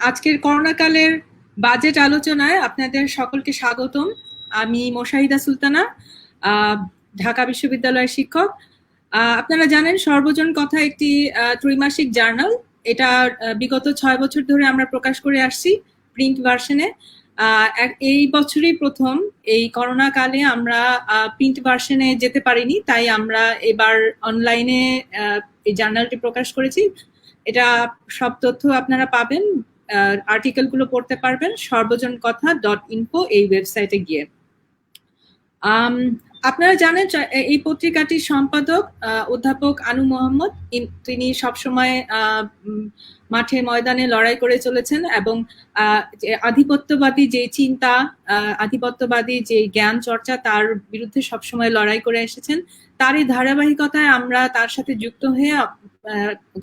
আজকের করোনাকালের বাজেট আলোচনায় আপনাদের সকলকে স্বাগতম। আমি মোশাহিদা সুলতানা, আহ, ঢাকা বিশ্ববিদ্যালয়ের শিক্ষক। আপনারা জানেন সর্বজন কথা একটি ত্রৈমাসিক জার্নাল। এটা বিগত 6 বছর ধরে আমরা প্রকাশ করে আসছি প্রিন্ট ভার্সনে। এই বছরই প্রথম এই করোনা কালে আমরা প্রিন্ট ভার্সনে যেতে পারিনি, তাই আমরা এবার অনলাইনে এই জার্নালটি প্রকাশ করেছি। এটা সব তথ্য আপনারা পাবেন, আর্টিকেল গুলো পড়তে পারবেন সর্বজনকথা.info এই ওয়েবসাইটে গিয়ে। আপনারা জানেন এই পত্রিকাটির সম্পাদক অধ্যাপক আনু মোহাম্মদ। তিনি সবসময় মাঠে ময়দানে লড়াই করে চলেছেন এবং আধিপত্যবাদী যে চিন্তা, আধিপত্যবাদী যে জ্ঞান চর্চা, তার বিরুদ্ধে সবসময় লড়াই করে এসেছেন। তারই ধারাবাহিকতায় আমরা তার সাথে যুক্ত হয়ে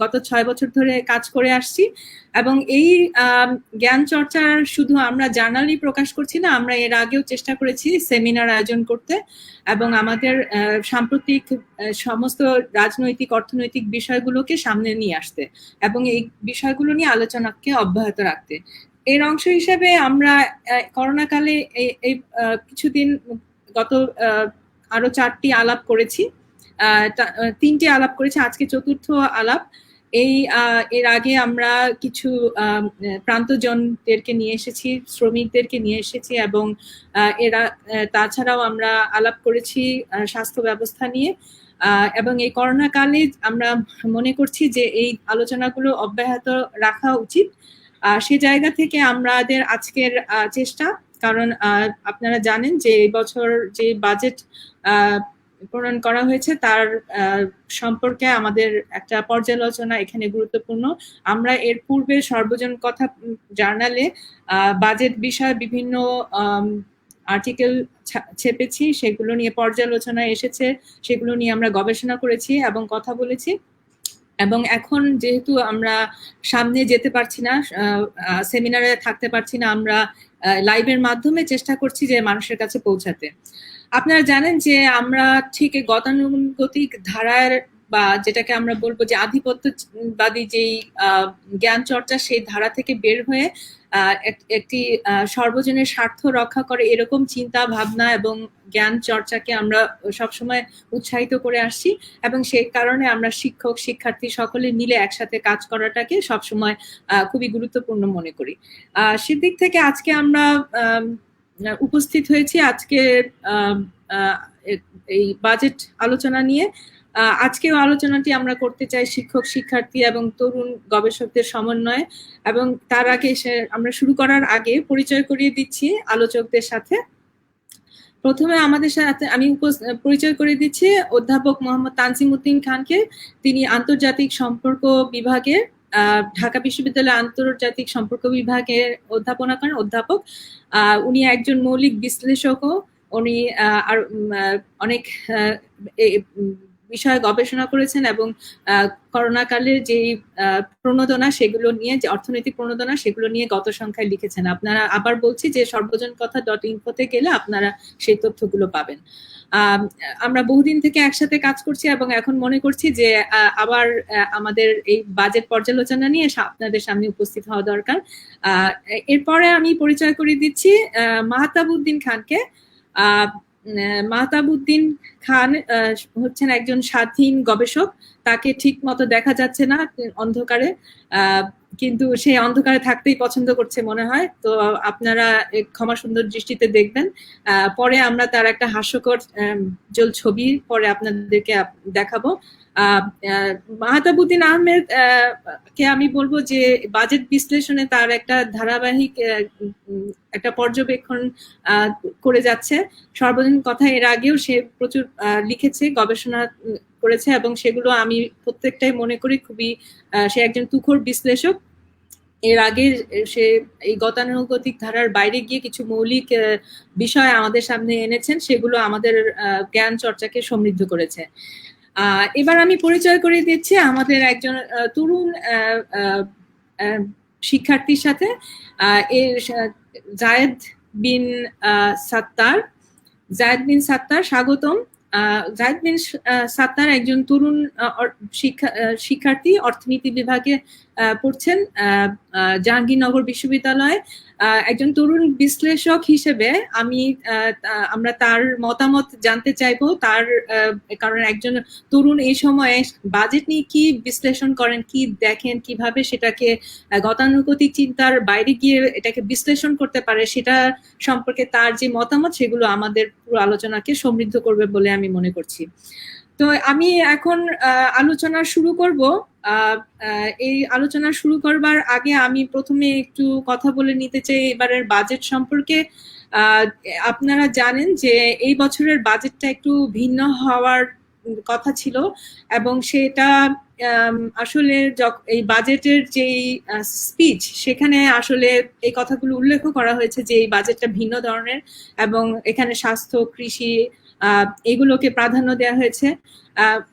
গত 6 বছর ধরে কাজ করে আসছি। এবং এই জ্ঞান চর্চার শুধু আমরা জার্নালই প্রকাশ করছি না, আমরা এর আগেও চেষ্টা করেছি সেমিনার আয়োজন করতে এবং আমাদের সাম্প্রতিক সমস্ত রাজনৈতিক অর্থনৈতিক বিষয়গুলোকে সামনে নিয়ে আসতে এবং এই বিষয়গুলো নিয়ে আলোচনাকে অব্যাহত রাখতে। এর অংশ হিসেবে আমরা করোনাকালে এই কিছুদিন গত আরো 4টি আলাপ করেছি, 3টি আলাপ করেছি, আজকে 4র্থ আলাপ। এর আগে আমরা কিছু প্রান্তজনদেরকে নিয়ে এসেছি, শ্রমিকদেরকে নিয়ে এসেছি এবং এরা তাছাড়াও আমরা আলাপ করেছি স্বাস্থ্য ব্যবস্থা নিয়ে। এবং এই করোনা কালে আমরা মনে করছি যে এই আলোচনাগুলো অব্যাহত রাখা উচিত। সে জায়গা থেকে আমাদের আজকের চেষ্টা, কারণ আপনারা জানেন যে এই বছর যে বাজেট প্রণয়ন করা হয়েছে তার সম্পর্কে আমাদের একটা পর্যালোচনা এখানে গুরুত্বপূর্ণ। আমরা এর পূর্বে সর্বজন কথা জার্নালে বাজেট বিষয়ে বিভিন্ন আর্টিকেল ছেপেছি, সেগুলো নিয়ে পর্যালোচনা এসেছে, সেগুলো নিয়ে আমরা গবেষণা করেছি এবং কথা বলেছি। এবং এখন যেহেতু আমরা সামনে যেতে পারছি না, সেমিনারে থাকতে পারছি না, আমরা লাইভের মাধ্যমে চেষ্টা করছি যে মানুষের কাছে পৌঁছাতে। আপনারা জানেন যে আমরা ঠিক গতানুগতিক ধারার বা যেটাকে আমরা বলবো যে আধিপত্যবাদী যেই জ্ঞান চর্চা, সেই ধারা থেকে বের হয়ে একটি সর্বজনের স্বার্থ রক্ষা করে এরকম চিন্তা ভাবনা এবং জ্ঞান চর্চাকে আমরা সবসময় উৎসাহিত করে আসছি এবং সেই কারণে আমরা শিক্ষক শিক্ষার্থী সকলে মিলে একসাথে কাজ করাটাকে সবসময় খুবই গুরুত্বপূর্ণ মনে করি। সেদিক থেকে আজকে আমরা উপস্থিত হয়েছি আজকে এই বাজেট আলোচনা নিয়ে। আজকেও আলোচনাটি আমরা করতে চাই শিক্ষক শিক্ষার্থী এবং তরুণ গবেষকদের সমন্বয়ে। এবং তার আগে আমরা শুরু করার আগে পরিচয় করিয়ে দিচ্ছি আলোচকদের সাথে। প্রথমে আমাদের সাথে আমি পরিচয় করে দিচ্ছি অধ্যাপক মোহাম্মদ তানজিম উদ্দিন খানকে। তিনি আন্তর্জাতিক সম্পর্ক বিভাগের ঢাকা বিশ্ববিদ্যালয়ের আন্তর্জাতিক সম্পর্ক বিভাগের অধ্যাপনা করেন অধ্যাপক। উনি একজন মৌলিক বিশ্লেষকও। উনি আর অনেক বিষয়ে গবেষণা করেছেন এবং করোনাকালে যে প্রণোদনা সেগুলো নিয়ে, যে অর্থনৈতিক প্রণোদনা সেগুলো নিয়ে গত সংখ্যায় লিখেছেন। আপনারা আবার বলছি যে সর্বজনকথা.info-তে গেলে আপনারা সেই তথ্যগুলো পাবেন। আমরা বহুদিন থেকে একসাথে কাজ করছি এবং এখন মনে করছি যে আবার আমাদের এই বাজেট পর্যালোচনা নিয়ে আপনাদের সামনে উপস্থিত হওয়া দরকার। এরপরে আমি পরিচয় করিয়ে দিচ্ছি মাহতাব উদ্দিন খানকে। মাহতাব উদ্দিন খান হচ্ছেন একজন স্বাধীন গবেষক। তাকে ঠিক মতো দেখা যাচ্ছে না অন্ধকারে, কিন্তু সে অন্ধকারে থাকতেই পছন্দ করছে মনে হয়। তো আপনারা ক্ষমা সুন্দর দৃষ্টিতে দেখবেন। পরে আমরা তার একটা হাস্যকর ছবি পরে আপনাদেরকে দেখাবো। মাহতাব উদ্দিন আহমেদ কে আমি বলবো যে বাজেট বিশ্লেষণে তার একটা ধারাবাহিক একটা পর্যবেক্ষণ করে যাচ্ছে। সর্বজন কথা এর আগেও সে প্রচুর লিখেছে, গবেষণা করেছে এবং সেগুলো আমি প্রত্যেকটাই মনে করি খুবই, সে একজন তুখোড় বিশ্লেষক। এর আগে সে এই গতানুগতিক ধারার বাইরে গিয়ে কিছু মৌলিক বিষয় আমাদের সামনে এনেছেন, সেগুলো আমাদের জ্ঞান চর্চাকে সমৃদ্ধ করেছে। এবার আমি পরিচয় করে দিচ্ছি আমাদের একজন তরুণ শিক্ষার্থীর সাথে, জায়েদ বিন সাত্তার। জায়েদ বিন সাত্তার, স্বাগতম। জায়েদ বিন সাত্তার একজন তরুণ শিক্ষার্থী, অর্থনীতি বিভাগে পড়ছেন জাহাঙ্গীরনগর বিশ্ববিদ্যালয়ে। একজন তরুণ বিশ্লেষক হিসেবে আমরা তার মতামত জানতে চাইবো। কারণ একজন তরুণ এই সময়ে বাজেট নিয়ে কি বিশ্লেষণ করেন, কি দেখেন, কিভাবে সেটাকে গতানুগতিক চিন্তার বাইরে গিয়ে এটাকে বিশ্লেষণ করতে পারে, সেটা সম্পর্কে তার যে মতামত সেগুলো আমাদের পুরো আলোচনাকে সমৃদ্ধ করবে বলে আমি মনে করছি। তো আমি এখন আলোচনা শুরু করব। এই আলোচনা শুরু করবার আগে আমি প্রথমে একটু কথা বলে নিতে চাই এবারের বাজেট সম্পর্কে। আপনারা জানেন যে এই বছরের বাজেটটা একটু ভিন্ন হওয়ার কথা ছিল, এবং সেটা আসলে এই বাজেটের যে স্পিচ সেখানে আসলে এই কথাগুলো উল্লেখ করা হয়েছে যে এই বাজেটটা ভিন্ন ধরনের, এবং এখানে স্বাস্থ্য, কৃষি এগুলোকে প্রাধান্য দেওয়া হয়েছে,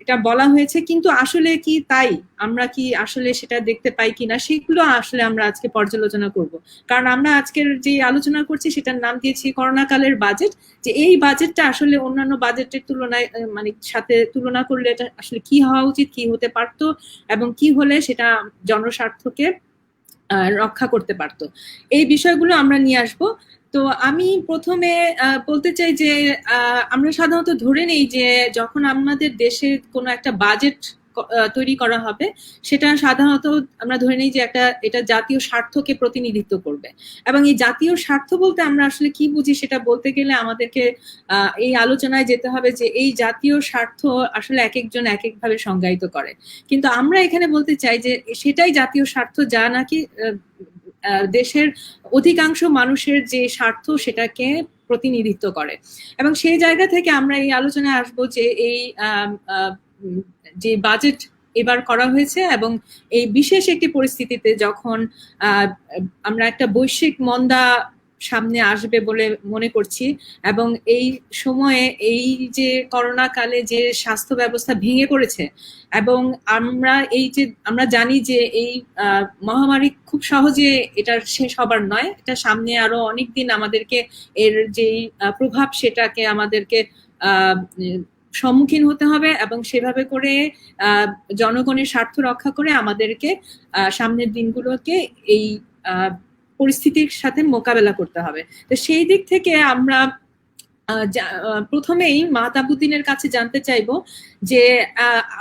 এটা বলা হয়েছে। কিন্তু আসলে কি তাই? আমরা কি আসলে সেটা দেখতে পাই কিনা, সেগুলো আসলে আমরা আজকে পর্যালোচনা করব। কারণ আমরা আজকের যে আলোচনা করছি সেটার নাম দিয়েছি করোনা কালের বাজেট, যে এই বাজেটটা আসলে অন্যান্য বাজেটের তুলনায় মানে সাথে তুলনা করলে এটা আসলে কি হওয়া উচিত, কি হতে পারতো, এবং কি হলে সেটা জনস্বার্থকে রক্ষা করতে পারতো, এই বিষয়গুলো আমরা নিয়ে আসবো। তো আমি প্রথমে বলতে চাই যে আমরা সাধারণত ধরে নেই যে যখন আমাদের দেশে কোনো একটা বাজেট তৈরি করা হবে, সেটা সাধারণত আমরা ধরে নিই যে এটা জাতীয় স্বার্থকে প্রতিনিধিত্ব করবে। এবং এই জাতীয় স্বার্থ বলতে আমরা আসলে কি বুঝি সেটা বলতে গেলে আমাদেরকে এই আলোচনায় যেতে হবে যে এই জাতীয় স্বার্থ আসলে এক একজন এক একভাবে সংজ্ঞায়িত করে। কিন্তু আমরা এখানে বলতে চাই যে সেটাই জাতীয় স্বার্থ, যা নাকি দেশের অধিকাংশ মানুষের যে স্বার্থ সেটাকে প্রতিনিধিত্ব করে। এবং সেই জায়গা থেকে আমরা এই আলোচনায় আসবো যে এই যে বাজেট এবার করা হয়েছে, এবং এই বিশেষ একটি পরিস্থিতিতে যখন আমরা একটা বৈশ্বিক মন্দা সামনে আসবে বলে মনে করছি, এবং এই সময়ে এই যে করোনা কালে যে স্বাস্থ্য ব্যবস্থা ভেঙে পড়েছে, এবং আমরা জানি যে এই মহামারী খুব সহজে এটার শেষ হবার নয়, এটা সামনে আরো অনেকদিন আমাদেরকে এর যে প্রভাব সেটাকে আমাদেরকে সম্মুখীন হতে হবে, এবং সেভাবে করে জনগণের স্বার্থ রক্ষা করে আমাদেরকে সামনের দিনগুলোকে এই পরিস্থিতির সাথে মোকাবেলা করতে হবে। তো সেই দিক থেকে আমরা প্রথমেই মাহতাবুদ্দিনের কাছে জানতে চাইবো যে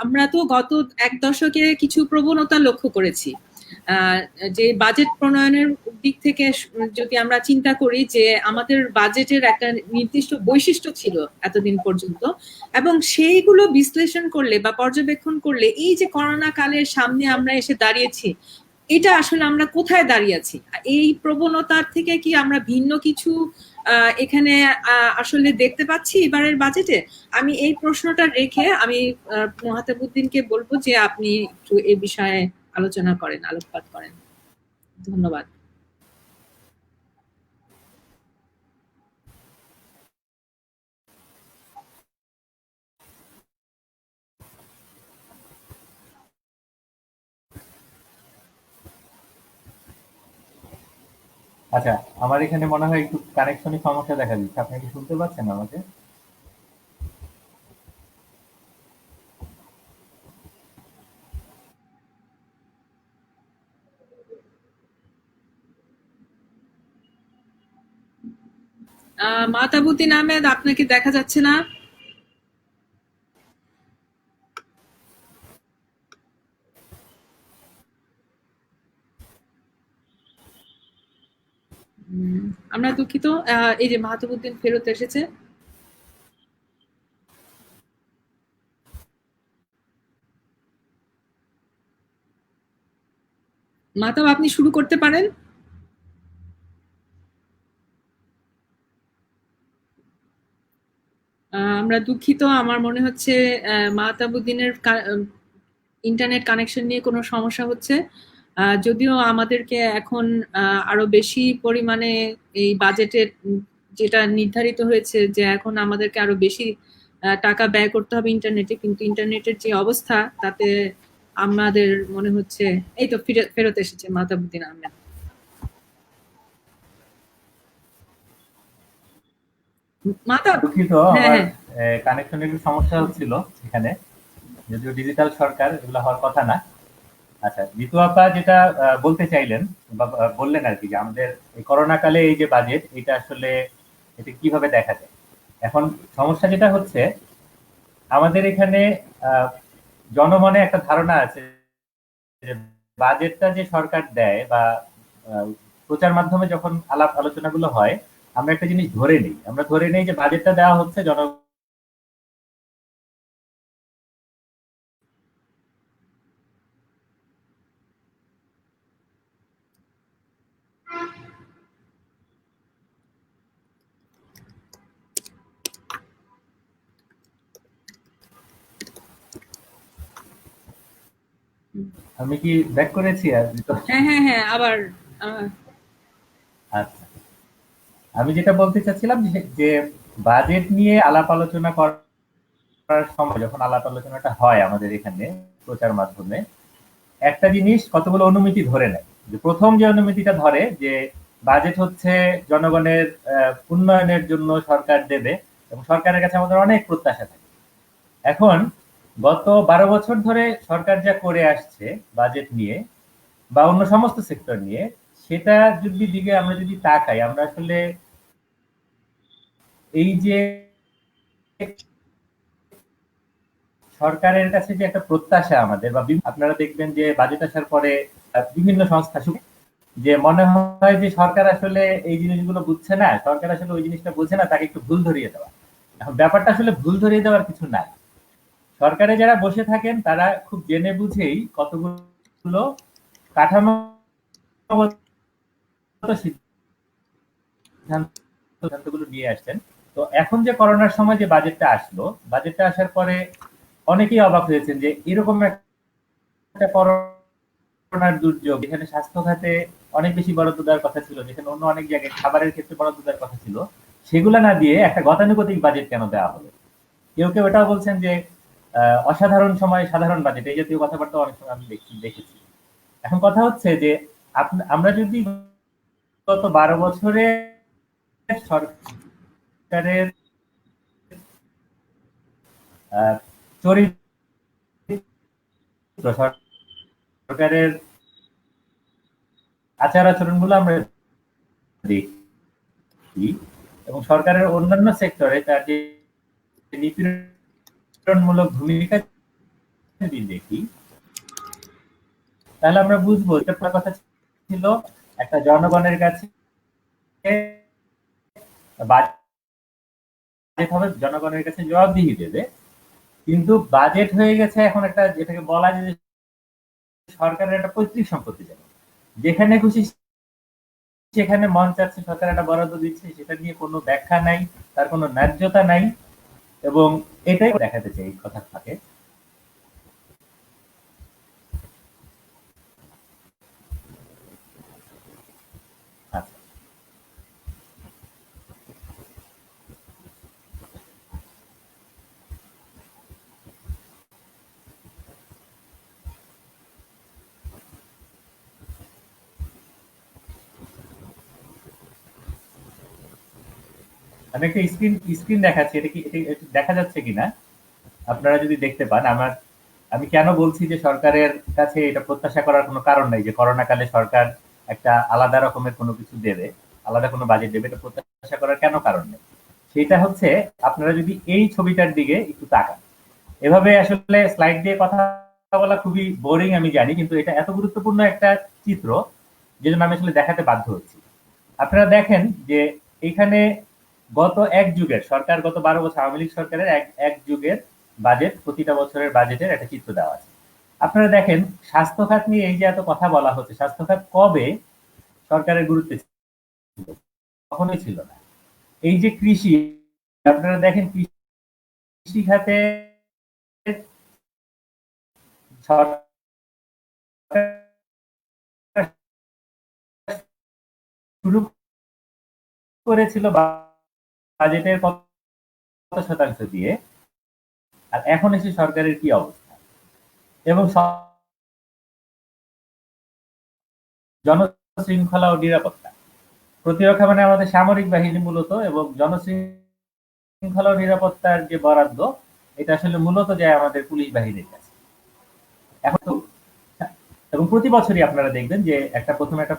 আমরা তো গত এক দশকে কিছু প্রবণতা লক্ষ্য করেছি, যে বাজেট প্রণয়নের দিক থেকে যদি আমরা চিন্তা করি যে আমাদের বাজেটের একটা নির্দিষ্ট বৈশিষ্ট্য ছিল এতদিন পর্যন্ত, এবং সেইগুলো বিশ্লেষণ করলে বা পর্যবেক্ষণ করলে এই যে করোনা কালের সামনে আমরা এসে দাঁড়িয়েছি, এটা আসলে আমরা কোথায় দাঁড়িয়ে আছি, এই প্রবণতার থেকে কি আমরা ভিন্ন কিছু এখানে আসলে দেখতে পাচ্ছি এবারের বাজেটে? আমি এই প্রশ্নটা রেখে আমি মাহতাবুদ্দিনকে বলবো যে আপনি একটু এই বিষয়ে আলোচনা করেন, আলোকপাত করেন। ধন্যবাদ। আচ্ছা, আমার এখানে মনে হয় একটু কানেকশনের সমস্যা দেখা দিচ্ছে। আপনি কি শুনতে পাচ্ছেন আমাকে? মাহতাবুদ্দিন আহমেদ, আপনাকে দেখা যাচ্ছে না? আমরা দুঃখিত, এই যে মাহতাবুদ্দিন ফেরত এসেছে। মাহতাব, আপনি শুরু করতে পারেন। আমরা দুঃখিত, আমার মনে হচ্ছে মাহতাবুদ্দিনের ইন্টারনেট কানেকশন নিয়ে কোনো সমস্যা হচ্ছে। যদিও আমাদেরকে এখন আরো বেশি পরিমাণে এই বাজেটের যেটা নির্ধারিত হয়েছে যে এখন আমাদেরকে আরো বেশি টাকা ব্যয় করতে হবে ইন্টারনেটে, কিন্তু ইন্টারনেটের যে অবস্থা তাতে আমাদের মনে হচ্ছে এই তো ফেরত এসেছে মাহতাবুদ্দিন আহমেদ। মাহতাব, দুঃখিত, হ্যাঁ আমার হ্যাঁ, কানেকশনের একটু সমস্যা হচ্ছিল এখানে। যদিও ডিজিটাল সরকার, এগুলো হওয়ার কথা না। আচ্ছা, জিতু আপা যেটা বলতে চাইলেন বা বললেন আর কি, যে আমাদের এই করোনা কালে এই যে বাজেট, এটা আসলে এটা কিভাবে দেখা যায়। এখন সমস্যা যেটা হচ্ছে, আমাদের এখানে আহ, জনমনে একটা ধারণা আছে যে বাজেটটা যে সরকার দেয় বা আহ, প্রচার মাধ্যমে যখন আলাপ আলোচনাগুলো হয়, আমরা একটা জিনিস ধরে নেই যে বাজেটটা দেওয়া হচ্ছে জন। আমি কি ব্যাক করেছি আর তো? হ্যাঁ, হ্যাঁ, হ্যাঁ, আবার আহ, আচ্ছা, আমি যেটা বলতে চাচ্ছিলাম যে বাজেট নিয়ে আলাপ আলোচনা করার সময় যখন আলাপ আলোচনাটা হয় আমাদের এখানে প্রচার মাধ্যমে, একটা জিনিস কতগুলো অনুমিতি ধরে নেয়। যে প্রথম যে অনুমিতিটা ধরে যে বাজেট হচ্ছে জনগণের উন্নয়নের জন্য সরকার দেবে, এবং সরকারের কাছে আমাদের অনেক প্রত্যাশা থাকে। এখন গত 12 বছর ধরে সরকার যা করে আসছে বাজেট নিয়ে বা অন্য সমস্ত সেক্টর নিয়ে, সেটা যদি দিকে আমরা যদি তাকাই, আমরা আসলে এই যে সরকারের কাছে যে একটা প্রত্যাশা আমাদের বা আপনারা দেখবেন যে বাজেট আসার পরে বিভিন্ন সংস্থা যে মনে হয় যে সরকার আসলে এই জিনিসগুলো বুঝছে না, সরকার আসলে ওই জিনিসটা বুঝছে না, তাকে একটু ভুল ধরিয়ে দেওয়া। এখন ব্যাপারটা আসলে ভুল ধরিয়ে দেওয়ার কিছু নাই। সরকারে যারা বসে থাকেন তারা খুব জেনে বুঝেই কতগুলো কাঠামোগত সিদ্ধান্তগুলো নিয়ে আসছেন। তো এখন যে করোনার সময় যে বাজেটটা আসলো, বাজেটটা আসার পরে অনেকেই অবাক হয়েছেন যে এরকম একটা করোনার দুর্যোগ, যেখানে স্বাস্থ্য খাতে অনেক বেশি বরাদ্দ দেওয়ার কথা ছিল, যেখানে অন্য অনেক জায়গায় খাবারের ক্ষেত্রে বরাদ্দ দেওয়ার কথা ছিল, সেগুলা না দিয়ে একটা গতানুগতিক বাজেট কেন দেওয়া হলো। কেউ কেউ এটাও বলছেন যে অসাধারণ সময় সাধারণ বাজেট, এই জাতীয় কথাবার্তা অনেক সময় আমি দেখেছি। এখন কথা হচ্ছে যে আমরা যদি গত 12 বছরে সরকারের চরিত্র, সরকারের আচার আচরণ গুলো আমরা দেখি, এবং সরকারের অন্যান্য সেক্টরে তার যে নিপীড়নমূলক ভূমিকা যদি দেখি, তাহলে আমরা বুঝবো এটা কথা ছিল একটা জনগণের কাছে বাজেট হবে, জনগণের কাছে জবাবদিহি দেবে। কিন্তু বাজেট হয়ে গেছে এখন একটা, যেটাকে বলা যায় যে সরকারের একটা পৈতৃক সম্পত্তি, যেন যেখানে খুশি সেখানে মন চাচ্ছে সরকার একটা বরাদ্দ দিচ্ছে, সেটা নিয়ে কোনো ব্যাখ্যা নাই, তার কোনো ন্যায্যতা নাই। এবং এটাই দেখাতে চাই এই কথার ফাঁকে। আচ্ছা, আমি একটা স্ক্রিন দেখাচ্ছি, এটা কি এটা দেখা যাচ্ছে কিনা আপনারা যদি দেখতে পান। আমি কেন বলছি যে সরকারের কাছে এটা প্রত্যাশা করার কোনো কারণ নাই, যে করোনা কালে সরকার একটা আলাদা রকমের কোনো কিছু দেবে, আলাদা কোনো বাজেট দেবে, এটা প্রত্যাশা করার কেন কারণ নেই। সেটা হচ্ছে, আপনারা যদি এই ছবিটার দিকে একটু তাকান, এভাবে আসলে স্লাইড দিয়ে কথা বলা খুবই বোরিং আমি জানি, কিন্তু এটা এত গুরুত্বপূর্ণ একটা চিত্র, যেজন্য আমি আসলে দেখাতে বাধ্য হচ্ছি। আপনারা দেখেন যে এইখানে গত এক যুগের সরকার, গত 12 বছর আওয়ামী লীগ সরকারের এক যুগের বাজেট, প্রতিটা বছরের বাজেটের একটা চিত্র দেওয়া আছে। আপনারা দেখেন স্বাস্থ্য খাত নিয়ে এই যে এত কথা বলা হচ্ছে, স্বাস্থ্য খাত কবে সরকারের গুরুত্বে ছিল? কখনোই ছিল না। এই যে কৃষি, আপনারা দেখেন কৃষি খাতে সরকার শুরু করেছিল বাজেটের কত শতাংশ দিয়ে, আর এখন এসে সরকারের কি অবস্থা। এবং জনশৃঙ্খলা ও নিরাপত্তা, প্রতিরক্ষা মানে আমাদের সামরিক বাহিনী মূলত, এবং জনশৃঙ্খলা ও নিরাপত্তার যে বরাদ্দ, এটা আসলে মূলত যায় আমাদের পুলিশ বাহিনীর কাছে। এখন তো এবং প্রতি বছরই আপনারা দেখবেন যে প্রথমে একটা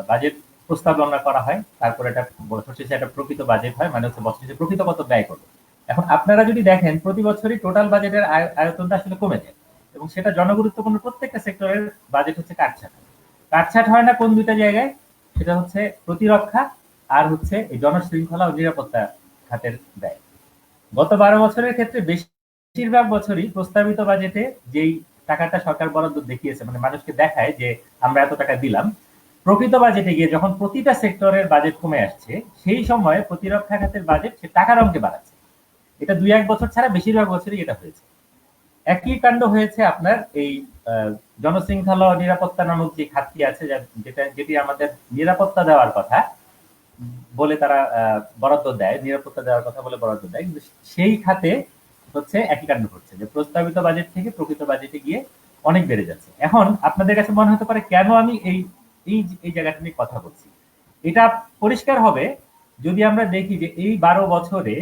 বাজেট প্রস্তাবনা করা হয়, তারপর একটা বছর শেষে একটা প্রকৃত বাজেট হয়, মানে হচ্ছে বছর শেষে প্রকৃত কত ব্যয় করবে। এখন আপনারা যদি দেখেন প্রতি বছরই টোটাল বাজেটের আয়তনটা আসলে কমে যায়, এবং সেটা জনগুরুত্বপূর্ণ প্রত্যেকটা সেক্টরের বাজেট হচ্ছে কাটছাট। কাটছাট হয় না কোন দুইটা জায়গায়? সেটা হচ্ছে প্রতিরক্ষা আর হচ্ছে এই জনশৃঙ্খলা ও নিরাপত্তা খাতের ব্যয়। গত 12 বছরের ক্ষেত্রে বেশিরভাগ বছরই প্রস্তাবিত বাজেটে যেই টাকাটা সরকার বরাদ্দ দেখিয়েছে, মানে মানুষকে দেখায় যে আমরা এত টাকা দিলাম, প্রকৃত বাজেটে গিয়ে যখন প্রতিটা সেক্টরের বাজেট কমে আসছে, সেই সময় প্রতিরক্ষা খাতের বাজেট সে টাকার অঙ্কে বাড়াচ্ছে। এটা 2-1 বছর ছাড়া বেশিরভাগ বছরই এটা হয়েছে। একই কাণ্ড হয়েছে আপনার এই জনশৃঙ্খলা ও নিরাপত্তা নামক যে খাতটি আছে, যেটি আমাদের নিরাপত্তা দেওয়ার কথা বলে তারা বরাদ্দ দেয়, নিরাপত্তা দেওয়ার কথা বলে বরাদ্দ দেয়, কিন্তু সেই খাতে হচ্ছে একই কাণ্ড হচ্ছে যে প্রস্তাবিত বাজেট থেকে প্রকৃত বাজেটে গিয়ে অনেক বেড়ে যাচ্ছে। এখন আপনাদের কাছে মনে হতে পারে কেন আমি এই এই এই জায়গাটা নিয়ে কথা বলছি। এটা পরিষ্কার হবে যদি আমরা দেখি যে এই 12 বছরে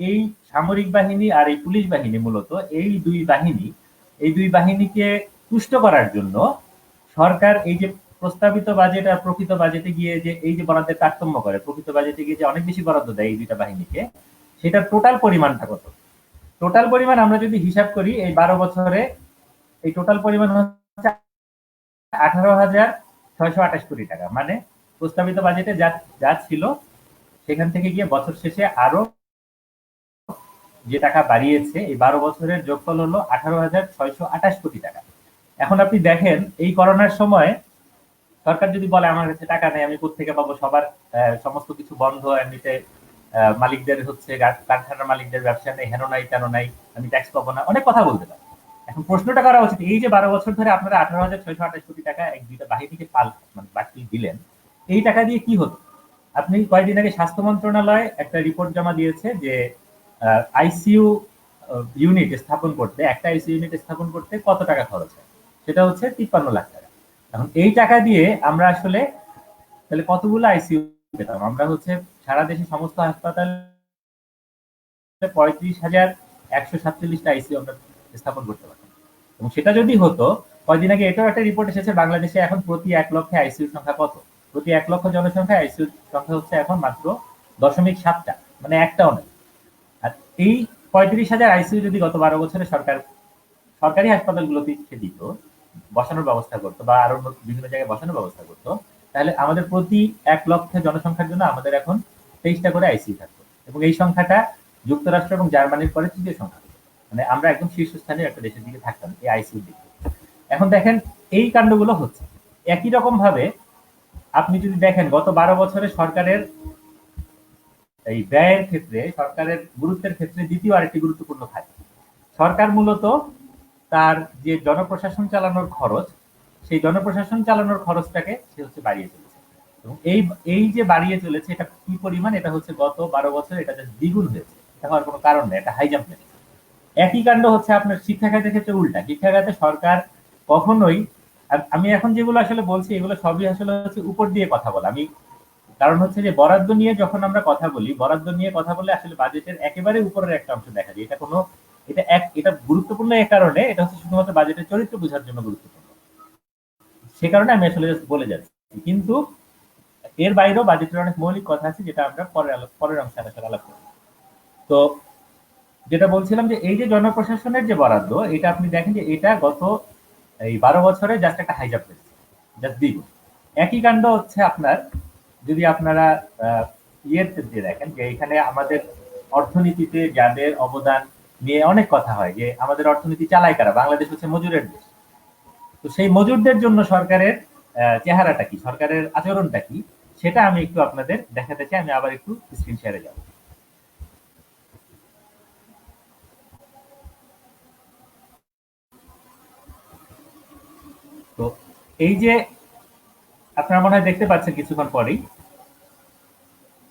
এই সামরিক বাহিনী আর এই পুলিশ বাহিনী, মূলত এই দুই বাহিনীকে তুষ্ট করার জন্য সরকার এই যে প্রস্তাবিত বাজেট আর প্রকৃত বাজেটে গিয়ে যে এই যে বরাদ্দের তারতম্য করে, প্রকৃত বাজেটে গিয়ে যে অনেক বেশি বরাদ্দ দেয় এই দুইটা বাহিনীকে, সেটার টোটাল পরিমাণটা কত? টোটাল পরিমাণ আমরা যদি হিসাব করি এই 12 বছরে এই টোটাল পরিমাণ হচ্ছে 18,628 কোটি টাকা। মানে প্রস্তাবিত বাজেটে যা যা ছিল সেখান থেকে গিয়ে বছর শেষে আরো যে টাকা বাড়িয়েছে, এই 12 বছরের যোগফল হলো 18,628 কোটি টাকা। এখন আপনি দেখেন এই করোনার সময় সরকার যদি বলে আমার কাছে টাকা নেই, আমি কোথা থেকে পাবো, সবার সমস্ত কিছু বন্ধ, এমনিতে মালিকদের হচ্ছে কারখানার মালিকদের ব্যবসা নেই, হেন নাই তেন নাই, আমি ট্যাক্স পাবো না, অনেক কথা বলতে পারে। এখন প্রশ্নটা করা উচিত, এই যে 12 বছর ধরে আপনারা 18,628 কোটি টাকা এক দুইটা বাহিনীকে মানে বাড়তি দিলেন, এই টাকা দিয়ে কি হতো? আপনি কয়েকদিন আগে স্বাস্থ্য মন্ত্রণালয় একটা রিপোর্ট জমা দিয়েছে যে আইসিইউ ইউনিট স্থাপন করতে, একটা আইসিইউ ইউনিট স্থাপন করতে কত টাকা খরচ হয়, সেটা হচ্ছে 53 লাখ টাকা। এখন এই টাকা দিয়ে আমরা আসলে তাহলে কতগুলো আইসিইউ পেতাম? আমরা হচ্ছে সারা দেশে সমস্ত হাসপাতালে 35,147টা আইসিইউ আমরা স্থাপন করতে পারতাম। এবং সেটা যদি হতো, কয়েকদিন আগে এটাও একটা রিপোর্ট এসেছে, বাংলাদেশে এখন প্রতি 1 লক্ষে আইসিইউ সংখ্যা কত? প্রতি 1 লক্ষ জনসংখ্যায় আইসিইউ সংখ্যা হচ্ছে এখন মাত্র 0.7টা, মানে একটাও নেই। আর এই 35,000 আইসিইউ যদি গত 12 বছরে সরকারি হাসপাতালগুলোতে দিত, বসানোর ব্যবস্থা করতো, বা আরো বিভিন্ন জায়গায় বসানোর ব্যবস্থা করতো, তাহলে আমাদের প্রতি 1 লক্ষ জনসংখ্যার জন্য আমাদের এখন 23টা করে আইসিইউ থাকতো, এবং এই সংখ্যাটা যুক্তরাষ্ট্র এবং জার্মানির পরে তৃতীয় সংখ্যা। মানে আমরা একদম শীর্ষস্থানীয় একটা দেশের দিকে থাকতাম এই আইসিইউ দিকে। এখন দেখেন এই কাণ্ডগুলো হচ্ছে একই রকম ভাবে। আপনি যদি দেখেন গত 12 বছরে সরকারের এই ব্যয়ের ক্ষেত্রে, সরকারের গুরুত্বের ক্ষেত্রে দ্বিতীয় আরেকটি গুরুত্বপূর্ণ খাত, সরকার মূলত তার যে জনপ্রশাসন চালানোর খরচ, সেই জনপ্রশাসন চালানোর খরচটাকে সে হচ্ছে বাড়িয়ে চলেছে। এবং এই যে বাড়িয়ে চলেছে, এটা কি পরিমাণ? এটা হচ্ছে গত 12 বছর এটা দ্বিগুণ হয়েছে। এটা হওয়ার কোনো কারণ নেই, এটা হাইজাম্প নেই। একই কাণ্ড হচ্ছে আপনার শিক্ষা খাতের ক্ষেত্রে উল্টা। শিক্ষা খাতে সরকার কখনোই, আমি এখন যেগুলো আসলে বলছি এগুলো সবই আসলে হচ্ছে উপর দিয়ে কথা বলা। আমি কারণ হচ্ছে যে বরাদ্দ নিয়ে যখন আমরা কথা বলি, বরাদ্দ নিয়ে কথা বলে আসলে বাজেটের একেবারে উপরের একটা অংশ দেখা যায়। এটা গুরুত্বপূর্ণ এই কারণে, এটা হচ্ছে শুধুমাত্র বাজেটের চরিত্র বোঝার জন্য গুরুত্বপূর্ণ, সে কারণে আমি আসলে বলে যাচ্ছি। কিন্তু এর বাইরেও বাজেটের অনেক মৌলিক কথা আছে, যেটা আমরা পরের অংশে আসলে আলাপ করব। তো যেটা বলছিলাম যে এই যে জনপ্রশাসনের যে বরাদ্দ, এটা আপনি দেখেন যে এটা গত এই 12 বছরে জাস্ট একটা হাইজাম্প হয়েছে, জাস্ট দ্বিগুণ। একই কাণ্ড হচ্ছে আপনার যদি আপনারা ইয়েতে দিয়ে দেখেন যে এখানে আমাদের অর্থনীতিতে যাদের অবদান নিয়ে অনেক কথা হয়, যে আমাদের অর্থনীতি চালায় কারা? বাংলাদেশ হচ্ছে মজুরের দেশ। তো সেই মজুরদের জন্য সরকারের চেহারাটা কি, সরকারের আচরণটা কি, সেটা আমি একটু আপনাদের দেখাতে চাই। আমি আবার একটু স্ক্রিন শেয়ারে যাব। তো এই যে আপনারা মনে হয় দেখতে পাচ্ছেন কিছুক্ষণ পরেই।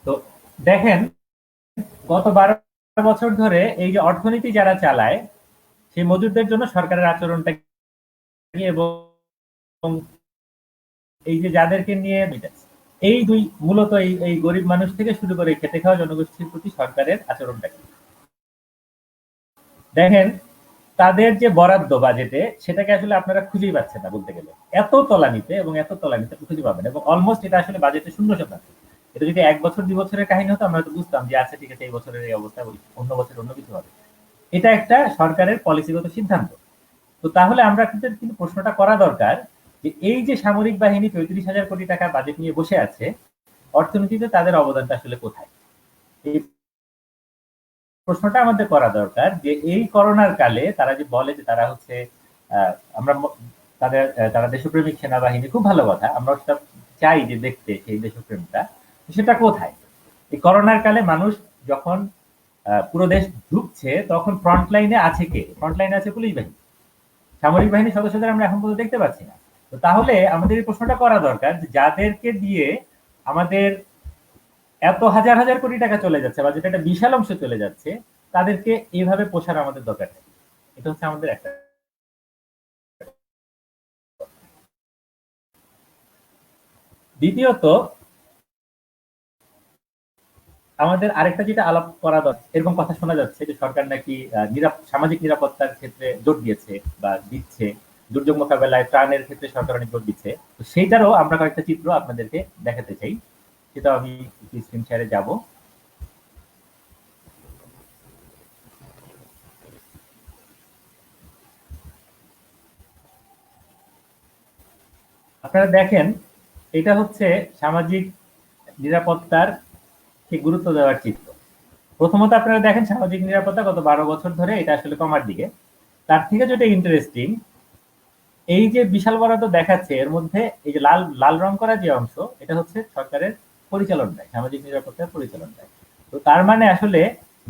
তো দেখেন গত 12 বছর ধরে এই যে অর্থনীতি যারা চালায়, সেই মজুরদের জন্য সরকারের আচরণটা কি, এবং এই যে যাদেরকে নিয়ে এই দুই মূলত এই গরিব মানুষ থেকে শুরু করে খেটে খাওয়া জনগোষ্ঠীর প্রতি সরকারের আচরণটা কি। দেখেন তাদের যে বরাদ্দ বাজেটে সেটাকে আসলে আপনারা খুঁজেই পাচ্ছেন না বলতে গেলে। এত তলানিতে এবং এত তলানিতে আপনি খুঁজে পাবেন, এবং অলমোস্ট এটা আসলে বাজেটে 0%। এটা যদি 1 বছর 2 বছরের কাহিনী হতো আমরা হয়তো বুঝতাম যে আচ্ছা ঠিক আছে এই বছরের এই অবস্থা, অন্য বছর অন্য কিছু হবে। এটা একটা সরকারের পলিসিগত সিদ্ধান্ত। তো তাহলে আমরা কিন্তু প্রশ্নটা করা দরকার যে এই যে সামরিক বাহিনী ৩৫,০০০ কোটি টাকা বাজেট নিয়ে বসে আছে, অর্থনীতিতে তাদের অবদানটা আসলে কোথায়? এই প্রশ্নটা আমাদের করা দরকার যে এই করোনার কালে তারা যে বলে যে তারা হচ্ছে আমরা তারা দেশপ্রেমিক সেনাবাহিনী, খুব ভালো কথা, আমরা সেটা চাই যে দেখতে সেই দেশপ্রেমটা, সেটা কোথায়? এই করোনার কালে মানুষ যখন পুরো দেশ ঢুকছে তখন ফ্রন্ট লাইনে আছে কে? ফ্রন্ট লাইনে আছে পুলিশ বাহিনী, সামরিক বাহিনীর সদস্যদের আমরা এখন পর্যন্ত দেখতে পাচ্ছি না। তো তাহলে আমাদের এই প্রশ্নটা করা দরকার যে যাদেরকে দিয়ে আমাদের এত হাজার হাজার কোটি টাকা চলে যাচ্ছে বা যেটা একটা বিশাল অংশ চলে যাচ্ছে, তাদেরকে এইভাবে পোষার আমাদের দরকার নেই। এটা হচ্ছে আমাদের একটা। দ্বিতীয়ত আমাদের আরেকটা যেটা আলাপ করা দরকার, এরকম কথা শোনা যাচ্ছে যে সরকার নাকি সামাজিক নিরাপত্তার ক্ষেত্রে জোর দিয়েছে বা দিচ্ছে, দুর্যোগ মোকাবেলায় ত্রাণের ক্ষেত্রে সরকার অনেক জোর দিচ্ছে। তো সেইটারও আমরা কয়েকটা চিত্র আপনাদেরকে দেখাতে চাই। সেটা আমি স্ক্রিন শেয়ারে যাব। আপনারা দেখেন, এটা হচ্ছে সামাজিক নিরাপত্তার ঠিক গুরুত্ব দেওয়ার চিত্র। প্রথমত আপনারা দেখেন সামাজিক নিরাপত্তা গত 12 বছর ধরে এটা আসলে কমার দিকে। তার থেকে যেটা ইন্টারেস্টিং, এই যে বিশাল বরাদ্দ দেখাচ্ছে এর মধ্যে এই যে লাল লাল রং করা যে অংশ, এটা হচ্ছে সরকারের পরিচালন ব্যয়, সামাজিক নিরাপত্তার পরিচালন ব্যয়। তো তার মানে আসলে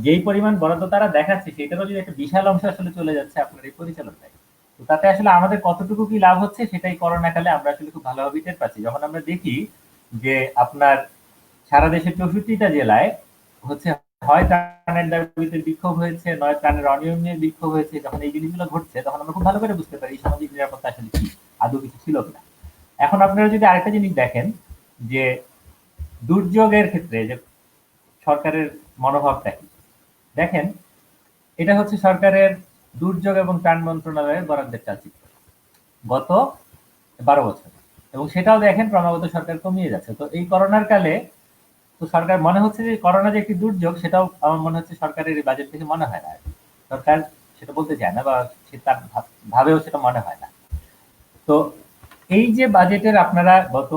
যেই পরিমাণ বরাদ্দ তারা দেখাচ্ছে সেটারও যদি একটা বিশাল অংশ আসলে চলে যাচ্ছে আপনার এই পরিচালন ব্যয়। তো তাতে আসলে আমাদের কতটুকু কি লাভ হচ্ছে সেটাই করোনা কালে আমরা আসলে খুব ভালোভাবে টের পাচ্ছি। যখন আমরা দেখি যে আপনার সারা দেশের 64টা জেলায় হচ্ছে হয় ত্রাণের দাবিতে বিক্ষোভ হয়েছে, নয় ত্রাণের অনিয়ম নিয়ে বিক্ষোভ হয়েছে, যখন এই জিনিসগুলো ঘটছে তখন আমরা খুব ভালো করে বুঝতে পারি সামাজিক নিরাপত্তা আসলে কি, আদৌ কিছু ছিল কিনা। এখন আপনারা যদি আরেকটা জিনিস দেখেন যে দুর্যোগের ক্ষেত্রে যে সরকারের মনোভাবটা কি, দেখেন এটা হচ্ছে সরকারের দুর্যোগ এবং ত্রাণ মন্ত্রণালয়ের বরাদ্দের চালচিত্র গত 12 বছর, এবং সেটাও দেখেন ক্রমাগত সরকার কমিয়ে যাচ্ছে। তো এই করোনার কালে তো সরকার মনে হচ্ছে যে করোনা যে একটি দুর্যোগ সেটাও আমার মনে হচ্ছে সরকারের এই বাজেট থেকে মনে হয় না। সরকার সেটা বলতে চায় না বা সে তার ভাবেও সেটা মনে হয় না। তো এই যে বাজেটের আপনারা গত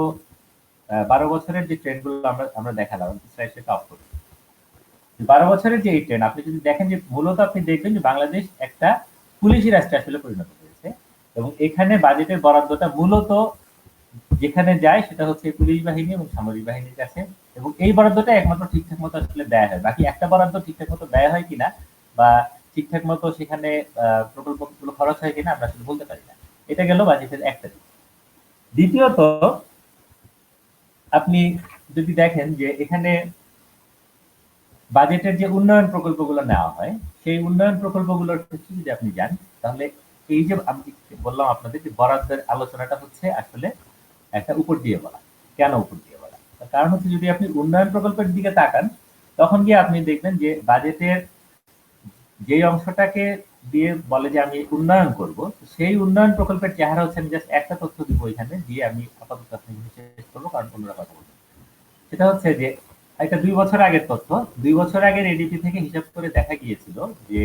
12 বছরের যে ট্রেন্ড গুলো আমরা আমরা দেখালাম, সেটা অফ করি। 12 বছরের যে এই ট্রেন্ড আপনি যদি দেখেন যে মূলত আপনি দেখবেন যে বাংলাদেশ একটা পুলিশি রাষ্ট্রে আসলে পরিণত হয়েছে, এবং এখানে বাজেটের বরাদ্দটা মূলত যেখানে যায় সেটা হচ্ছে পুলিশ বাহিনী এবং সামরিক বাহিনীর কাছে, এবং এই বরাদ্দটা একমাত্র ঠিকঠাক মতো আসলে ব্যয় হয়। বাকি একটা বরাদ্দ ঠিকঠাক মতো ব্যয় হয় কিনা বা ঠিকঠাক মতো সেখানে প্রকল্পগুলো খরচ হয় কিনা আমরা আসলে বলতে পারি না। এটা গেল বাজেটের একটা দিক। দ্বিতীয়ত আপনি যদি দেখেন যে এখানে বাজেটের যে উন্নয়ন প্রকল্পগুলো নেওয়া হয় সেই উন্নয়ন প্রকল্পগুলোর ক্ষেত্রে যদি আপনি যান, তাহলে এই যে আমি বললাম আপনাদের যে বরাদ্দের আলোচনাটা হচ্ছে আসলে একটা উপর দিয়ে বলা। কেন উপর দিয়ে বলা? তার কারণ হচ্ছে যদি আপনি উন্নয়ন প্রকল্পের দিকে তাকান তখন গিয়ে আপনি দেখবেন যে বাজেটের যে অংশটাকে দিয়ে বলে যে আমি উন্নয়ন করব, সেই উন্নয়ন প্রকল্পের চেহারা হচ্ছে, আমি জাস্ট একটা তথ্য দিব এখানে দিয়ে আমি আপাতত আপনাকে শেষ করবো কারণ অন্যরা কথা বলবো। সেটা হচ্ছে যে একটা 2 বছর আগের তথ্য, 2 বছর আগের এডিপি থেকে হিসাব করে দেখা গিয়েছিল যে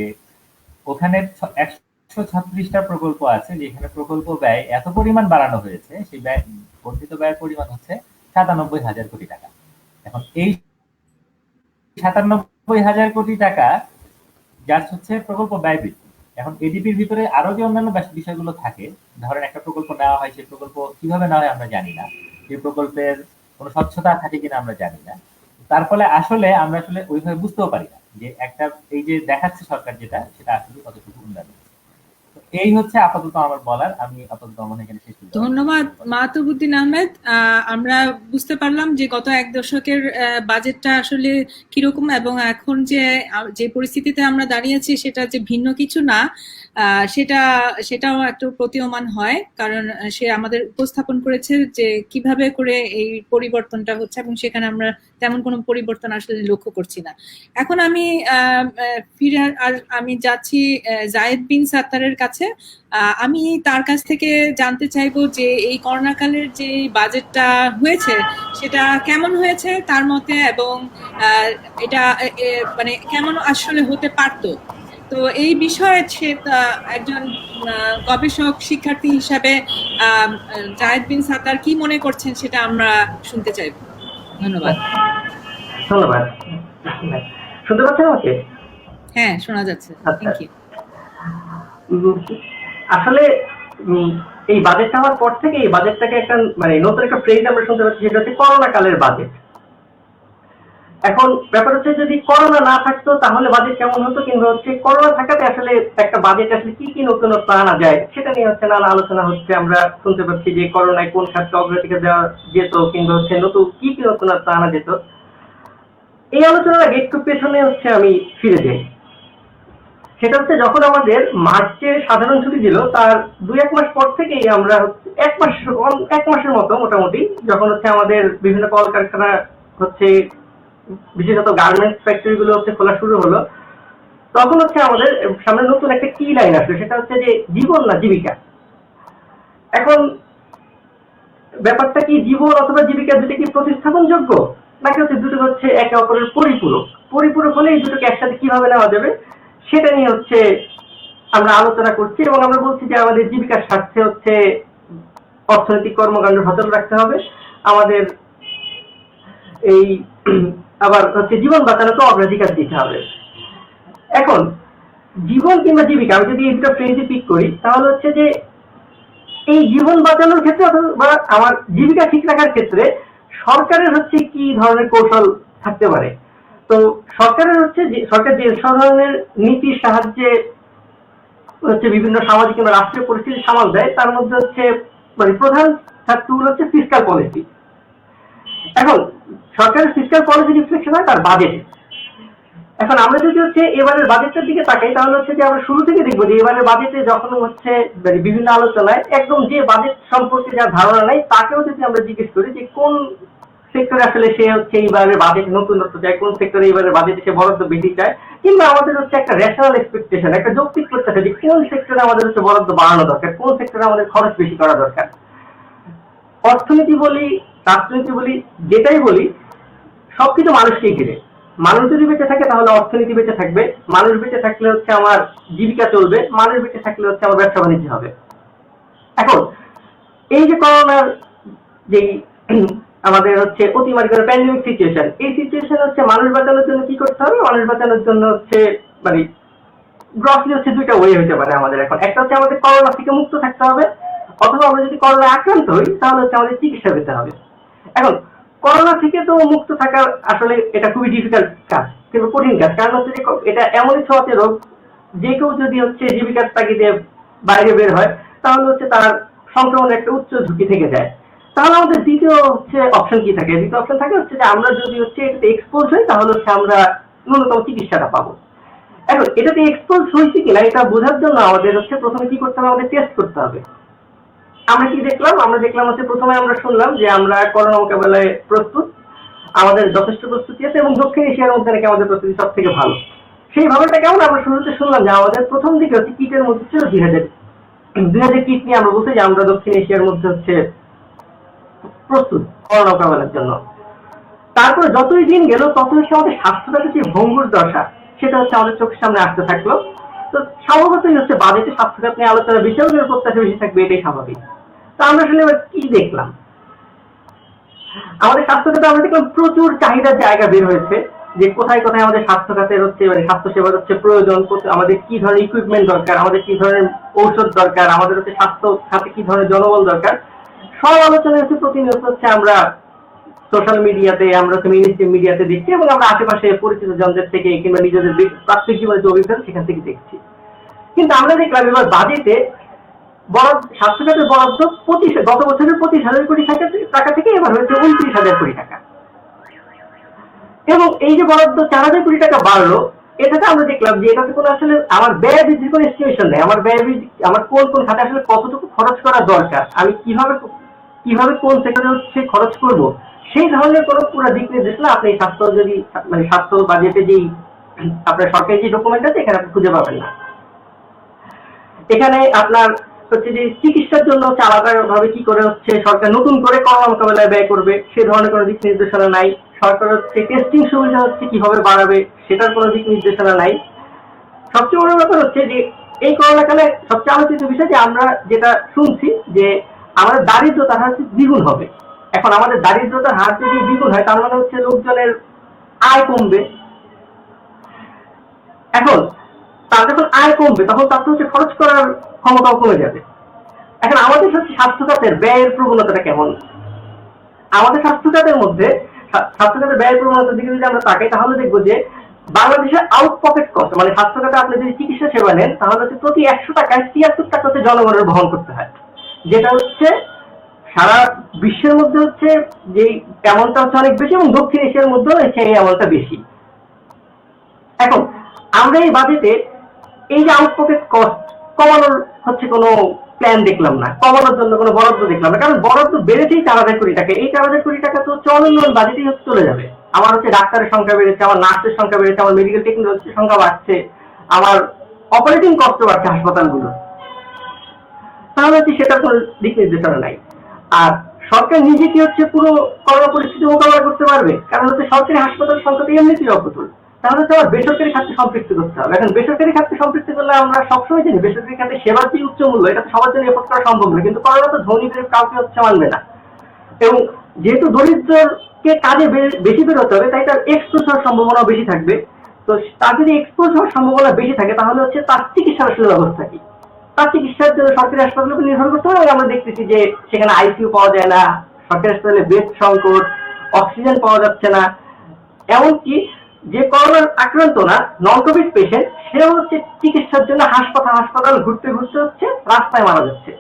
ওখানে 136টা প্রকল্প আছে যেখানে প্রকল্প ব্যয় এত পরিমাণ বাড়ানো হয়েছে, সেই ব্যয় বর্ধিত ব্যয়ের পরিমাণ হচ্ছে 97,000 কোটি টাকা। এখন এই 97,000 কোটি টাকা যার হচ্ছে প্রকল্প ব্যয় বৃদ্ধি। এখন এডিপির ভিতরে আরো যে অন্যান্য বিষয়গুলো থাকে, ধরেন একটা প্রকল্প নেওয়া হয়, সেই প্রকল্প কিভাবে নেওয়া হয় আমরা জানি না, সেই প্রকল্পের কোনো স্বচ্ছতা থাকে কিনা আমরা জানি না। তার ফলে আসলে আমরা আসলে ওইভাবে বুঝতেও পারি না যে একটা এই যে দেখাচ্ছে সরকার যেটা সেটা আসলে কতটুকু উন্নয়ন। এই হচ্ছে আপাতত আমার বলার। আমি আপাতত আমার এখানে শেষ করছি। ধন্যবাদ মাহতুবুদ্দিন আহমেদ। আমরা বুঝতে পারলাম যে গত এক দশকের বাজেটটা আসলে কিরকম, এবং এখন যে পরিস্থিতিতে আমরা দাঁড়িয়েছি সেটা যে ভিন্ন কিছু না, সেটাও একটু প্রতীয়মান হয়, কারণ সে আমাদের উপস্থাপন করেছে যে কিভাবে করে এই পরিবর্তনটা হচ্ছে, এবং সেখানে আমরা তেমন কোনো পরিবর্তন আসলে লক্ষ্য করছি না। এখন আমি আমি যাচ্ছি জায়েদ বিন সাত্তারের কাছে। আমি তার কাছ থেকে জানতে চাইবো যে এই করোনাকালের যে বাজেটটা হয়েছে সেটা কেমন হয়েছে তার মতে, এবং এটা মানে কেমন আসলে হতে পারতো। তো এই বিষয়ে সে একজন গবেষক শিক্ষার্থী হিসাবে জায়েদ বিন সাত্তার কি মনে করছেন সেটা আমরা শুনতে চাইব। ধন্যবাদ। ধন্যবাদ। শুনতে পাচ্ছেন আমাকে? হ্যাঁ, শোনা যাচ্ছে। Thank you. আসলে এই বাজেটটা হওয়ার পর থেকে এই বাজেটটাকে একটা মানে নতুন একটা ফ্রেজ আমরা শুনতে পাচ্ছি, সেটা হচ্ছে করোনা কালের বাজেট। এখন ব্যাপার হচ্ছে যদি করোনা না থাকতো তাহলে বাজেট কেমন হতো, কিংবা হচ্ছে করোনা থাকাতে আসলে একটা বাজেট আসলে কি কি নতুনত্ব আনা যায় সেটা নিয়ে হচ্ছে নানা আলোচনা হচ্ছে। আমরা শুনতে পাচ্ছি যে করোনায় কোন খাতকে অগ্রাধিকার দেওয়া যেত, কিংবা হচ্ছে নতুন কি কি নতুনত্ব আনা যেত। এই আলোচনার আগে একটু পেছনে হচ্ছে আমি ফিরে যাই। সেটা হচ্ছে যখন আমাদের মার্চে সাধারণ ছুটি দিল, তার 2-1 মাস পর থেকেই আমরা এক মাসের মতো মোটামুটি, যখন হচ্ছে আমাদের বিভিন্ন কলকারখানা হচ্ছে বিশেষত গার্মেন্টস ফ্যাক্টরি গুলো হচ্ছে খোলা শুরু হলো, তখন হচ্ছে আমাদের সামনে নতুন একটা কি লাইন আসলো, সেটা হচ্ছে যে জীবন না জীবিকা। এখন ব্যাপারটা কি জীবন অথবা জীবিকা দুটো কি প্রতিস্থাপন যোগ্য, নাকি হচ্ছে দুটো হচ্ছে একে অপরের পরিপূরক হলে এই দুটোকে একসাথে কিভাবে নেওয়া যাবে সেটা নিয়ে হচ্ছে আমরা আলোচনা করছি। এবং আমরা বলছি যে আমাদের জীবিকার স্বার্থে হচ্ছে অর্থনৈতিক কর্মকাণ্ড সচল রাখতে হবে, আমাদের এই আবার হচ্ছে জীবন বাঁচানোকে অগ্রাধিকার দিতে হবে। এখন জীবন কিংবা জীবিকা, আমি যদি এই দুটো ফ্রেজে পিক করি, তাহলে হচ্ছে যে এই জীবন বাঁচানোর ক্ষেত্রে অথবা আমার জীবিকা ঠিক রাখার ক্ষেত্রে সরকারের হচ্ছে কি ধরনের কৌশল থাকতে পারে। তো সরকারের হচ্ছে সরকার যে ধরনের নীতির সাহায্যে হচ্ছে বিভিন্ন সামাজিক কিংবা রাষ্ট্রীয় পরিস্থিতি সামাল দেয়, তার মধ্যে হচ্ছে মানে প্রধান টুল হচ্ছে ফিসক্যাল পলিসি। এখন সরকারের ফিসক্যাল পলিসি রিফ্লেকশন হয় তার বাজেট। এখন আমরা যদি হচ্ছে এবারের বাজেটের দিকে তাকাই, তাহলে হচ্ছে যে আমরা শুরু থেকে দেখবো যে এবারের বাজেটে যখন হচ্ছে বিভিন্ন আলোচনায় একদম যে বাজেট সম্পর্কে যার ধারণা নাই তাকেও যদি আমরা জিজ্ঞেস করি যে কোন সেক্টরে আসলে সে হচ্ছে এইবারের বাজেট নতুনত্ব চায়, কোন সেক্টরে এইবারের বাজেটে সে বরাদ্দ বেশি চায়, কিংবা আমাদের হচ্ছে একটা রেশনাল এক্সপেকটেশন, একটা যৌক্তিক প্রত্যাশা যে কোন সেক্টরে আমাদের হচ্ছে বরাদ্দ বাড়ানো দরকার, কোন সেক্টরে আমাদের খরচ বেশি করা দরকার। অর্থনীতি বলি, রাজনীতি বলি, যেটাই বলি, সবকিছু মানুষকেই ঘিরে। মানুষ যদি বেঁচে থাকে তাহলে অর্থনীতি বেঁচে থাকবে, মানুষ বেঁচে থাকলে হচ্ছে আমার জীবিকা চলবে, মানুষ বেঁচে থাকলে হচ্ছে আমার ব্যবসা বাণিজ্য হবে। এখন এই যে করোনার যে আমাদের হচ্ছে অতিমারি করে প্যান্ডেমিক সিচুয়েশন, এই সিচুয়েশন হচ্ছে মানুষ বাঁচানোর জন্য কি করতে হবে, মানুষ বাঁচানোর জন্য হচ্ছে মানে গ্রসলি হচ্ছে দুইটা ওয়ে হতে পারে আমাদের। এখন একটা হচ্ছে আমাদের করোনা থেকে মুক্ত থাকতে হবে, অথবা আমরা যদি করোনা আক্রান্ত হই তাহলে হচ্ছে আমাদের চিকিৎসা পেতে হবে। এখন করোনা থেকে তো মুক্ত থাকার আসলে এটা খুবই ডিফিকাল্ট কাজ, কিন্তু কঠিন কাজ, কারণ হচ্ছে যে এটা এমনই ছোঁয়াচে রোগ যে কেউ যদি হচ্ছে জীবিকার তাগিদে বাইরে বের হয় তাহলে হচ্ছে তার সংক্রমণের একটা উচ্চ ঝুঁকি থেকে যায়। তাহলে আমাদের দ্বিতীয় হচ্ছে অপশন কি থাকে, দ্বিতীয় অপশন থাকে হচ্ছে যে আমরা যদি হচ্ছে এটাতে এক্সপোজ হই তাহলে হচ্ছে আমরা ন্যূনতম চিকিৎসাটা পাবো। এখন এটাতে এক্সপোজ হয়েছে কিনা এটা বোঝার জন্য আমাদের হচ্ছে প্রথমে কি করতে হবে, আমাদের টেস্ট করতে হবে। আমরা কি দেখলাম, আমরা দেখলাম হচ্ছে প্রথমে আমরা শুনলাম যে আমরা করোনা মোকাবেলায় প্রস্তুত, আমাদের যথেষ্ট প্রস্তুতি আছে, এবং দক্ষিণ এশিয়ার মধ্যে নাকি আমাদের প্রস্তুতি সব থেকে ভালো। সেই ভাবেটা কেমন আমরা শুরুতে শুনলাম যে আমাদের প্রথম দিকে হচ্ছে কিটের মধ্যে ছিল 2000 কিট নিয়ে আমরা বলছি যে আমরা দক্ষিণ এশিয়ার মধ্যে হচ্ছে প্রস্তুত করোনা মোকাবেলার জন্য। তারপরে যতই দিন গেল ততই আমাদের স্বাস্থ্যটাকে যে ভঙ্গুর দশা সেটা হচ্ছে আমাদের চোখের সামনে আসতে থাকলো। তো স্বভাবতই হচ্ছে বাজেটে স্বাস্থ্যখাত নিয়ে আলোচনা বিষয়গুলোর প্রত্যাশা বেশি থাকবে, এটাই স্বাভাবিক। তো আমরা আসলে এবার কি দেখলাম, আমাদের স্বাস্থ্যখাতে আমরা দেখলাম প্রচুর চাহিদার জায়গা বের হয়েছে, যে কোথায় কোথায় আমাদের স্বাস্থ্য খাতের হচ্ছে মানে স্বাস্থ্য সেবার হচ্ছে প্রয়োজন, আমাদের কি ধরনের ইকুইপমেন্ট দরকার, আমাদের কি ধরনের ঔষধ দরকার, আমাদের হচ্ছে স্বাস্থ্য খাতে কি ধরনের জনবল দরকার, সব আলোচনা হচ্ছে প্রতিনিয়ত হচ্ছে আমরা সোশ্যাল মিডিয়াতে, আমরা মিনিস্ট্রি মিডিয়াতে দেখছি, এবং আমরা আশেপাশে পরিচিত জনদের থেকে কিংবা নিজেদের প্রাত্যিক জীবনের যে অভিজ্ঞতা সেখান থেকে দেখছি। কিন্তু আমরা দেখলাম এবার বাজেটে বরাদ্দ, স্বাস্থ্য খাতের বরাদ্দ গত বছরের 25,000 কোটি টাকা থেকে এবার হয়েছে 29,000 কোটি টাকা। এবং এই যে বরাদ্দ 4,000 কোটি টাকা বাড়লো, এটাতে আমরা দেখলাম যে এটাতে কোনো আসলে আমার ব্যয় বৃদ্ধির কোনো এস্টিমেশন নেই। আমার ব্যয় বৃদ্ধি, আমার কোন কোন খাতে আসলে কতটুকু খরচ করা দরকার, আমি কিভাবে কোন সেক্টরে হচ্ছে খরচ করব, সেই ধরনের কোনো পুরো দিক নির্দেশনা আপনি স্বাস্থ্য যদি মানে স্বাস্থ্য বাজেটে যেই আপনার সরকারি যে ডকুমেন্ট আছে এখানে আপনি খুঁজে পাবেন না। এখানে আপনার হচ্ছে যে চিকিৎসার জন্য হচ্ছে আলাদাভাবে কি করে হচ্ছে সরকার নতুন করে করোনা মোকাবেলায় ব্যয় করবে সে ধরনের কোনো দিক নির্দেশনা নাই। সরকার হচ্ছে টেস্টিং সুবিধা হচ্ছে কিভাবে বাড়াবে সেটার কোনো দিক নির্দেশনা নাই। সবচেয়ে বড় ব্যাপার হচ্ছে যে এই করোনা কালে সবচেয়ে আলোচিত বিষয় যে আমরা যেটা শুনছি যে আমাদের দারিদ্রতার হার দ্বিগুণ হবে। এখন আমাদের দারিদ্রতার হার যদি দ্বিগুণ হয় তার মানে হচ্ছে লোকজনের আয় কমবে। এখন তার যখন আয় কমবে তখন তার হচ্ছে খরচ করার ক্ষমতাও কমে যাবে। এখন আমাদের হচ্ছে স্বাস্থ্য খাতের ব্যয়ের প্রবণতাটা কেমন? আমাদের স্বাস্থ্য খাতের মধ্যে স্বাস্থ্য খাতের ব্যয়ের প্রবণতার দিকে যদি আমরা তাকাই তাহলে দেখবো যে বাংলাদেশের আউট পকেট কস্ট মানে স্বাস্থ্য খাতে আপনি যদি চিকিৎসা সেবা নেন তাহলে হচ্ছে প্রতি 100 টাকায় 73 টাকা হচ্ছে জনগণের বহন করতে হয়, যেটা হচ্ছে সারা বিশ্বের মধ্যে হচ্ছে যে অ্যামাউন্টটা হচ্ছে অনেক বেশি এবং দক্ষিণ এশিয়ার মধ্যেও হচ্ছে এই অ্যামাউন্টটা বেশি। এখন আমরা এই বাজেটে এই যে আউট পকেট কস্ট কমানোর হচ্ছে কোনো প্ল্যান দেখলাম না, কমানোর জন্য কোনো বরাদ্দ দেখলাম না। কারণ বরাদ্দ বেড়েছেই 4,000 কোটি টাকা, এই 4,000 কোটি টাকা তো হচ্ছে অন্যান্য বাজেটেই হচ্ছে চলে যাবে। আমার হচ্ছে ডাক্তারের সংখ্যা বেড়েছে, আমার নার্সের সংখ্যা বেড়েছে, আমার মেডিকেল টেকনোলজির সংখ্যা বাড়ছে, আমার অপারেটিং কস্ট বাড়ছে হাসপাতালগুলো, তাহলে হচ্ছে সেটার কোনো দিক নির্দেশনা নাই। আর সরকার নিজে কি হচ্ছে পুরো করোনা পরিস্থিতি মোকাবেলা করতে পারবে? কারণ হচ্ছে সরকারি হাসপাতালের সংখ্যা তো এমনিতেই অপ্রতুল, তাহলে তো আমার বেসরকারি খাতে সম্পৃক্ত করতে হবে। এখন বেসরকারি খাতে সম্পৃক্ত করলে আমরা সবসময় জানি বেসরকারি খাতে সেবার যে উচ্চ মূল্য এটা তো সবার জন্য এফোর্ড করা সম্ভব না, কিন্তু করোনা তো ধনীদের কাউকে হচ্ছে মানবে না। এবং যেহেতু দরিদ্রকে কাজে বেশি বেরোতে হবে তাই তার এক্সপোজ হওয়ার সম্ভাবনা বেশি থাকবে। তো তার যদি এক্সপোজ হওয়ার সম্ভাবনা বেশি থাকে তাহলে হচ্ছে তার চিকিৎসার আসলে ব্যবস্থা কি? তার চিকিৎসার জন্য সরকারি হাসপাতালের নির্ভর করতে হবে। আমরা দেখতেছি যে সেখানে আইসিইউ পাওয়া যায় না, সরকারি হাসপাতালে বেড সংকট, অক্সিজেন পাওয়া যাচ্ছে না। এমনকি যে করোনার আক্রান্ত না, নন কোভিড পেশেন্ট, সেও হচ্ছে চিকিৎসার জন্য হাসপাতাল ঘুরতে ঘুরতে হচ্ছে রাস্তায় মারা যাচ্ছে।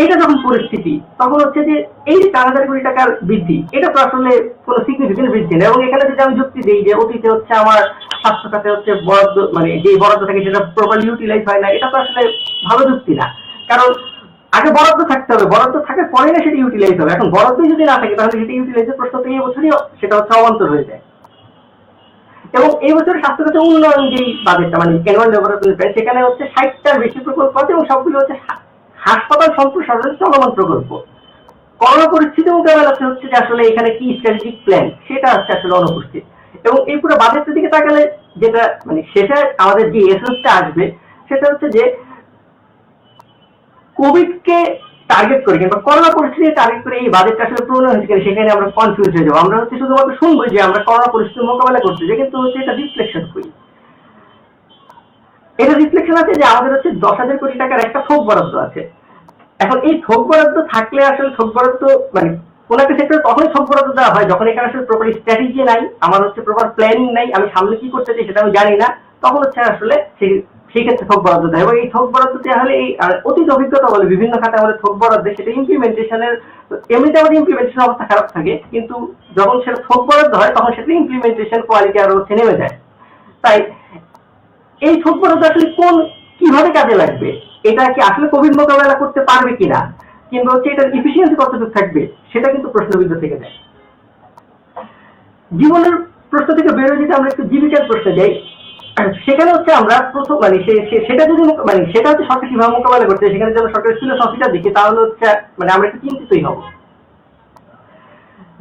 এটা যখন পরিস্থিতি তখন হচ্ছে যে এই 4,000 কোটি টাকার বৃদ্ধি এটা তো আসলে কোনো সিগনিফিকেন্ট বৃদ্ধি না। এবং এখানে যদি আমি যুক্তি দিই যে অতীতে হচ্ছে আমার স্বাস্থ্য খাতে হচ্ছে বরাদ্দ মানে যে বরাদ্দ থাকে সেটা প্রপারলি ইউটিলাইজ হয় না, এটা তো আসলে ভালো যুক্তি না। কারণ আগে বরাদ্দ থাকতে হবে, বরাদ্দ থাকার পরে না সেটা ইউটিলাইজ হবে। এখন বরাদ্দ যদি না থাকে তাহলে সেটা ইউটিলাইজের প্রশ্ন তো এই বছরই সেটা হচ্ছে অবান্তর হয়ে যায়। এবং এই বছর স্বাস্থ্য খাতে উন্নয়ন যেই বাজেটটা মানে অ্যানুয়াল ডেভেলপমেন্ট প্ল্যান সেখানে হচ্ছে 60টার বেশি প্রকল্প আছে এবং সবগুলো হচ্ছে হাসপাতাল সম্প্রসারণের চলমান প্রকল্প। করোনা পরিস্থিতি মোকাবেলাতে হচ্ছে যে আসলে এখানে কি স্ট্র্যাটেজিক প্ল্যান সেটা হচ্ছে আসলে অনুপস্থিত। এবং এই পুরো বাজেটের দিকে তাকালে যেটা মানে শেষে আমাদের যে এসেন্সটা আসবে সেটা হচ্ছে যে কোভিডকে টার্গেট করে কিংবা করোনা পরিস্থিতি টার্গেট করে এই বাজেটটা আসলে প্রণয়ন হয়েছে কিনা সেখানে আমরা কনফিউজ হয়ে যাবো। আমরা হচ্ছে শুধুমাত্র শুনবো যে আমরা করোনা পরিস্থিতি মোকাবেলা করছি যে, কিন্তু হচ্ছে এটা রিফ্লেকশন করি। এটা রিফ্লেকশন আছে যে আমাদের হচ্ছে 10,000 কোটি টাকার একটা থোক বরাদ্দ আছে। এখন এই থোক বরাদ্দ থাকলে আসলে থোক বরাদ্দ মানে কোন একটা সেক্টরে তখনই থোক বরাদ্দ দেওয়া হয় যখন এখানে আসলে প্রপার স্ট্র্যাটেজি নাই, আমার হচ্ছে প্রপার প্ল্যানিং নাই, আমি সামনে কি করতে চাই সেটা আমি জানি না, তখন হচ্ছে আসলে সেই ক্ষেত্রে থোক বরাদ্দ দেয়। এবং এই থোক বরাদ্দ দেওয়া হলে এই অতীত অভিজ্ঞতা বলে বিভিন্ন খাতে আমাদের থোক বরাদ্দ সেটা ইমপ্লিমেন্টেশনের এমনিতে আমাদের ইমপ্লিমেন্টেশন অবস্থা খারাপ থাকে, কিন্তু যখন সেটা থোক বরাদ্দ হয় তখন সেটা ইমপ্লিমেন্টেশন কোয়ালিটি আরো হচ্ছে নেমে যায়। তাই এই থোক বরাদ্দ আসলে কিভাবে কাজে লাগবে, এটা কি আসলে কোভিড মোকাবেলা করতে পারবে কিনা কিংবা হচ্ছে এটার ইফিসিয়েন্সি কতটুকু থাকবে সেটা কিন্তু প্রশ্নবিদ্ধ থেকে যায়। জীবনের প্রশ্ন থেকে বেরোয় যদি আমরা একটু জীবিকার প্রশ্নে যাই, সেখানে হচ্ছে আমরা প্রথম মানে সেটা যদি মানে সেটা হচ্ছে সরকার কিভাবে মোকাবেলা করতে সেখানে যদি আমরা সরকারের ফিলোসফিটা দেখি তাহলে হচ্ছে মানে আমরা একটু চিন্তিতই হব।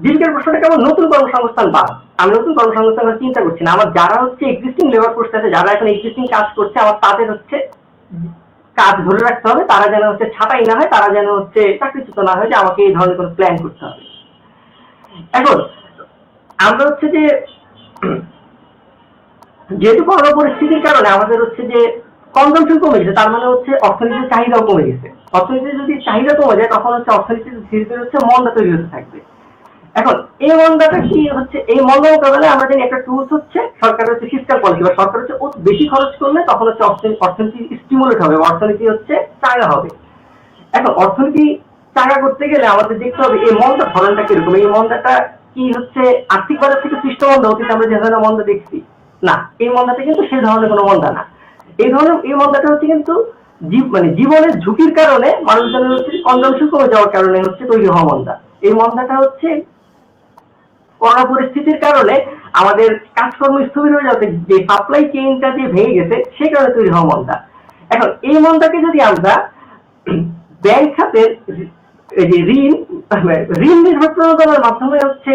জীবিকার প্রশ্নটা কেমন নতুন কর্মসংস্থান বাদ, আমি নতুন কর্মসংস্থান চিন্তা করছি না। আমার যারা হচ্ছে এক্সিস্টিং লেবার ফোর্স আছে, যারা এখন এক্সিস্টিং কাজ করছে, আমার তাদের হচ্ছে কাজ ধরে রাখতে হবে, তারা যেন হচ্ছে ছাঁটাই না হয়, তারা যেন হচ্ছে চাকরিচ্যুত না হয়, যে আমাকে এই ধরনের কোনো প্ল্যান করতে হবে। এখন আমরা হচ্ছে যে যেহেতু করোনা পরিস্থিতির কারণে আমাদের হচ্ছে যে কনজাম্পশন কমে গেছে, তার মানে হচ্ছে অর্থনীতির চাহিদাও কমে গেছে। অর্থনীতির যদি চাহিদা কমে যায় তখন হচ্ছে অর্থনীতির ধীরে ধীরে হচ্ছে মন্দা তৈরি হতে থাকবে। এখন এই মন্দাটা কি হচ্ছে, এই মন্দা মোকাবেলায় আমরা জানি একটা টুলস হচ্ছে সরকার হচ্ছে ফিসকাল পলিসি, বা সরকার হচ্ছে বেশি খরচ করলে তখন হচ্ছে অর্থনীতি স্টিমুলেট হবে, অর্থনীতি হচ্ছে চাঙ্গা হবে। এখন অর্থনীতি চাঙ্গা করতে গেলে আমাদের দেখতে হবে এই মন্দার ধরনটা কিরকম, এই মন্দাটা কি হচ্ছে আর্থিক বাজার থেকে সৃষ্ট মন্দা, অতীতে আমরা যে ধরনের মন্দা দেখছি না, এই মন্দাটা কিন্তু সেই ধরনের কোনো মন্দা না। এই মন্দাটা হচ্ছে কিন্তু মানে জীবনের ঝুঁকির কারণে মানুষজনের হচ্ছে কনজাম্পশন কমে যাওয়ার কারণে হচ্ছে তৈরি হওয়া মন্দা। এই মন্দাটা হচ্ছে করোনা পরিস্থিতির কারণে আমাদের কাজকর্ম স্থবির হয়ে যাচ্ছে, যে সাপ্লাই চেইনটা যে ভেঙে গেছে সেই কারণে তৈরি হওয়া মন্দা। এখন এই মন্দাকে যদি আমরা ব্যাংক খাতের যে ঋণ নির্ভর প্রণোদনার মাধ্যমে হচ্ছে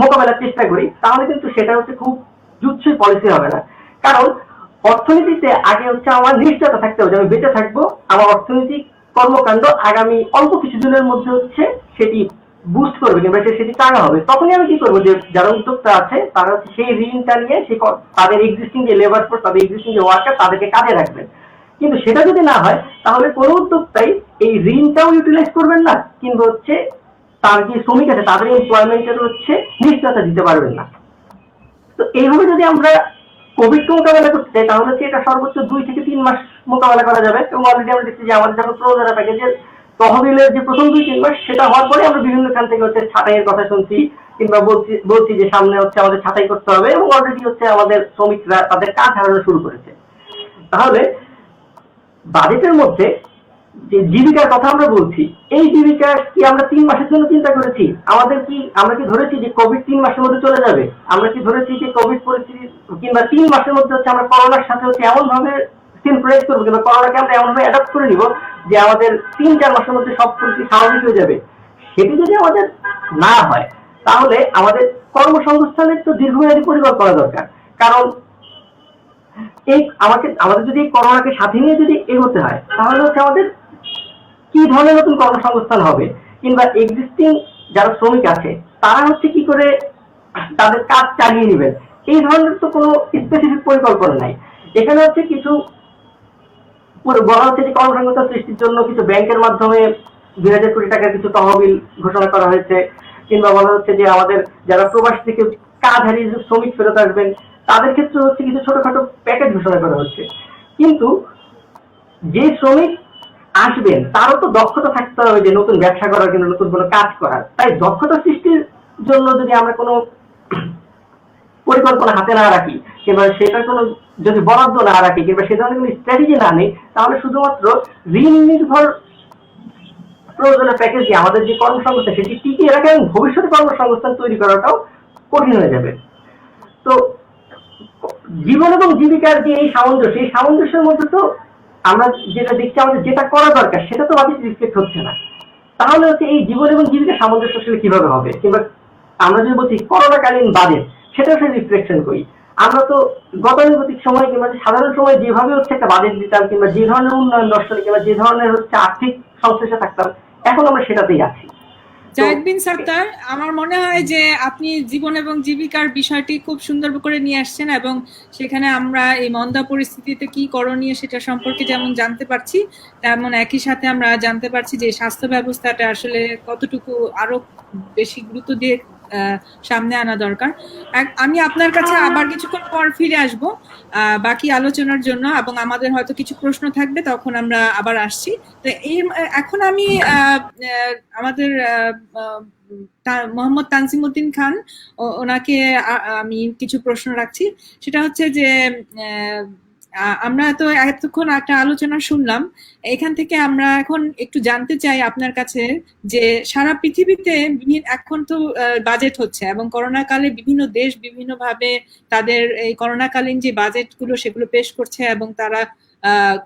মোকাবেলার চেষ্টা করি, তাহলে কিন্তু সেটা হচ্ছে খুব জুৎসই পলিসি হবে না। কারণ অর্থনীতিতে আগে হচ্ছে আমার নিশ্চয়তা থাকতে হবে যে আমি বেঁচে থাকবো, আমার অর্থনৈতিক কর্মকাণ্ড আগামী অল্প কিছুদিনের মধ্যে হচ্ছে সেটি বুস্ট করবে কিংবা সেটি টাকা হবে। তখনই আমি কি করবো, যে যারা উদ্যোক্তা আছে তারা হচ্ছে সেই ঋণটা নিয়ে তাদের এক্সিস্টিং যে লেবার ফোর্স, তাদের এক্সিস্টিং যে ওয়ার্কার, তাদেরকে কাজে রাখবেন। কিন্তু সেটা যদি না হয় তাহলে কোনো উদ্যোক্তাই এই ঋণটাও ইউটিলাইজ করবেন না, কিন্তু হচ্ছে তার যে শ্রমিক আছে তাদের এমপ্লয়মেন্টের হচ্ছে নিশ্চয়তা দিতে পারবেন না। তো এইভাবে যদি আমরা কোভিড মোকাবেলা করতে চাই তাহলে হচ্ছে এটা সর্বোচ্চ 2 থেকে 3 মাস মোকাবেলা করা যাবে। এবং অলরেডি আমরা দেখছি যে আমাদের যখন প্রযোজনা প্যাকেজের তহবিলের যে প্রথম 2-3 মাস সেটা হওয়ার পরে আমরা বিভিন্ন খান থেকে হচ্ছে ছাঁটাইয়ের কথা শুনছি, কিংবা বলছি যে সামনে হচ্ছে আমাদের ছাঁটাই করতে হবে, এবং অলরেডি হচ্ছে আমাদের শ্রমিকরা তাদের কাজ হারানো শুরু করেছে। তাহলে বাজেটের মধ্যে যে জীবিকার কথা আমরা বলছি, এই জীবিকা কি আমরা 3 মাসের জন্য চিন্তা করেছি? আমরা কি ধরেছি যে কোভিড 3 মাসের মধ্যে চলে যাবে? আমরা কি ধরেছি যে কোভিড পরিস্থিতি কিংবা 3 মাসের মধ্যে হচ্ছে আমরা করোনার সাথে হচ্ছে এমন ভাবে সিনক্রোনাইজ করবো, কিংবা করোনাকে আমরা এমন ভাবে অ্যাডাপ্ট করে নিব যে আমাদের 3-4 মাসের মধ্যে সব পরিস্থিতি স্বাভাবিক হয়ে যাবে? সেটি যদি আমাদের না হয় তাহলে আমাদের কর্মসংস্থানের তো দীর্ঘমেয়াদী পরিকল্পনা দরকার। কারণ আমাদের যদি করোনাকে সাথে নিয়ে যদি এগোতে হয় তাহলে হচ্ছে আমাদের কি ধরনের নতুন কর্মসংস্থান হবে, কিংবা এক্সিস্টিং যারা শ্রমিক আছে তারা হচ্ছে কি করে তাদের কাজ চালিয়ে নেবেন, এই ধরনের তো কোনো স্পেসিফিক পরিকল্পনা নাই। এখানে হচ্ছে কিছু বলা হচ্ছে যে কর্মসংস্থান সৃষ্টির জন্য কিছু ব্যাংকের মাধ্যমে 2000 কোটি টাকার কিছু তহবিল ঘোষণা করা হয়েছে, কিংবা বলা হচ্ছে যে আমাদের যারা প্রবাস থেকে কাজ হারিয়ে শ্রমিক ফেরত আসবেন তাদের ক্ষেত্রে হচ্ছে কিছু ছোটখাটো প্যাকেজ ঘোষণা করা হচ্ছে। কিন্তু যে শ্রমিক আসবেন তারও তো দক্ষতা থাকতে হবে যে নতুন ব্যবসা করার কিংবা নতুন কোনো কাজ করার। তাই দক্ষতা সৃষ্টির জন্য যদি আমরা কোনো পরিকল্পনা হাতে না রাখি, কিংবা সেটার কোনো যদি বরাদ্দ না রাখি, কিংবা সে ধরনের কোনো স্ট্র্যাটেজি না নেই, তাহলে শুধুমাত্র ঋণ নির্ভর প্রয়োজনীয় প্যাকেজ দিয়ে আমাদের যে কর্মসংস্থান সেটি টিকিয়ে রাখা এবং ভবিষ্যতে কর্মসংস্থান তৈরি করাটাও কঠিন হয়ে যাবে। তো জীবন এবং জীবিকার যে এই সামঞ্জস্যের মধ্যে তো আমরা যেটা দেখছি আমাদের যেটা করা দরকার সেটা তো বাজেট রিফ্লেক্ট হচ্ছে না। তাহলে হচ্ছে এই জীবন এবং জীবিকা সামঞ্জস্য আসলে কিভাবে হবে? কিংবা আমরা যদি বলছি করোনাকালীন বাজেট, সেটা হচ্ছে রিফ্লেকশন করি। আমরা তো গতানুগতিক সময় কিংবা সাধারণ সময় যেভাবে হচ্ছে একটা বাজেট দিতাম, কিংবা যে ধরনের উন্নয়ন দর্শনে কিংবা যে ধরনের হচ্ছে আর্থিক সংশ্লেষে থাকতাম, এখন আমরা সেটাতেই আছি। জাহিদ বিন সাত্তার, আমার মনে হয় যে আপনি জীবন এবং জীবিকার বিষয়টি খুব সুন্দর করে নিয়ে আসছেন, এবং সেখানে আমরা এই মন্দা পরিস্থিতিতে কি করণীয় সেটা সম্পর্কে যেমন জানতে পারছি, তেমন একই সাথে আমরা জানতে পারছি যে স্বাস্থ্য ব্যবস্থাটা আসলে কতটুকু আরো বেশি গুরুত্ব দিয়ে সামনে আনা দরকার। আমি আপনার কাছে আবার কিছুক্ষণ পর ফিরে আসবো বাকি আলোচনার জন্য, এবং আমাদের হয়তো কিছু প্রশ্ন থাকবে, তখন আমরা আবার আসছি। তো এখন আমি আমাদের মোহাম্মদ তানজিমউদ্দিন খান, ওনাকে আমি কিছু প্রশ্ন রাখছি। সেটা হচ্ছে যে আমরা তো এতক্ষণ একটা আলোচনা শুনলাম, এখান থেকে আমরা এখন একটু জানতে চাই আপনার কাছে যে সারা পৃথিবীতে এখন তো বাজেট হচ্ছে, এবং করোনা কালে বিভিন্ন দেশ বিভিন্ন ভাবে তাদের এই করোনাকালীন যে বাজেটগুলো সেগুলো পেশ করছে, এবং তারা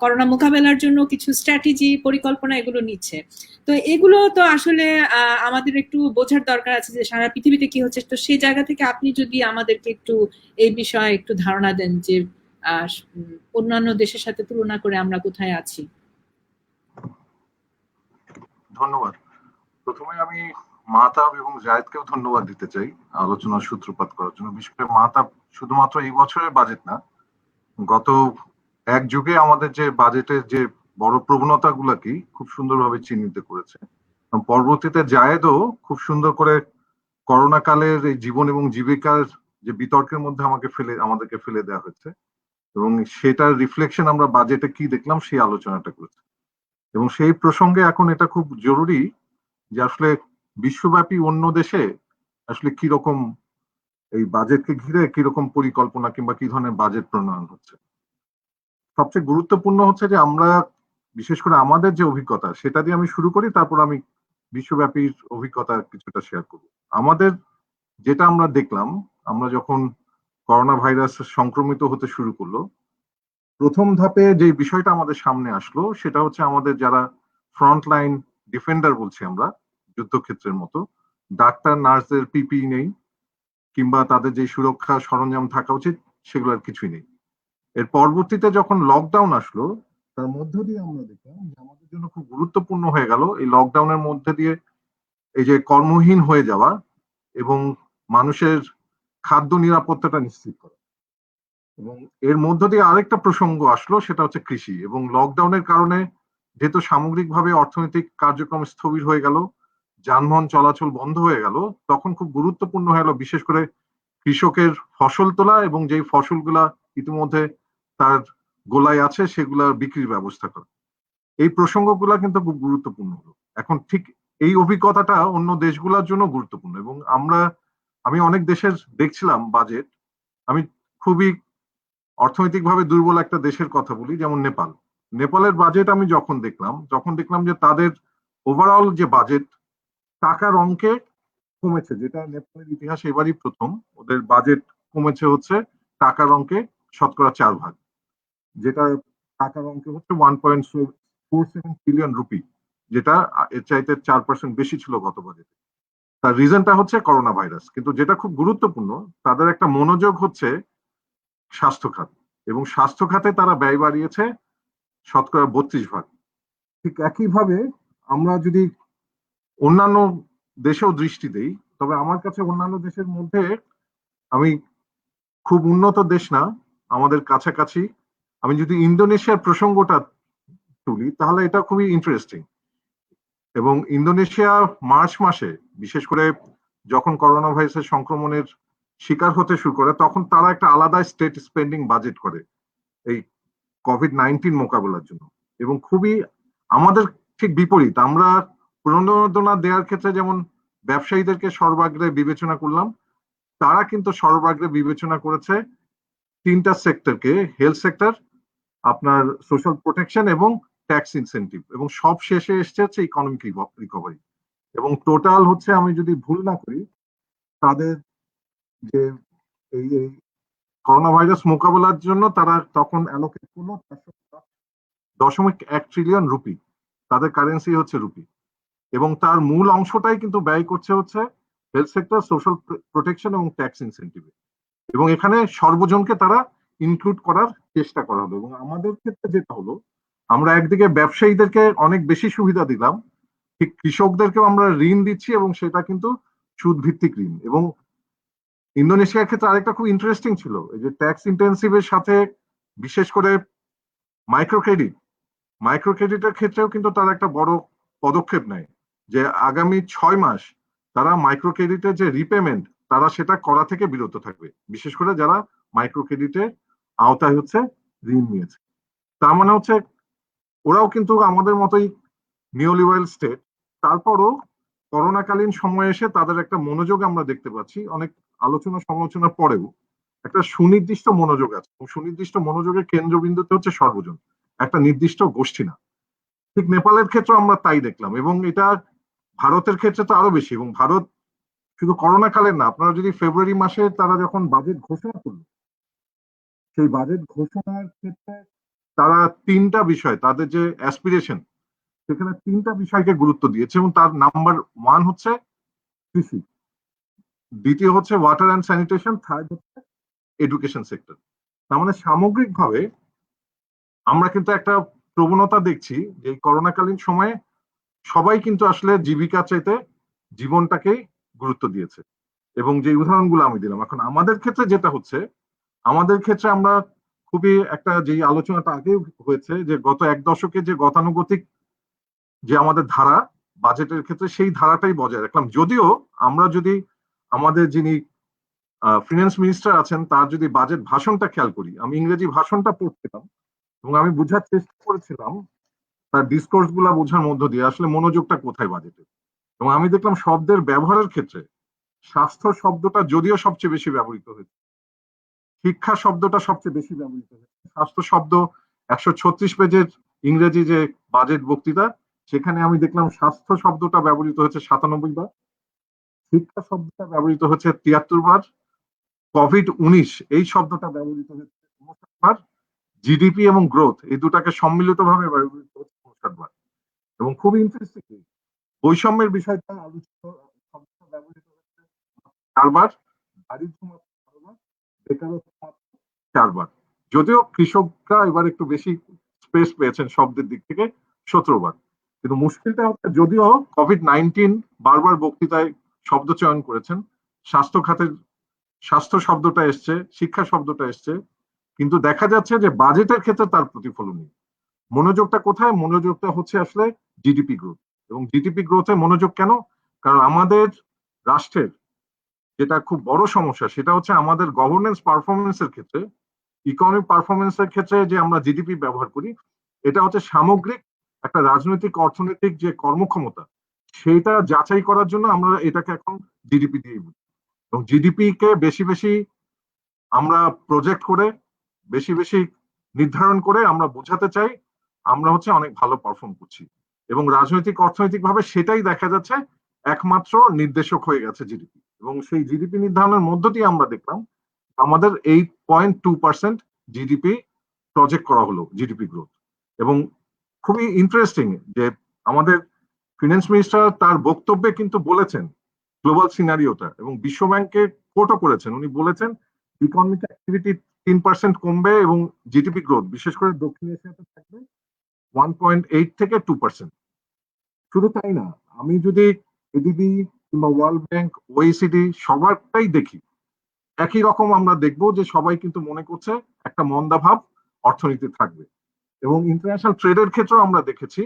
করোনা মোকাবেলার জন্য কিছু স্ট্র্যাটেজি পরিকল্পনা এগুলো নিচ্ছে। তো এগুলো তো আসলে আমাদের একটু বোঝার দরকার আছে যে সারা পৃথিবীতে কি হচ্ছে। তো সেই জায়গা থেকে আপনি যদি আমাদেরকে একটু এই বিষয়ে একটু ধারণা দেন যে অন্যান্য দেশের সাথে তুলনা করে আমরা কোথায় আছি। ধন্যবাদ। প্রথমে আমি মাহতাব এবং জায়েদকেও ধন্যবাদ দিতে চাই আলোচনার সূত্রপাত করার জন্য। বিশেষ করে মাহতাব শুধুমাত্র এই বছরের বাজেট না, গত এক যুগে আমাদের যে বাজেটের যে বড় প্রবণতা গুলাকে খুব সুন্দরভাবে চিহ্নিত করেছে। পরবর্তীতে জায়েদও খুব সুন্দর করে করোনা কালের এই জীবন এবং জীবিকার যে বিতর্কের মধ্যে আমাদেরকে ফেলে দেওয়া হয়েছে, এবং সেটার রিফ্লেকশন আমরা বাজেটে কি দেখলাম সেই আলোচনাটা করেছি। এবং সেই প্রসঙ্গে এখন এটা খুব জরুরি যে আসলে বিশ্বব্যাপী অন্য দেশে আসলে কি রকম এই বাজেটকে ঘিরে কিরকম পরিকল্পনা কিংবা কি ধরনের বাজেট প্রণয়ন হচ্ছে। সবচেয়ে গুরুত্বপূর্ণ হচ্ছে যে আমরা বিশেষ করে আমাদের যে অভিজ্ঞতা সেটা দিয়ে আমি শুরু করি, তারপর আমি বিশ্বব্যাপী অভিজ্ঞতা কিছুটা শেয়ার করব। আমাদের যেটা আমরা দেখলাম, আমরা যখন করোনা ভাইরাস সংক্রমিত হতে শুরু করলো, প্রথম ধাপে যে বিষয়টা আমাদের সামনে আসলো সেটা হচ্ছে আমাদের যারা ফ্রন্টলাইন ডিফেন্ডার বলছি আমরা, যুদ্ধক্ষেত্রের মতো, ডাক্তার নার্সদের পিপি নেই, কিংবা তাদের যে সুরক্ষা সরঞ্জাম থাকা উচিত সেগুলোর কিছুই নেই। এর পরবর্তীতে যখন লকডাউন আসলো, তার মধ্য দিয়ে আমরা দেখলাম যে আমাদের জন্য খুব গুরুত্বপূর্ণ হয়ে গেল এই লকডাউনের মধ্যে দিয়ে এই যে কর্মহীন হয়ে যাওয়া এবং মানুষের খাদ্য নিরাপত্তাটা নিশ্চিত করা। এবং এর মধ্য দিয়ে আরেকটা প্রসঙ্গ আসলো, সেটা হচ্ছে কৃষি। এবং লকডাউনের কারণে যেহেতু সামগ্রিকভাবে অর্থনৈতিক কার্যক্রম স্থবির হয়ে গেল, যানবাহন চলাচল বন্ধ হয়ে গেল, তখন খুব গুরুত্বপূর্ণ হয়ে গেল বিশেষ করে কৃষকের ফসল তোলা এবং যেই ফসলগুলা ইতিমধ্যে তার গোলায় আছে সেগুলা বিক্রির ব্যবস্থা করা। এই প্রসঙ্গগুলা কিন্তু খুব গুরুত্বপূর্ণ হলো। এখন ঠিক এই অভিজ্ঞতাটা অন্য দেশগুলোর জন্য গুরুত্বপূর্ণ। এবং আমি অনেক দেশের দেখছিলাম বাজেট। আমি খুবই অর্থনৈতিকভাবে দুর্বল একটা দেশের কথা বলি, যেমন নেপাল। নেপালের বাজেট আমি যখন দেখলাম যে তাদের ওভারঅল যে বাজেট টাকার অঙ্কে কমেছে, যেটা নেপালের ইতিহাসে এবারই প্রথম ওদের বাজেট কমেছে হচ্ছে টাকার অঙ্কে 4%, যেটা টাকার অঙ্কে হচ্ছে 1.47 বিলিয়ন রুপি, যেটা এর চাইতে 4% বেশি ছিল গত বাজেটে। তার রিজনটা হচ্ছে করোনা ভাইরাস। কিন্তু যেটা খুব গুরুত্বপূর্ণ, তাদের একটা মনোযোগ হচ্ছে স্বাস্থ্য খাত, এবং স্বাস্থ্য খাতে তারা ব্যয় বাড়িয়েছে 32%। ঠিক একইভাবে আমরা যদি অন্যান্য দেশেও দৃষ্টি দেই, তবে আমার কাছে অন্যান্য দেশের মধ্যে আমি খুব উন্নত দেশ না, আমাদের কাছাকাছি আমি যদি ইন্দোনেশিয়ার প্রসঙ্গটা তুলি তাহলে এটা খুবই ইন্টারেস্টিং। এবং ইন্দোনেশিয়া মার্চ মাসে বিশেষ করে যখন করোনা ভাইরাসের সংক্রমণের শিকার হতে শুরু করে, তখন তারা একটা আলাদা স্টেট স্পেন্ডিং বাজেট করে এই কোভিড-19 মোকাবেলার জন্য। এবং খুবই আমাদের ঠিক বিপরীত, আমরা প্রণোদনা দেওয়ার ক্ষেত্রে যেমন ব্যবসায়ীদেরকে সর্বাগ্রে বিবেচনা করলাম, তারা কিন্তু সর্বাগ্রে বিবেচনা করেছে তিনটা সেক্টরকে, হেলথ সেক্টর, আপনার সোশ্যাল প্রোটেকশন এবং ট্যাক্স ইনসেন্টিভ, এবং সব শেষে এসছে হচ্ছে ইকোনমিক রিকভারি। এবং টোটাল হচ্ছে, আমি যদি ভুল না করি, তাদের যে এই করোনা ভাইরাস মোকাবেলার জন্য তারা তখন অ্যালোকেট করলো 4.1 ট্রিলিয়ন রুপি, তাদের কারেন্সি হচ্ছে রুপি। এবং তার মূল অংশটাই কিন্তু ব্যয় করছে হচ্ছে হেলথ সেক্টর, সোশ্যাল প্রোটেকশন এবং ট্যাক্স ইনসেন্টিভে। এবং এখানে সর্বজনকে তারা ইনক্লুড করার চেষ্টা করা হলো। এবং আমাদের ক্ষেত্রে যেটা হলো, আমরা একদিকে ব্যবসায়ীদেরকে অনেক বেশি সুবিধা দিলাম, ঠিক কৃষকদেরকেও আমরা ঋণ দিচ্ছি, এবং সেটা কিন্তু সুদ ভিত্তিক ঋণ। এবং ইন্দোনেশিয়ার ক্ষেত্রে আরেকটা খুব ইন্টারেস্টিং ছিল, এই যে ট্যাক্স ইন্টেন্সিভের সাথে বিশেষ করে মাইক্রো ক্রেডিটের ক্ষেত্রেও কিন্তু তারা একটা বড় পদক্ষেপ নেয় যে আগামী 6 মাস তারা মাইক্রো ক্রেডিটের যে রিপেমেন্ট তারা সেটা করা থেকে বিরত থাকবে, বিশেষ করে যারা মাইক্রো ক্রেডিটের আওতায় হচ্ছে ঋণ নিয়েছে। তার মানে হচ্ছে ওরাও কিন্তু আমাদের মতোই নিওলিবারাল স্টেট, তারপরও করোনাকালীন সময়ে এসে তাদের একটা মনোযোগ আমরা দেখতে পাচ্ছি, অনেক আলোচনা সমালোচনার পরেও একটা সুনির্দিষ্ট মনোযোগ আছে। সুনির্দিষ্ট মনোযোগের কেন্দ্রবিন্দুতে হচ্ছে সর্বজন, একটা নির্দিষ্ট গোষ্ঠী না। ঠিক নেপালের ক্ষেত্রে আমরা তাই দেখলাম, এবং এটা ভারতের ক্ষেত্রে তো আরো বেশি। এবং ভারত শুধু করোনা কালের না, আপনারা যদি ফেব্রুয়ারি মাসে তারা যখন বাজেট ঘোষণা করলো, সেই বাজেট ঘোষণার ক্ষেত্রে তারা তিনটা বিষয়, তাদের যে অ্যাসপিরেশন, সেখানে তিনটা বিষয়কে গুরুত্ব দিয়েছে। এবং তার নাম্বার 1 হচ্ছে কৃষি, দ্বিতীয় হচ্ছে ওয়াটার অ্যান্ড স্যানিটেশন, থার্ড হচ্ছে এডুকেশন সেক্টর। তার মানে সামগ্রিকভাবে আমরা কিন্তু একটা প্রবণতা দেখছি যে করোনাকালীন সময়ে সবাই কিন্তু আসলে জীবিকা চাইতে জীবনটাকেই গুরুত্ব দিয়েছে। এবং যে উদাহরণগুলো আমি দিলাম, এখন আমাদের ক্ষেত্রে যেটা হচ্ছে, আমাদের ক্ষেত্রে আমরা খুবই একটা যে আলোচনাটা আগে হয়েছে যে গত 1 দশকে যে গতানুগতিক যে আমাদের ধারা বাজেটের ক্ষেত্রে, সেই ধারাটাই বজায় রাখলাম। যদিও আমরা যদি আমাদের যিনি ফিনান্স মিনিস্টার আছেন তার যদি বাজেট ভাষণটা খেয়াল করি, আমি ইংরেজি ভাষণটা পড়ছিলাম এবং আমি বোঝার চেষ্টা করেছিলাম তার ডিসকোর্স গুলা বোঝার মধ্য দিয়ে আসলে মনোযোগটা কোথায় বাজেটে। এবং আমি দেখলাম শব্দের ব্যবহারের ক্ষেত্রে স্বাস্থ্য শব্দটা যদিও সবচেয়ে বেশি ব্যবহৃত হয়েছে, শিক্ষা শব্দটা সবচেয়ে বেশি ব্যবহৃত হয়েছে। স্বাস্থ্য শব্দ 136 পেজের ইংরেজি যে বাজেট বক্তৃতা, সেখানে আমি দেখলাম স্বাস্থ্য শব্দটা ব্যবহৃত হয়েছে 97 বার, শিক্ষা শব্দটা ব্যবহৃত হচ্ছে 73 বার, কোভিড-19 এই শব্দটা ব্যবহৃত হচ্ছে 59 বার, জিডিপি এবং গ্রোথ এই দুটাকে সম্মিলিতভাবে ব্যবহৃত হচ্ছে 59 বার। এবং খুব ইন্টারেস্টিং বৈষম্যের বিষয়টা আলোচিত শব্দটা ব্যবহৃত হচ্ছে 4 বার, দারিদ্র্য মাত্র 4 বার, বেকারত্ব মাত্র 4 বার। যদিও কৃষকরা এবার একটু বেশি স্পেস পেয়েছেন শব্দের দিক থেকে 17 বার। কিন্তু মুশকিলটা হচ্ছে যদিও কোভিড-19 বারবার বক্তৃতায় শব্দ চয়ন করেছেন, স্বাস্থ্য খাতের স্বাস্থ্য শব্দটা এসছে, শিক্ষা শব্দটা এসছে, কিন্তু দেখা যাচ্ছে যে বাজেটের ক্ষেত্রে তার প্রতিফলন নেই। মনোযোগটা কোথায়? মনোযোগটা হচ্ছে আসলে জিডিপি গ্রোথ। এবং জিডিপি গ্রোথে মনোযোগ কেন? কারণ আমাদের রাষ্ট্রের যেটা খুব বড় সমস্যা সেটা হচ্ছে আমাদের গভর্নেন্স পারফরমেন্সের ক্ষেত্রে, ইকোনমিক পারফরমেন্সের ক্ষেত্রে যে আমরা জিডিপি ব্যবহার করি, এটা হচ্ছে সামগ্রিক একটা রাজনৈতিক অর্থনৈতিক যে কর্মক্ষমতা সেটা যাচাই করার জন্য আমরা এটাকে এখন জিডিপি দিয়ে বুঝি। এবং জিডিপি কে বেশি বেশি আমরা প্রজেক্ট করে, বেশি বেশি নির্ধারণ করে আমরা বোঝাতে চাই আমরা হচ্ছে অনেক ভালো পারফর্ম করছি। এবং রাজনৈতিক অর্থনৈতিক ভাবে সেটাই দেখা যাচ্ছে একমাত্র নির্দেশক হয়ে গেছে জিডিপি। এবং সেই জিডিপি নির্ধারণের মধ্য দিয়ে আমরা দেখলাম আমাদের 8.2% জিডিপি প্রজেক্ট করা হলো, জিডিপি গ্রোথ। এবং খুবই ইন্টারেস্টিং যে আমাদের ফিনান্স মিনিস্টার তার বক্তব্যে কিন্তু বলেছেন গ্লোবাল সিনারিওটা, এবং বিশ্ব ব্যাংকে কোটও করেছেন। উনি বলেছেন ইকোনমিক অ্যাক্টিভিটি 3% কমবে এবং জিডিপি গ্রোথ বিশেষ করে দক্ষিণ এশিয়াতে থাকবে 1.8 থেকে 2%। শুধু তাই না, আমি যদি এডিবি কিংবা ওয়ার্ল্ড ব্যাংক, ওইসিডি সবারটাই দেখি, একই রকম আমরা দেখব যে সবাই কিন্তু মনে করছে একটা মন্দাভাব অর্থনীতি থাকবে। এবং ইন্টারন্যাশনাল ট্রেডের ক্ষেত্রেও আমরা দেখেছি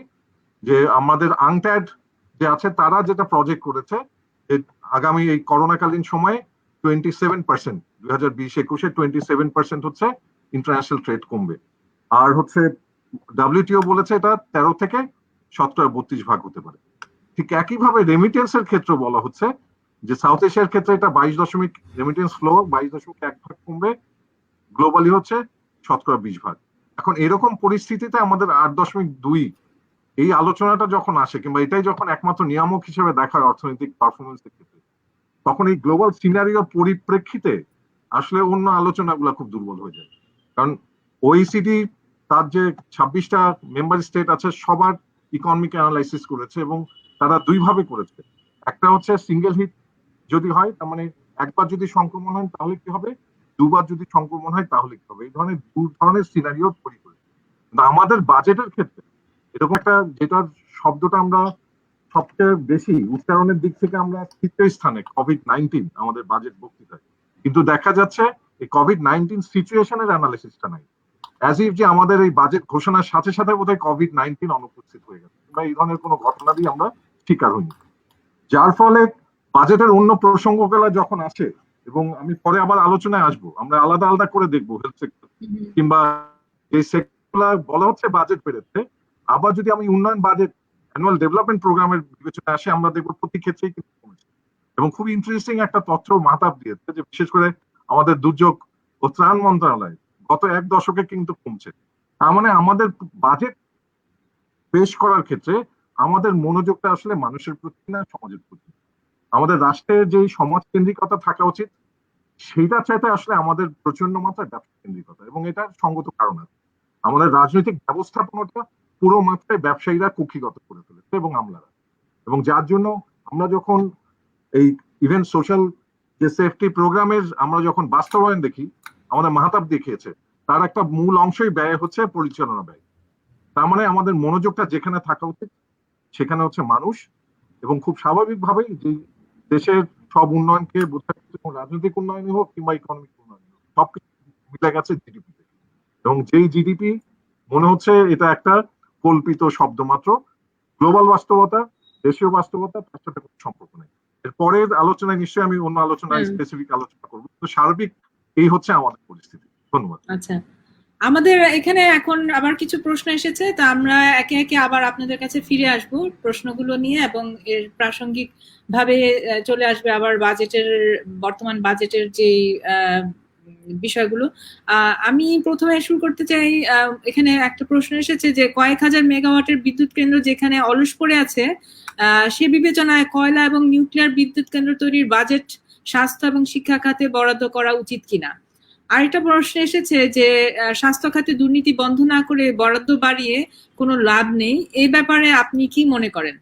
যে আমাদের আংট্যাড যে আছে তারা যেটা প্রজেক্ট করেছে যে আগামী এই করোনাকালীন সময়ে 27%, 2020-21-এ 27% হচ্ছে ইন্টারন্যাশনাল ট্রেড কমবে। আর হচ্ছে ডাব্লিউটিও বলেছে এটা 13 থেকে 17-32 ভাগ হতে পারে। ঠিক একইভাবে রেমিটেন্সের ক্ষেত্রে বলা হচ্ছে যে সাউথ এশিয়ার ক্ষেত্রে এটা 22 রেমিটেন্স ফ্লো 22.1 ভাগ কমবে, গ্লোবালি হচ্ছে 20 ভাগ। এখন এরকম পরিস্থিতিতে আমাদের 8.2 এই আলোচনাটা যখন আসে কিংবা এটাই যখন একমাত্র নিয়ামক হিসেবে দেখায় অর্থনৈতিক পারফরমেন্সের ক্ষেত্রে, তখন এই গ্লোবাল সিনারিওর পরিপ্রেক্ষিতে আসলে অন্য আলোচনাগুলো খুব দুর্বল হয়ে যায়। কারণ ওইসিডি তার যে 26টা মেম্বার স্টেট আছে সবার ইকোনমিক অ্যানালাইসিস করেছে এবং তারা দুই ভাবে করেছে। একটা হচ্ছে সিঙ্গেল হিট যদি হয়, তার মানে একবার যদি সংক্রমণ হয় তাহলে কি হবে, দুবার যদি সংক্রমণ হয় তাহলে কি হবে, এই ধরনের দু ধরনের সিনারিও তৈরি করেছে। কিন্তু আমাদের বাজেটের ক্ষেত্রে এরকম একটা যেটার শব্দটা আমরা সবচেয়ে বেশি উচ্চারণের দিক থেকে আমরা তৃতীয় স্থানে, কোভিড-19 আমাদের বাজেট বক্তৃতায়, কিন্তু দেখা যাচ্ছে এই কোভিড-19 সিচুয়েশনের অ্যানালিসিসটা নাই। অ্যাজ ইফ যে আমাদের এই বাজেট ঘোষণার সাথে সাথে বোধহয় কোভিড-19 অনুপস্থিত হয়ে গেছে বা এই ধরনের কোনো ঘটনারই আমরা শিকার হইনি। যার ফলে বাজেটের অন্য প্রসঙ্গগুলো যখন আসে, এবং আমি পরে আবার আলোচনায় আসবো, আমরা আলাদা আলাদা করে দেখবো হেলথ সেক্টর কিংবা এই সেক্টরগুলো বলা হচ্ছে বাজেট বেড়েছে, আবার যদি আমি উন্নয়ন বাজেট অ্যানুয়াল ডেভেলপমেন্ট প্রোগ্রামের বিবেচনায় আসে আমরা দেখবো প্রতি ক্ষেত্রেই কিন্তু কমেছে। এবং খুব ইন্টারেস্টিং একটা তথ্য মাহতাব দিয়েছে যে বিশেষ করে আমাদের দুর্যোগ ও ত্রাণ মন্ত্রণালয় গত এক দশকে কিন্তু কমছে। তার মানে আমাদের বাজেট পেশ করার ক্ষেত্রে আমাদের মনোযোগটা আসলে মানুষের প্রতি না সমাজের প্রতি। আমাদের রাষ্ট্রের যে সমাজ কেন্দ্রিকতা থাকা উচিত সেইটা চাইতে আসলে আমাদের প্রচন্ড মাত্রায় ব্যবসা কেন্দ্রিকতা, এবং এটার সঙ্গত কারণ আছে। আমাদের রাজনৈতিক ব্যবস্থাপনাটা পুরো মাত্রায় ব্যবসায়ীরা কুক্ষিগত করে ফেলেছে এবং আমলারা, এবং যার জন্য আমরা যখন এই ইভেন সোশ্যাল যে সেফটি প্রোগ্রামের আমরা যখন বাস্তবায়ন দেখি, আমাদের মাহতাব দেখিয়েছে তার একটা মূল অংশই ব্যয় হচ্ছে পরিচালনা ব্যয়। তার মানে আমাদের মনোযোগটা যেখানে থাকা উচিত সেখানে হচ্ছে মানুষ, এবং খুব স্বাভাবিকভাবেই যে দেশের সব উন্নয়নকে বোঝাচ্ছে, রাজনৈতিক উন্নয়ন হোক কিংবা ইকোনমিক উন্নয়ন হোক, সবকিছু মিলে গেছে জিডিপি থেকে। এবং যেই জিডিপি মনে হচ্ছে এটা একটা কল্পিত শব্দ মাত্র, গ্লোবাল বাস্তবতা, দেশীয় বাস্তবতা তার সাথে কোনো সম্পর্ক নেই। এর পরের আলোচনায় নিশ্চয়ই আমি অন্য আলোচনায় স্পেসিফিক আলোচনা করবো, তো সার্বিক এই হচ্ছে আমাদের পরিস্থিতি। ধন্যবাদ। আচ্ছা, আমাদের এখানে এখন আবার কিছু প্রশ্ন এসেছে, তা আমরা একে একে আবার আপনাদের কাছে ফিরে আসব প্রশ্নগুলো নিয়ে, এবং এর প্রাসঙ্গিক ভাবে চলে আসবে আবার বাজেটের, বর্তমান বাজেটের যে বিষয়গুলো। আমি প্রথমে শুরু করতে চাই, এখানে একটা প্রশ্ন এসেছে যে কয়েক হাজার মেগাওয়াটের বিদ্যুৎ কেন্দ্র যেখানে অলস পড়ে আছে, সে বিবেচনায় কয়লা এবং নিউক্লিয়ার বিদ্যুৎ কেন্দ্র তৈরির বাজেট স্বাস্থ্য এবং শিক্ষা খাতে বরাদ্দ করা উচিত কিনা। আরেকটা প্রশ্ন এসেছে যে স্বাস্থ্য খাতে দুর্নীতি বন্ধ না করে বরাদ্দ বাড়িয়ে কোনো লাভ নেই, এই ব্যাপারে আপনি কি মনে করেন?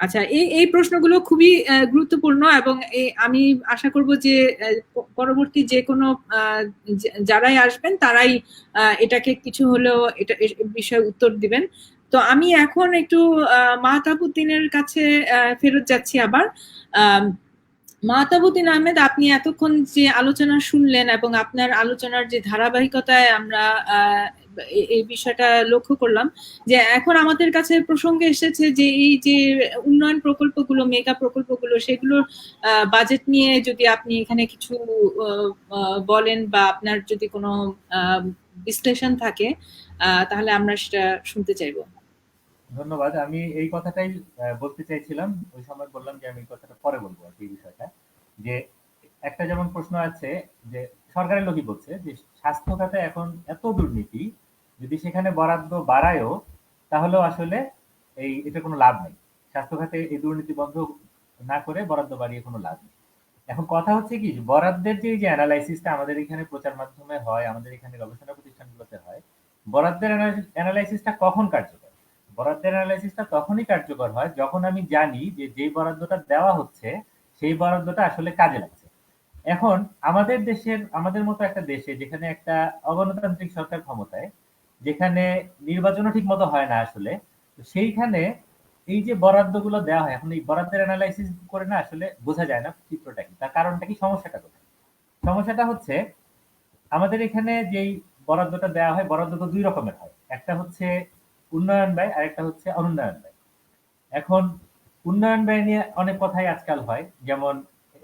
আচ্ছা, এই প্রশ্নগুলো খুবই গুরুত্বপূর্ণ, এবং আমি আশা করব যে পরবর্তী যে কোনো যারাই আসবেন তারাই এটাকে কিছু হলেও এটা বিষয়ে উত্তর দিবেন। তো আমি এখন একটু মাহতাবুদ্দিনের কাছে ফেরত যাচ্ছি আবার। মাহতাবুদ্দিন আহমেদ, আপনি এতক্ষণ যে আলোচনা শুনলেন এবং আপনার আলোচনার যে ধারাবাহিকতায় আমরা এই বিষয়টা লক্ষ্য করলাম, যে এখন আমাদের কাছে প্রসঙ্গে এসেছে যে এই যে উন্নয়ন প্রকল্পগুলো, মেগা প্রকল্পগুলো, সেগুলোর বাজেট নিয়ে যদি আপনি এখানে কিছু বলেন বা আপনার যদি কোনো বিশ্লেষণ থাকে, তাহলে আমরা সেটা শুনতে চাইবো। ধন্যবাদ। আমি এই কথাটাই বলতে চাইছিলাম, ওই সময় বললাম যে আমি এই কথাটা পরে বলবো আর কি। এই বিষয়টা যে একটা যেমন প্রশ্ন আছে যে সরকারের লোকই বলছে যে স্বাস্থ্য খাতে এখন এত দুর্নীতি, যদি সেখানে বরাদ্দ বাড়ায়ও তাহলেও আসলে এটা কোনো লাভ নেই। স্বাস্থ্য খাতে এই দুর্নীতি বন্ধ না করে বরাদ্দ বাড়িয়ে কোনো লাভ নেই। এখন কথা হচ্ছে কি, বরাদ্দের যে অ্যানালাইসিসটা আমাদের এখানে প্রচার মাধ্যমে হয়, আমাদের এখানে গবেষণা প্রতিষ্ঠানগুলোতে হয়, বরাদ্দের অ্যানালাইসিসটা কখন কার্যকর? বরাদ্দের অ্যানালাইসিসটা তখনই কার্যকর হয় যখন আমি জানি যে যেই বরাদ্দটা দেওয়া হচ্ছে সেই বরাদ্দটা আসলে কাজে লাগছে। এখন আমাদের মতো একটা দেশে যেখানে একটা অগণতান্ত্রিক সরকার ক্ষমতায়, যেখানে নির্বাচনও ঠিক মতো হয় না আসলে, তো সেইখানে এই যে বরাদ্দগুলো দেওয়া হয়, এখন এই বরাদ্দের অ্যানালাইসিস করে না আসলে বোঝা যায় না চিত্রটা কি, তার কারণটা কি, সমস্যাটা কোথায়? সমস্যাটা হচ্ছে আমাদের এখানে যেই বরাদ্দটা দেওয়া হয়, বরাদ্দ তো দুই রকমের হয়, একটা হচ্ছে উন্নয়ন ব্যয় আর একটা হচ্ছে অনুন্নয়ন ব্যয়। এখন উন্নয়ন ব্যয় নিয়ে অনেক কথাই আজকাল হয়, যেমন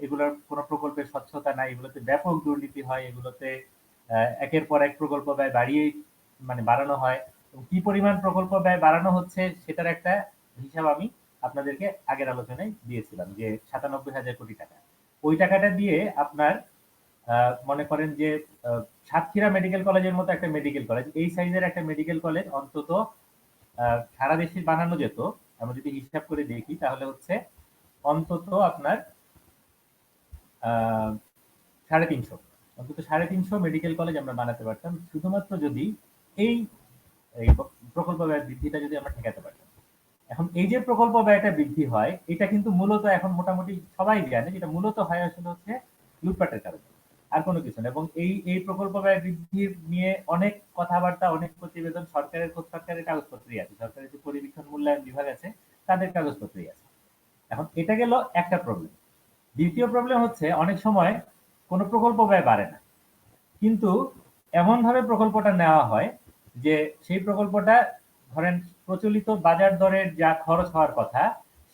এগুলোর কোনো প্রকল্পের স্বচ্ছতা নাই, এগুলোতে ব্যাপক দুর্নীতি হয়, এগুলোতে একের পর এক প্রকল্প ব্যয় বাড়ানো হয়, এবং কি পরিমাণ প্রকল্প ব্যয় বাড়ানো হচ্ছে সেটার একটা হিসাব আমি আপনাদেরকে আগের আলোচনায় দিয়েছিলাম, যে ৯৭,০০০ কোটি টাকা। ওই টাকাটা দিয়ে আপনার মনে করেন যে সাতক্ষীরা মেডিকেল কলেজের মতো একটা মেডিকেল কলেজ, এই সাইজের একটা মেডিকেল কলেজ অন্তত সারা দেশে বানানো যেত। আমরা যদি হিসাব করে দেখি তাহলে হচ্ছে অন্তত আপনার ৩৫০, অন্তত ৩৫০ মেডিকেল কলেজ আমরা বানাতে পারতাম, শুধুমাত্র যদি এই প্রকল্প ব্যয় বৃদ্ধিটা যদি আমরা ঠেকাতে পারতাম। এখন এই যে প্রকল্প ব্যয়টা বৃদ্ধি হয়, এটা কিন্তু মূলত এখন মোটামুটি সবাই জানে যেটা মূলত হয় আসলে হচ্ছে লুটপাটের কারণে, আর কোনো কিছু না। এবং এই প্রকল্প ব্যয় বৃদ্ধি নিয়ে অনেক কথাবার্তা, অনেক প্রতিবেদন সরকারের কাগজপত্রেই আছে, সরকারের যে পরিবীক্ষণ মূল্যায়ন বিভাগ আছে তাদের কাগজপত্রেই আছে। এখন এটা গেল একটা প্রবলেম। দ্বিতীয় প্রবলেম হচ্ছে অনেক সময় কোনো প্রকল্প ব্যয় বাড়ে না, কিন্তু এমন ভাবে প্রকল্পটা নেওয়া হয় যে সেই প্রকল্পটা ধরেন প্রচলিত বাজার দরের যা খরচ হওয়ার কথা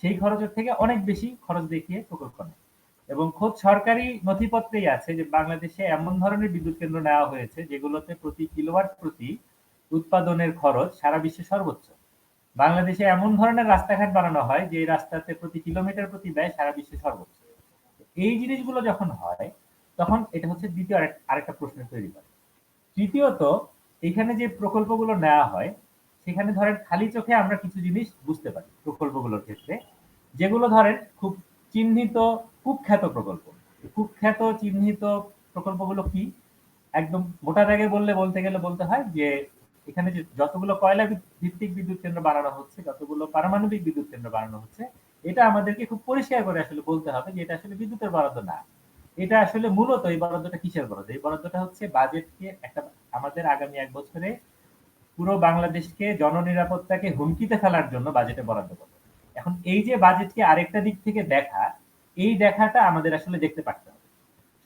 সেই খরচের থেকে অনেক বেশি খরচ দেখিয়ে প্রকল্প নেয়। এবং খোদ সরকারি নথিপত্রেই আছে যে বাংলাদেশে এমন ধরনের বিদ্যুৎ কেন্দ্র নেওয়া হয়েছে যেগুলোতে প্রতি কিলোওয়াট প্রতি উৎপাদনের খরচ সারা বিশ্বে সর্বোচ্চ। বাংলাদেশে এমন ধরনের রাস্তাঘাট বানানো হয় যে রাস্তাতে প্রতি কিলোমিটার প্রতি ব্যয় সারা বিশ্বে সর্বোচ্চ। এই জিনিসগুলো যখন হয় তখন এটা হচ্ছে দ্বিতীয় আরেকটা প্রশ্ন তৈরি করে। তৃতীয়ত, এখানে যে প্রকল্পগুলো নেওয়া হয় সেখানে ধরেন খালি চোখে আমরা কিছু জিনিস বুঝতে পারি প্রকল্পগুলোর ক্ষেত্রে, যেগুলো ধরেন খুব চিহ্নিত কুখ্যাত প্রকল্প। কুখ্যাত চিহ্নিত প্রকল্পগুলো কি, একদম মোটা দাগে বলতে গেলে বলতে হয় যে এখানে যে যতগুলো কয়লা ভিত্তিক বিদ্যুৎ কেন্দ্র বানানো হচ্ছে, যতগুলো পারমাণবিক বিদ্যুৎ কেন্দ্র বানানো হচ্ছে, এটা আমাদেরকে খুব পরিষ্কার করে আসলে বলতে হবে যে এটা আসলে বিদ্যুতের বরাদ্দ না। এটা আসলে মূলত এই বরাদ্দটা কিসের বরাদ্দ? এই বরাদ্দটা হচ্ছে বাজেটকে আমাদের আগামী ১ বছরে পুরো বাংলাদেশকে জননিরাপত্তাকে হুমকিতে ফেলার জন্য বাজেটে বরাদ্দ করবে। এখন এই যে বাজেটকে আরেকটা দিক থেকে দেখা, এই দেখাটা আমাদের আসলে দেখতে পারতে হবে।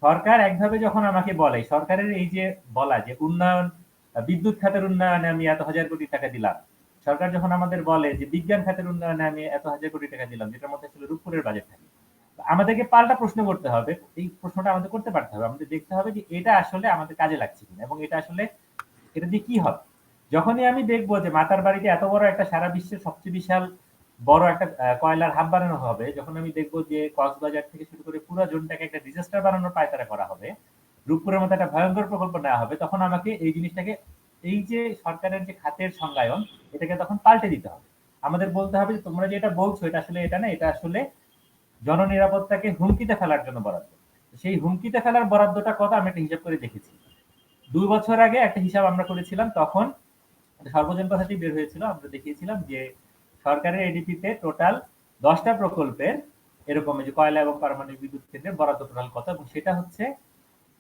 সরকার একভাবে যখন আমাকে বলে, সরকারের এই যে বলা যে উন্নয়ন, বিদ্যুৎ খাতের উন্নয়নে আমি এত হাজার কোটি টাকা দিলাম, সরকার যখন আমাদের বলে যে বিজ্ঞান খাতের উন্নয়নে আমি এত হাজার কোটি টাকা দিলাম, যেটার মধ্যে আসলে রূপপুরের বাজেট থাকে, আমাদেরকে পাল্টা প্রশ্ন করতে হবে, এই প্রশ্নটা আমাদের করতে পারতে হবে, আমাদের দেখতে হবে যে এটা আসলে আমাদের কাজে লাগছে কিনা এবং এটা আসলে এটা দিয়ে কি হবে। যখনই আমি দেখবো যে মাতার বাড়িতে এত বড় একটা সারা বিশ্বের সবচেয়ে বিশাল বড় একটা কয়লার হাব বানানো হবে, যখন আমি দেখবো যে কক্সবাজার থেকে শুরু করে পুরো জোনটাকে একটা ডিজাস্টার বানানোর পায়তারা করা হবে, রূপপুরের মতো একটা ভয়ঙ্কর প্রকল্প নেওয়া হবে, তখন আমাকে এই জিনিসটাকে, এই যে সরকারের যে খাতের সংজ্ঞায়ন, এটাকে তখন পাল্টে দিতে হবে। আমাদের বলতে হবে যে তোমরা যেটা বলছো এটা আসলে এটা না, এটা আসলে জননিরাপত্তাকে হুমকিতে ফেলার জন্য বরাদ্দ। সেই হুমকিতে ফেলার বরাদ্দটা কত আমি একটা হিসাব করে দেখেছি। 2 বছর আগে একটা হিসাব আমরা করেছিলাম, তখন সর্বজন কথাটি বের হয়েছিল, আমরা দেখিয়েছিলাম যে সরকারের এডিপিতে টোটাল 10টা প্রকল্পের এরকম যে কয়লা এবং পারমাণবিক বিদ্যুৎ কেন্দ্রের বরাদ্দ টোটাল কত, এবং সেটা হচ্ছে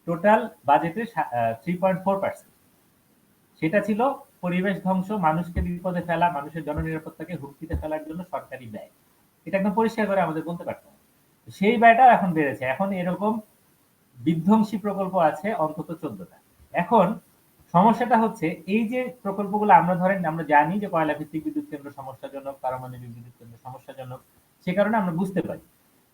টোটাল বাজেটের 3.4%। সেটা ছিল পরিবেশ ধ্বংস, মানুষকে বিপদে ফেলা, মানুষের জননিরাপত্তাকে হুমকিতে ফেলার জন্য সরকারি ব্যয়। এটা একদম পরিষ্কার করে আমাদের বলতে পারতাম। সেই ব্যয়টা এখন বেড়েছে, এখন এরকম বিধ্বংসী প্রকল্প আছে অন্তত 14টা। এখন সমস্যাটা হচ্ছে এই যে প্রকল্পগুলো আমরা ধরেন আমরা জানি যে কয়লা ভিত্তিক বিদ্যুৎ কেন্দ্র সমস্যাজনক, পারমাণবিক বিদ্যুৎ কেন্দ্র সমস্যাজনক, সে কারণে আমরা বুঝতে পারি।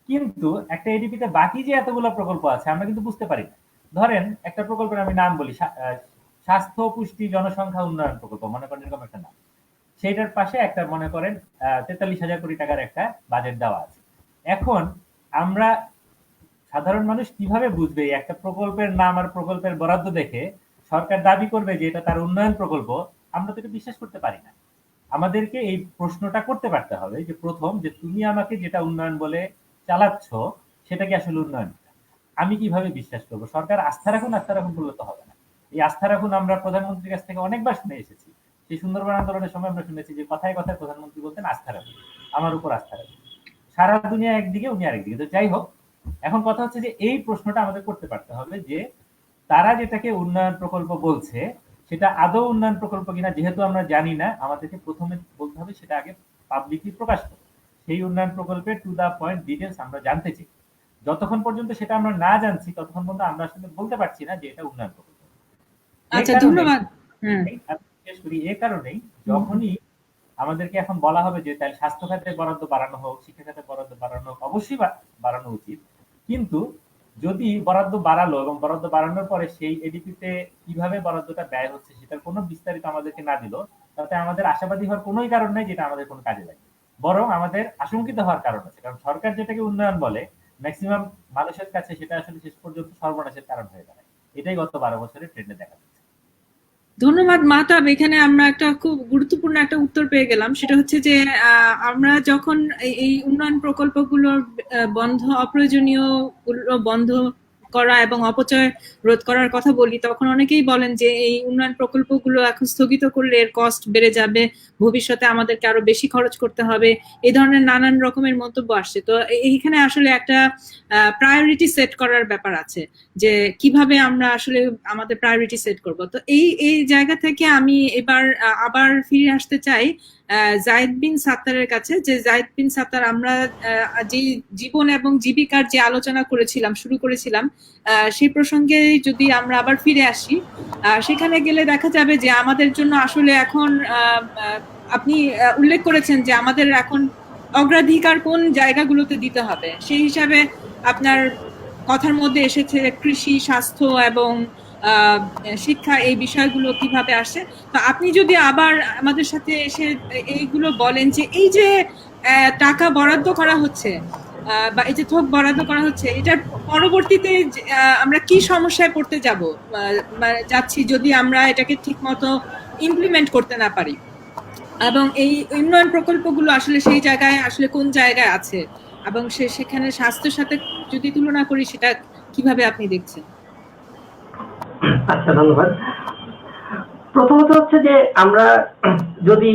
কিন্তু একটা এডিপিতে বাকি যে এতগুলো প্রকল্প আছে আমরা কিন্তু বুঝতে পারি না। ধরেন একটা প্রকল্পের আমি নাম বলি, স্বাস্থ্য পুষ্টি জনসংখ্যা উন্নয়ন প্রকল্প, মনে করেন এরকম একটা নাম, সেইটার পাশে একটা মনে করেন 43,000 কোটি টাকার একটা বাজেট দেওয়া আছে। এখন আমরা সাধারণ মানুষ কিভাবে বুঝবে একটা প্রকল্পের নাম আর প্রকল্পের বরাদ্দ দেখে সরকার দাবি করবে যে এটা তার উন্নয়ন প্রকল্প? আমরা তো এটা বিশ্বাস করতে পারি না। আমাদেরকে এই প্রশ্নটা করতে পারতে হবে যে প্রথম, যে তুমি আমাকে যেটা উন্নয়ন বলে চালাচ্ছ সেটা কি আসলে উন্নয়ন? আমি কিভাবে বিশ্বাস করবো? সরকার আস্থা রাখুন বললে তো হবে না। এই আস্থা রাখুন আমরা প্রধানমন্ত্রীর কাছ থেকে অনেকবার শুনে এসেছি। সেই সুন্দরবন আন্দোলনের সময় আমরা শুনেছি যে কথায় কথায় প্রধানমন্ত্রী বলতেন আস্থা রাখুন, আমার উপর আস্থা রাখুন। সারা দুনিয়া একদিকে, উনি আরেকদিকে। তো যাই হোক, এখন কথা হচ্ছে যে এই প্রশ্নটা আমাদের করতে পারতে হবে যে তারা যেটাকে উন্নয়ন প্রকল্প বলছে সেটা আদৌ উন্নয়ন প্রকল্প কিনা। যেহেতু আমরা জানি না, আমাদেরকে প্রথমে বলতে হবে সেটা আগে পাবলিকলি প্রকাশ করো, সেই উন্নয়ন প্রকল্পের টু দা পয়েন্ট ডিটেলস আমরা জানতে চাই। যতক্ষণ পর্যন্ত সেটা আমরা না জানছি ততক্ষণ পর্যন্ত আমরা আসলে বলতে পারছি না যে এটা উন্নয়ন প্রকল্প। আচ্ছা, ধন্যবাদ। এই কারণেই যখনই আমাদেরকে এখন বলা হবে যে তাহলে স্বাস্থ্য খাতে বরাদ্দ বাড়ানো হোক, শিক্ষা খাতে বরাদ্দ বাড়ানো হোক, অবশ্যই বাড়ানো উচিত। কিন্তু যদি বরাদ্দ বাড়ালো এবং বরাদ্দ বাড়ানোর পরে সেই এডিপিতে কিভাবে বরাদ্দটা ব্যয় হচ্ছে সেটার কোনো বিস্তারিত আমাদেরকে না দিল, তাতে আমাদের আশাবাদী হওয়ার কোনোই কারণ নেই যেটা আমাদের কোনো কাজে লাগবে। বরং আমাদের আশঙ্কিত হওয়ার কারণ আছে, কারণ সরকার যেটাকে উন্নয়ন বলে ম্যাক্সিমাম মানুষের কাছে সেটা আসলে শেষ পর্যন্ত সর্বনাশের কারণ হয়ে দাঁড়ায়। এটাই গত 12 বছরের ট্রেন্ডে দেখা যাচ্ছে। ধন্যবাদ মাহতাব। এখানে আমরা একটা খুব গুরুত্বপূর্ণ একটা উত্তর পেয়ে গেলাম, সেটা হচ্ছে যে আমরা যখন এই উন্নয়ন প্রকল্পগুলোর বন্ধ, অপ্রয়োজনীয় বন্ধ করা এবং অপচয় রোধ করার কথা বলি, তখন অনেকেই বলেন যে এই উন্নয়ন প্রকল্পগুলো এখন স্থগিত করলে এর কস্ট বেড়ে যাবে, ভবিষ্যতে আমাদেরকে আরো বেশি খরচ করতে হবে, এই ধরনের নানান রকমের মন্তব্য আসছে। তো এইখানে আসলে একটা প্রায়োরিটি সেট করার ব্যাপার আছে, যে কিভাবে আমরা আসলে আমাদের প্রায়োরিটি সেট করব। তো এই জায়গা থেকে আমি এবার আবার ফিরে আসতে চাই জায়েদ বিন সাত্তারের কাছে। যে জায়েদ বিন সাত্তার, আমরা যে জীবন এবং জীবিকার যে আলোচনা করেছিলাম, শুরু করেছিলাম, সেই প্রসঙ্গে যদি আমরা আবার ফিরে আসি, সেখানে গেলে দেখা যাবে যে আমাদের জন্য আসলে এখন আপনি উল্লেখ করেছেন যে আমাদের এখন অগ্রাধিকার কোন জায়গাগুলোতে দিতে হবে। সেই হিসাবে আপনার কথার মধ্যে এসেছে কৃষি, স্বাস্থ্য এবং শিক্ষা, এই বিষয়গুলো কিভাবে আসে। তো আপনি যদি আবার আমাদের সাথে এসে এইগুলো বলেন যে এই যে টাকা বরাদ্দ করা হচ্ছে বা এই যে থোক বরাদ্দ করা হচ্ছে, এটার পরবর্তীতে আমরা কি সমস্যায় পড়তে যাচ্ছি যদি আমরা এটাকে ঠিক মতো ইমপ্লিমেন্ট করতে না পারি, এবং এই উন্নয়ন প্রকল্পগুলো আসলে সেই জায়গায় আসলে কোন জায়গায় আছে, এবং সেখানে স্বাস্থ্যের সাথে যদি তুলনা করি সেটা কিভাবে আপনি দেখছেন? আচ্ছা, ধন্যবাদ। প্রথমত হচ্ছে যে আমরা যদি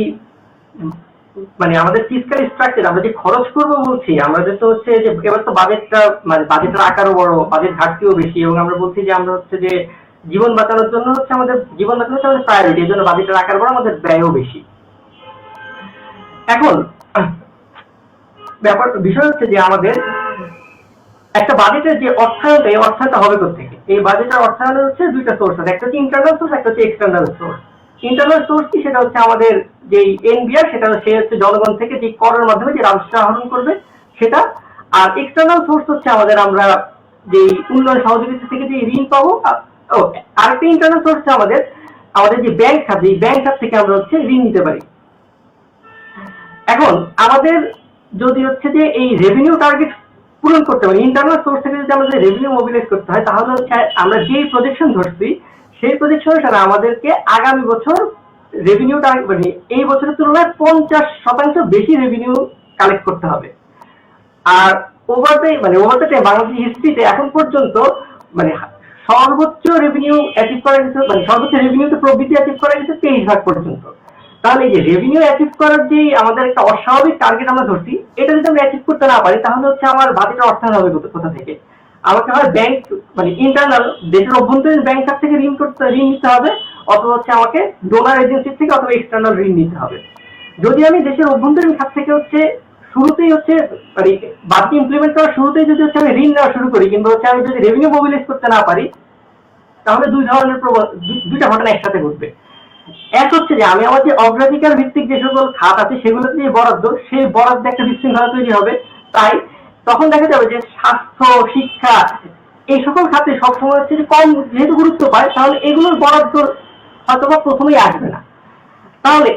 মানে আমাদের ফিসকাল স্ট্রাকচার, আমরা যে খরচ করবো বলছি, আমাদের তো হচ্ছে যে এবার তো বাজেটটা, মানে বাজেটের আকারও বড়, বাজেট ঘাটতিও বেশি, এবং আমরা বলছি যে আমরা হচ্ছে যে জীবন বাঁচানোর জন্য হচ্ছে আমাদের জীবন বাঁচানো হচ্ছে আমাদের প্রায়োরিটি, এই জন্য বাজেটের আকার বড়, আমাদের ব্যয়ও বেশি। এখন বিষয় হচ্ছে যে আমাদের একটা বাজেটের যে অর্থায়নটা, এই অর্থায়নটা হবে কোথেকে? এই বাজেটের অর্থায়নের হচ্ছে দুইটা সোর্স আছে, একটা হচ্ছে ইন্টারনাল সোর্স, একটা হচ্ছে এক্সটার্নাল সোর্স। ইন্টারনাল সোর্স কি? সেটা হচ্ছে আমাদের যে এনবিআর, সেটা সে হচ্ছে জনগণ থেকে যে করের মাধ্যমে যে রাজস্ব আহরণ করবে সেটা, আর এক্সটার্নাল সোর্স হচ্ছে আমাদের আমরা যে উন্নয়ন সহযোগিতা থেকে যে ঋণ পাবো, আরেকটা ইন্টারনাল সোর্স আমাদের আমাদের যে ব্যাংক খাত, এই ব্যাংক খাত থেকে আমরা হচ্ছে ঋণ নিতে পারি। এখন আমাদের যদি হচ্ছে যে এই রেভিনিউ টার্গেট পূরণ করতে পারি, ইন্টারনাল সোর্স থেকে যদি আমাদের রেভিনিউ মোবিলাইজ করতে হয়, তাহলে হচ্ছে আমরা যে প্রজেকশন ধরছি সেই প্রজেকশন অনুসারে আমাদেরকে আগামী বছর রেভিনিউ টার্গেট মানে এই বছরের তুলনায় 50% বেশি রেভিনিউ কালেক্ট করতে হবে। আর ওভার দ্য বাংলাদেশ হিস্ট্রিতে এখন পর্যন্ত মানে সর্বোচ্চ রেভিনিউ অ্যাচিভ করা গেছে, মানে সর্বোচ্চ রেভিনিউতে প্রবৃদ্ধি অ্যাচিভ করা গেছে 23% পর্যন্ত। তাহলে এই যে রেভিনিউ অ্যাচিভ করার যে আমাদের একটা অস্বাভাবিক টার্গেট আমরা ধরছি, এটা যদি আমরা অ্যাচিভ করতে না পারি তাহলে হচ্ছে আমার বাজেটের অর্থায়ন হবে কোথা থেকে? আমাকে হয় ব্যাংক মানে ইন্টারনাল দেশের অভ্যন্তরীণ ব্যাংক খাত থেকে ঋণ নিতে হবে, অথবা হচ্ছে আমাকে ডোনার এজেন্সি থেকে অথবা এক্সটার্নাল ঋণ নিতে হবে। যদি আমি দেশের অভ্যন্তরীণ খাত থেকে হচ্ছে শুরুতেই হচ্ছে মানে বাজেট ইমপ্লিমেন্ট করার শুরুতেই যদি হচ্ছে আমি ঋণ নেওয়া শুরু করি, কিংবা হচ্ছে আমি যদি রেভিনিউ মোবিলাইজ করতে না পারি, তাহলে দুইটা ঘটনা একসাথে ঘটবে। এক হচ্ছে যে আমি আমার যে অগ্রাধিকার ভিত্তিক যে সকল খাত আছে সেগুলোতে যে বরাদ্দ, সেই বরাদ্দে একটা বিশৃঙ্খলা তৈরি হবে। তাই তখন দেখা যাবে যে স্বাস্থ্য, শিক্ষা এই সকল খাতে সবসময় হচ্ছে যে কম যেহেতু গুরুত্ব পায়, তাহলে এগুলোর বরাদ্দ হয়তোবা প্রথমেই আসবে না। তাহলে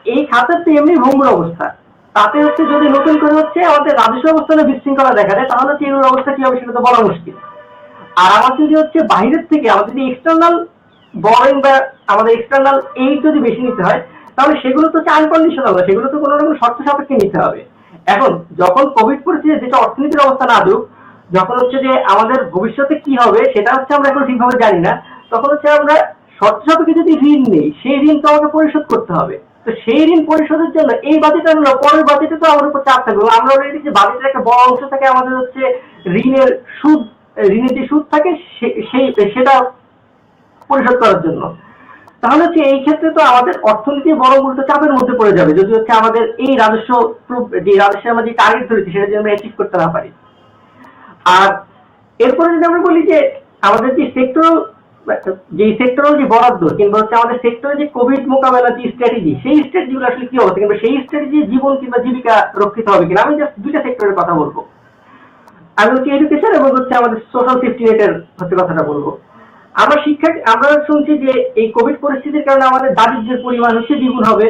এই খাতের তো এমনি ভঙ্গুর অবস্থা, তাতে হচ্ছে যদি নতুন করে হচ্ছে আমাদের রাজস্ব অবস্থানে বিশৃঙ্খলা দেখা দেয়, তাহলে হচ্ছে এগুলোর অবস্থা কি হবে সেটা তো বলা মুশকিল। আর আমার যদি হচ্ছে বাইরের থেকে আমাদের যদি এক্সটার্নাল বরোইং বা আমাদের এক্সটার্নাল এইড যদি বেশি নিতে হয়, তাহলে সেগুলো তো হচ্ছে আনকন্ডিশনাল না, সেগুলো তো কোনো রকম শর্ত সাপেক্ষে নিতে হবে। এখন যখন কোভিড পরিস্থিতি যেটা অর্থনীতির অবস্থা নাজুক, যখন হচ্ছে যে আমাদের ভবিষ্যতে কি হবে সেটা হচ্ছে আমরা এখন ঠিকভাবে জানি না, তখন হচ্ছে আমরা শর্ত সাপেক্ষে যদি ঋণ নেই, সেই ঋণ তো আমাকে পরিশোধ করতে হবে। তো সেই ঋণ পরিশোধের জন্য এই বাজেট আনলো, পরের বাজেটে তো আমাদের উপর চাপ থাকবে। আমরা অলরেডি যে বাজেটের একটা বড় অংশ থাকে আমাদের হচ্ছে ঋণের সুদ, ঋণের যে সুদ থাকে সেটা পরিশোধ করার জন্য। তাহলে হচ্ছে এই ক্ষেত্রে তো আমাদের অর্থনীতি বড় উল্টো চাপের মধ্যে পড়ে যাবে যদি হচ্ছে আমাদের এই রাজস্বের আমরা যে টার্গেট ধরেছি সেটা যদি আমরা অ্যাচিভ করতে না পারি। আর এরপরে যদি আমরা বলি যে আমাদের যে সেক্টরাল যে বরাদ্দ, কিংবা হচ্ছে আমাদের সেক্টরে যে কোভিড মোকাবেলা যে স্ট্র্যাটেজি, সেই স্ট্র্যাটেজিগুলো আসলে কি অবস্থা, কিংবা সেই স্ট্র্যাটেজি জীবন কিংবা জীবিকা রক্ষিত হবে কিনা, আমি জাস্ট দুইটা সেক্টরের কথা বলবো। আমি হচ্ছে এডুকেশন এবং হচ্ছে আমাদের সোশ্যাল সেফটি নেটের হচ্ছে কথাটা বলবো। আমরা শুনছি যে এই কোভিড পরিস্থিতির কারণে আমাদের দারিদ্র্যের পরিমাণ হচ্ছে দ্বিগুণ হবে।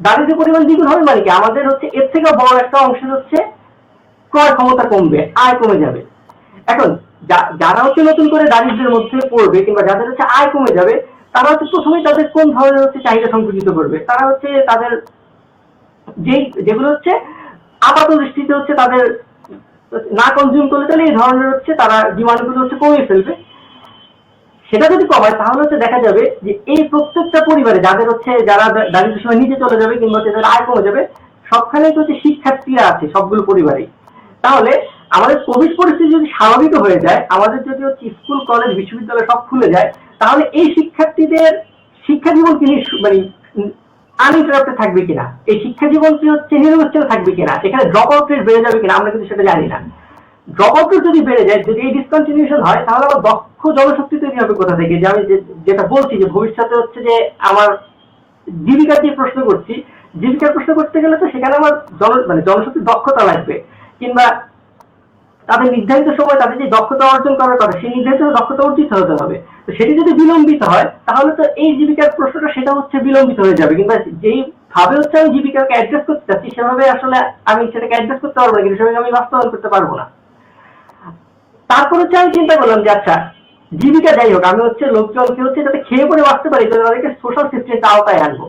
দারিদ্র্যের পরিমাণ দ্বিগুণ হবে মানে কি, আমাদের হচ্ছে এর থেকে বড় একটা অংশ হচ্ছে ক্রয় ক্ষমতা কমবে, আয় কমে যাবে। এখন যারা হচ্ছে নতুন করে দারিদ্র্যের মধ্যে পড়বে, কিংবা যাদের হচ্ছে আয় কমে যাবে, তারা হচ্ছে প্রথমেই তাদের কোন ধরনের হচ্ছে চাহিদা সংকুচিত করবে? তারা হচ্ছে তাদের যেগুলো হচ্ছে আপাত দৃষ্টিতে হচ্ছে তাদের না কনজিউম করলে, তাহলে এই ধরনের হচ্ছে তারা ডিমান্ডগুলো হচ্ছে কমিয়ে ফেলবে। সেটা যদি কমায় তাহলে হচ্ছে দেখা যাবে যে এই প্রত্যেকটা পরিবারে যারা দারিদ্র্যের সময় নিচে চলে যাবে, কিংবা যাদের আয় কমে যাবে, সবখানে হচ্ছে শিক্ষার্থীরা আছে সবগুলো পরিবারেই। তাহলে আমাদের কোভিড পরিস্থিতি যদি স্বাভাবিক হয়ে যায়, আমাদের যদি হচ্ছে স্কুল, কলেজ, বিশ্ববিদ্যালয় সব খুলে যায়, তাহলে এই শিক্ষার্থীদের শিক্ষা জীবন কি মানে আনইন্টারাপ্টেড থাকবে কিনা, এই শিক্ষা জীবন কি হচ্ছে নিরবচ্ছিন্ন থাকবে কিনা, এখানে ড্রপ আউট রেট বেড়ে যাবে কিনা, আমরা কিন্তু সেটা জানি না। ড্রপ আউট রেট যদি বেড়ে যায়, যদি এই ডিসকন্টিনিউশন হয়, তাহলে আমার দক্ষ জনশক্তি তৈরি হবে কোথা থেকে? যে আমি যেটা বলছি যে ভবিষ্যতে হচ্ছে যে আমার জীবিকার যে প্রশ্ন করছি, জীবিকার প্রশ্ন করতে গেলে তো সেখানে আমার জনশক্তির দক্ষতা লাগবে, কিংবা তাদের নির্ধারিত সময় তাদের যে দক্ষতা অর্জন করার কথা, সেই নির্ধারিত দক্ষতা অর্জিত হতে হবে। তো সেটি যদি বিলম্বিত হয়, তাহলে তো এই জীবিকার প্রশ্নটা সেটা হচ্ছে বিলম্বিত হয়ে যাবে, কিংবা যেই ভাবে হচ্ছে আমি জীবিকাকে অ্যাড্রেস করতে চাচ্ছি সেভাবে আসলে আমি সেটাকে অ্যাড্রেস করতে পারবো না, কিন্তু সেভাবে আমি বাস্তবায়ন করতে পারবো না। তারপর হচ্ছে আমি চিন্তা করলাম যে আচ্ছা, জীবিকা যাই হোক, আমি হচ্ছে লোকজনকে হচ্ছে যাতে খেয়ে পরে বাঁচতে পারি, তাদেরকে সোশ্যাল সেফটি নেটের আওতায় আনবো।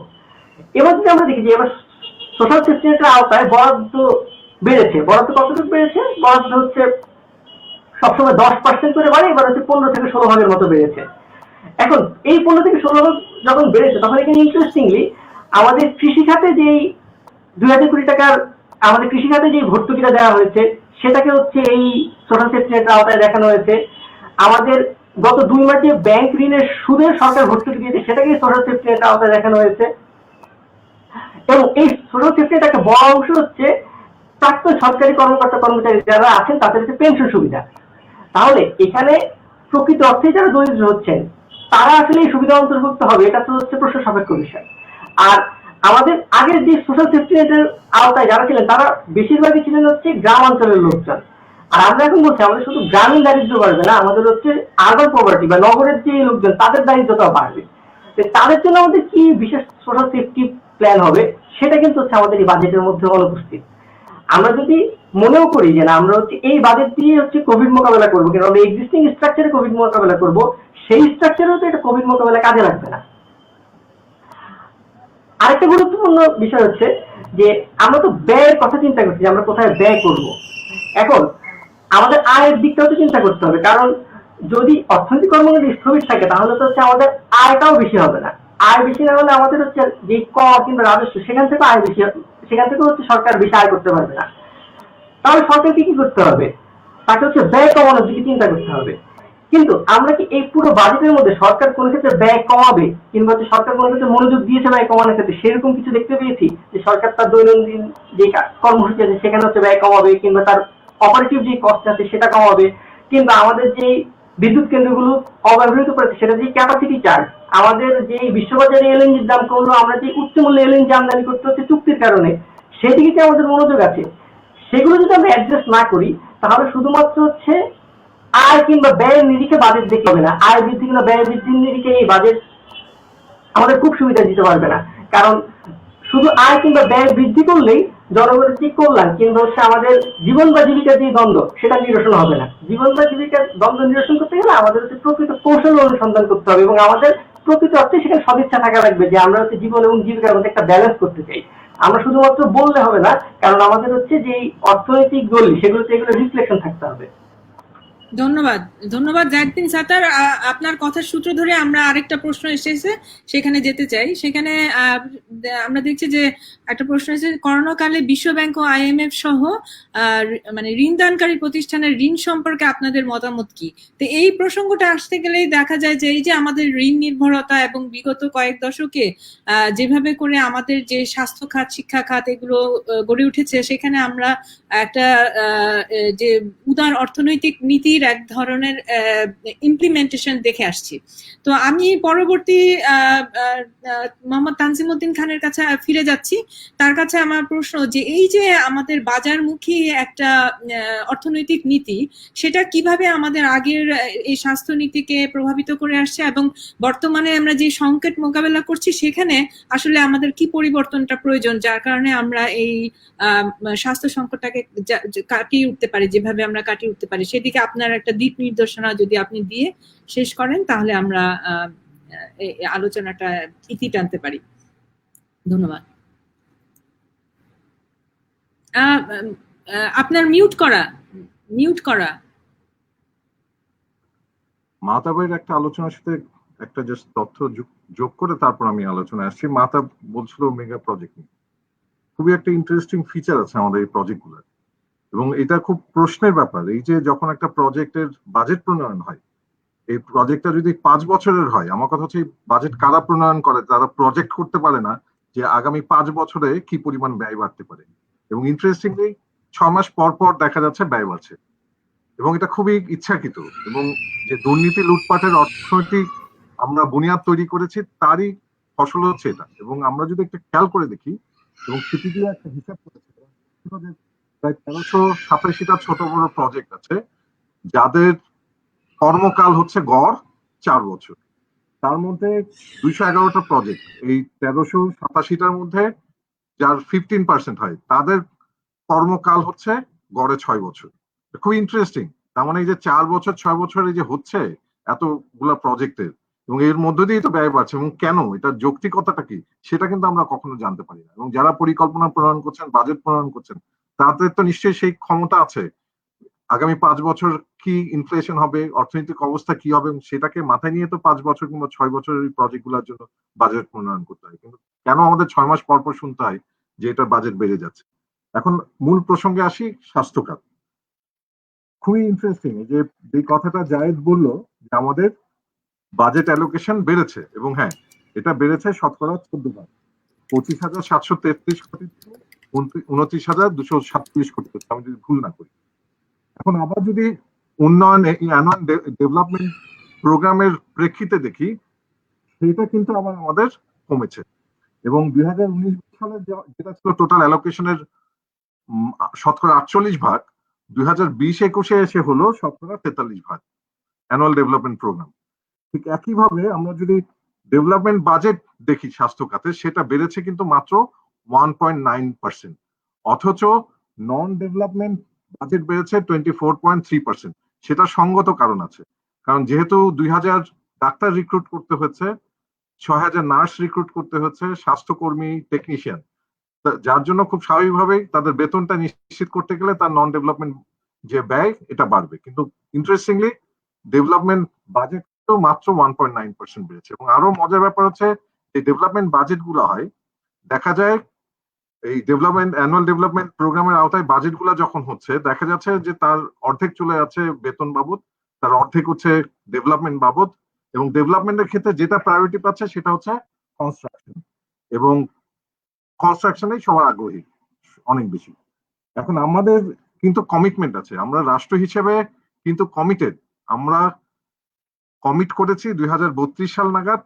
এবার যদি আমরা দেখি যে এবার সোশ্যাল সেফটি নেটের আওতায় বরাদ্দ বেড়েছে, বরাদ্দ কতটুকু বেড়েছে? বরাদ্দ হচ্ছে সবসময় 10% করে বাড়ে, এবার হচ্ছে 15 থেকে 16 ভাগের মতো বেড়েছে। এখন এই 15 থেকে 16 ভাগ যখন বেড়েছে, তখন এখানে ইন্টারেস্টিংলি আমাদের কৃষি খাতে যেই 2000 কোটি টাকার আমাদের কৃষি খাতে যে ভর্তুকিটা দেওয়া হয়েছে, সেটাকে হচ্ছে এই সোশ্যাল সেফটি নেটের আওতায় দেখানো হয়েছে। আমাদের গত 2 মাসে ব্যাংক ঋণের সুদের সরকার ভর্তুকি দিয়েছে, সেটাকে সোশ্যাল সেফটি নেটের আওতায় দেখানো হয়েছে। এবং এই সোশ্যাল সেফটি নেটের একটা বড় অংশ হচ্ছে প্রাক্তন সরকারি কর্মকর্তা কর্মচারী যারা আছেন তাদের হচ্ছে পেনশন সুবিধা। তাহলে এখানে প্রকৃত অর্থে যারা দরিদ্র হচ্ছেন তারা আসলে এই সুবিধা অন্তর্ভুক্ত হবে, এটা তো হচ্ছে প্রশ্ন সাপেক্ষ বিষয়। আর আমাদের আগের যে সোশ্যাল সেফটি নেটের আওতায় যারা ছিলেন, তারা বেশিরভাগই ছিলেন হচ্ছে গ্রাম অঞ্চলের লোকজন। আর আমরা এখন বলছি আমাদের শুধু গ্রামীণ দারিদ্র বাড়বে না, আমাদের হচ্ছে আরবান পভার্টি বা নগরের যে লোকজন তাদের দারিদ্রতাও বাড়বে। তাদের জন্য আমাদের কি বিশেষ সোশ্যাল সেফটি প্ল্যান হবে সেটা কিন্তু হচ্ছে আমাদের এই বাজেটের মধ্যে অনুপস্থিত। আমরা যদি মনেও করি যে না আমরা হচ্ছে এই বাজেট দিয়ে হচ্ছে কোভিড মোকাবেলা করবো, কিন্তু আমরা এক্সিস্টিং স্ট্রাকচারে কোভিড মোকাবেলা করবো, সেই স্ট্রাকচারেও তো এটা কোভিড মোকাবেলা কাজে লাগবে না। আরেকটা গুরুত্বপূর্ণ বিষয় হচ্ছে যে আমরা তো ব্যয়ের কথা চিন্তা করছি, আমরা কোথায় ব্যয় করব। এখন আমাদের আয়ের দিকটাও তো চিন্তা করতে হবে, কারণ যদি অর্থনৈতিক কর্মকাণ্ড স্থবির থাকে তাহলে তো হচ্ছে আমাদের আয়টাও বেশি হবে না। আয় বেশি না হলে আমাদের হচ্ছে যে কর কিংবা রাজস্ব সেখান থেকে আয় বেশি, সেখান থেকে হচ্ছে সরকার বেশি আয় করতে পারবে না। তাহলে সরকারকে কি করতে হবে, তাকে হচ্ছে ব্যয় কমানোর দিকে চিন্তা করতে হবে। কিন্তু আমরা কি এই পুরো বাজেটের মধ্যে সরকার কোন ক্ষেত্রে ব্যয় কমাবে কিংবা হচ্ছে সরকার কোন ক্ষেত্রে মনোযোগ দিয়েছে ব্যয় কমানোর ক্ষেত্রে সেরকম কিছু দেখতে পেয়েছি যে সরকার তার দৈনন্দিন যে কর্মসূচি আছে সেখানে হচ্ছে ব্যয় কমাবে কিংবা তার অপারেটিভ যে কস্ট আছে সেটা কমাবে, কিংবা আমাদের যে বিদ্যুৎ কেন্দ্রগুলো অব্যবহৃত করেছে সেটা যে ক্যাপাসিটি চার্জ, আমাদের যে বিশ্ববাজারে এলএনজির দাম কমলো, আমরা যে উচ্চ মূল্যে এলএনজি আমদানি করতে হচ্ছে চুক্তির কারণে, সেদিকে যে আমাদের মনোযোগ আছে, সেগুলো যদি আমরা অ্যাডজাস্ট না করি তাহলে শুধুমাত্র হচ্ছে আয় কিংবা ব্যয়ের নিরিখে বাজেট দেখতে হবে না, আয় বৃদ্ধি কিংবা ব্যয় বৃদ্ধির নিরিখে এই বাজেট আমাদের খুব সুবিধা দিতে পারবে না। কারণ শুধু আয় কিংবা ব্যয় বৃদ্ধি করলেই জনগণের যে কল্যাণ কিংবা হচ্ছে আমাদের জীবন বা জীবিকার যে দ্বন্দ্ব সেটা নিরসন হবে না। জীবন বা জীবিকার দ্বন্দ্ব নিরসন করতে গেলে আমাদের হচ্ছে প্রকৃত কৌশল অনুসন্ধান করতে হবে এবং আমাদের প্রকৃত অর্থে সেখানে সদিচ্ছা থাকা লাগবে যে আমরা হচ্ছে জীবন এবং জীবিকার মধ্যে একটা ব্যালেন্স করতে চাই। আমরা শুধুমাত্র বললে হবে না, কারণ আমাদের হচ্ছে যে অর্থনৈতিক গলি সেগুলোতে এগুলো রিফ্লেকশন থাকতে হবে। ধন্যবাদ, ধন্যবাদ জাহিদ সাত্তার। আপনার কথার সূত্র ধরে আমরা আরেকটা প্রশ্ন এসেছে সেখানে যেতে চাই। সেখানে আমরা দেখছি যে একটা প্রশ্ন এসেছে, করোনাকালে বিশ্ব ব্যাংক ও আইএমএফ সহ মানে ঋণদানকারী প্রতিষ্ঠানের ঋণ সম্পর্কে আপনাদের মতামত কি? তো এই প্রসঙ্গটা আসতে গেলেই দেখা যায় যে এই যে আমাদের ঋণ নির্ভরতা এবং বিগত কয়েক দশকে যেভাবে করে আমাদের যে স্বাস্থ্য খাত, শিক্ষা খাত এগুলো গড়ে উঠেছে, সেখানে আমরা একটা যে উদার অর্থনৈতিক নীতির এক ধরনের ইমপ্লিমেন্টেশন দেখে আসছি। তো আমি পরবর্তী মোহাম্মদ তানজিমউদ্দিন খানের কাছে ফিরে যাচ্ছি। তার কাছে আমার প্রশ্ন যে এই যে আমাদের বাজারমুখী একটা অর্থনৈতিক নীতি, সেটা কিভাবে আমাদের আগের এই স্বাস্থ্য নীতিকে প্রভাবিত করে আসছে এবং বর্তমানে আমরা যে সংকট মোকাবেলা করছি সেখানে আসলে আমাদের কি পরিবর্তনটা প্রয়োজন যার কারণে আমরা এই স্বাস্থ্য সংকটটাকে কাটিয়ে উঠতে পারি, যেভাবে আমরা কাটিয়ে উঠতে পারি, সেদিকে আপনার একটা দিক নির্দেশনা যদি আপনি দিয়ে শেষ করেন তাহলে আমরা আলোচনাটা ইতি টানতে পারি। ধন্যবাদ। আপনার মিউট করা। মাহতাবের একটা আলোচনার সাথে একটা জাস্ট তথ্য যোগ করে তারপর আমি আলোচনায় আসছি। মাহতাব বলছিল মেগা প্রজেক্ট নিয়ে, খুবই একটা ইন্টারেস্টিং ফিচার আছে আমাদের এই প্রজেক্টগুলোর এবং এটা খুব প্রশ্নের ব্যাপার। এই যে যখন একটা প্রজেক্টের বাজেট প্রণয়ন হয়, এই প্রজেক্টটা যদি 5 বছরের হয়, আমার কথা হচ্ছে বাজেট কারা প্রণয়ন করে, তারা প্রজেক্ট করতে পারে না যে আগামী 5 বছরে কি পরিমাণ ব্যয় বাড়তে পারে, এবং ইন্টারেস্টিংলি 6 মাস পর পর দেখা যাচ্ছে ব্যয় বাড়ছে এবং এটা খুবই ইচ্ছাকৃত। এবং যে দুর্নীতি লুটপাটের অর্থনৈতিক আমরা বুনিয়াদ তৈরি করেছি তারই ফসল হচ্ছে এটা। এবং আমরা যদি একটা খেয়াল করে দেখি এবং সিপিডি একটা হিসাব করেছে, প্রায় 1387টা ছোট বড় প্রজেক্ট আছে যাদের কর্মকাল হচ্ছে গড় 4 বছর। তার মধ্যে 211টা প্রজেক্ট, এই 1387টার মধ্যে যার 15% হয় তাদের কর্মকাল হচ্ছে গড়ে 6 বছর। খুব ইন্টারেস্টিং। তার মানে এই যে 4 বছর 6 বছর এই যে হচ্ছে এতগুলা প্রজেক্টের, এবং এর মধ্যে দিয়েই তো ব্যয় বাড়ছে, এবং কেন, এটার যৌক্তিকতাটা কি সেটা কিন্তু আমরা কখনো জানতে পারি না। এবং যারা পরিকল্পনা প্রণয়ন করছেন, বাজেট প্রণয়ন করছেন, তাদের তো নিশ্চয়ই সেই ক্ষমতা আছে আগামী 5 বছর কি ইনফ্লেশন হবে, অর্থনৈতিক অবস্থা কি হবে, সেটাকে মাথায় নিয়ে তো 5 বছর কিংবা 6 বছরের প্রজেক্ট গুলোর জন্য বাজেট প্রণয়ন করতে হয়। কিন্তু কেন আমাদের 6 মাস পর পর শুনতে হয় যে এটার বাজেট বেড়ে যাচ্ছে? এখন মূল প্রসঙ্গে আসি, স্বাস্থ্য খাত। খুবই ইন্টারেস্টিং যে কথাটা জায়েদ বললো যে আমাদের বাজেট অ্যালোকেশন বেড়েছে, এবং হ্যাঁ এটা বেড়েছে শতকরা 14 ভাগ, 25,733 কোটি থেকে 29,237 কোটি, আমি যদি ভুল না করি। এখন আবার যদি উন্নয়ন ডেভেলপমেন্ট প্রোগ্রামের প্রেক্ষিতে দেখি, সেটা কিন্তু আবার আমাদের কমেছে। এবং 2019 সালে যেটা ছিল টোটাল অ্যালোকেশনের শতকরা 48 ভাগ, 2020-21 এসে হলো 43 ভাগ অ্যানুয়াল ডেভেলপমেন্ট প্রোগ্রাম। ঠিক একইভাবে আমরা যদি ডেভেলপমেন্ট বাজেট দেখি স্বাস্থ্য খাতে, সেটা বেড়েছে কিন্তু মাত্র 1.9%, অথচ নন ডেভেলপমেন্ট বাজেট বেড়েছে 24.3%। সেটা সঙ্গত কারণ আছে, কারণ যেহেতু 2000 ডাক্তার রিক্রুট করতে হচ্ছে, 6000 নার্স রিক্রুট করতে হচ্ছে, স্বাস্থ্যকর্মী, টেকনিশিয়ান, যার জন্য খুব স্বাভাবিকভাবেই তাদের বেতনটা নিশ্চিত করতে গেলে তার নন ডেভেলপমেন্ট যে ব্যয় এটা বাড়বে। কিন্তু ইন্টারেস্টিংলি ডেভেলপমেন্ট বাজেট তো মাত্র 1.9% বেড়েছে। এবং আরো মজার ব্যাপার হচ্ছে, এই ডেভেলপমেন্ট বাজেট গুলো হয়, দেখা যায় এই অ্যানুয়াল ডেভেলপমেন্ট প্রোগ্রামের আওতায় বাজেট গুলা যখন হচ্ছে, দেখা যাচ্ছে যে তার অর্ধেক চলে যাচ্ছে বেতন বাবদ, তার অর্ধেক হচ্ছে ডেভেলপমেন্ট বাবদ। এবং ডেভেলপমেন্টের ক্ষেত্রে যেটা প্রায়োরিটি পাচ্ছে সেটা হচ্ছে কনস্ট্রাকশন, এবং কনস্ট্রাকশনেই সবার আগ্রহী অনেক বেশি। এখন আমাদের কিন্তু কমিটমেন্ট আছে, আমরা রাষ্ট্র হিসেবে কিন্তু কমিটেড। আমরা কমিট করেছি 2032 সাল নাগাদ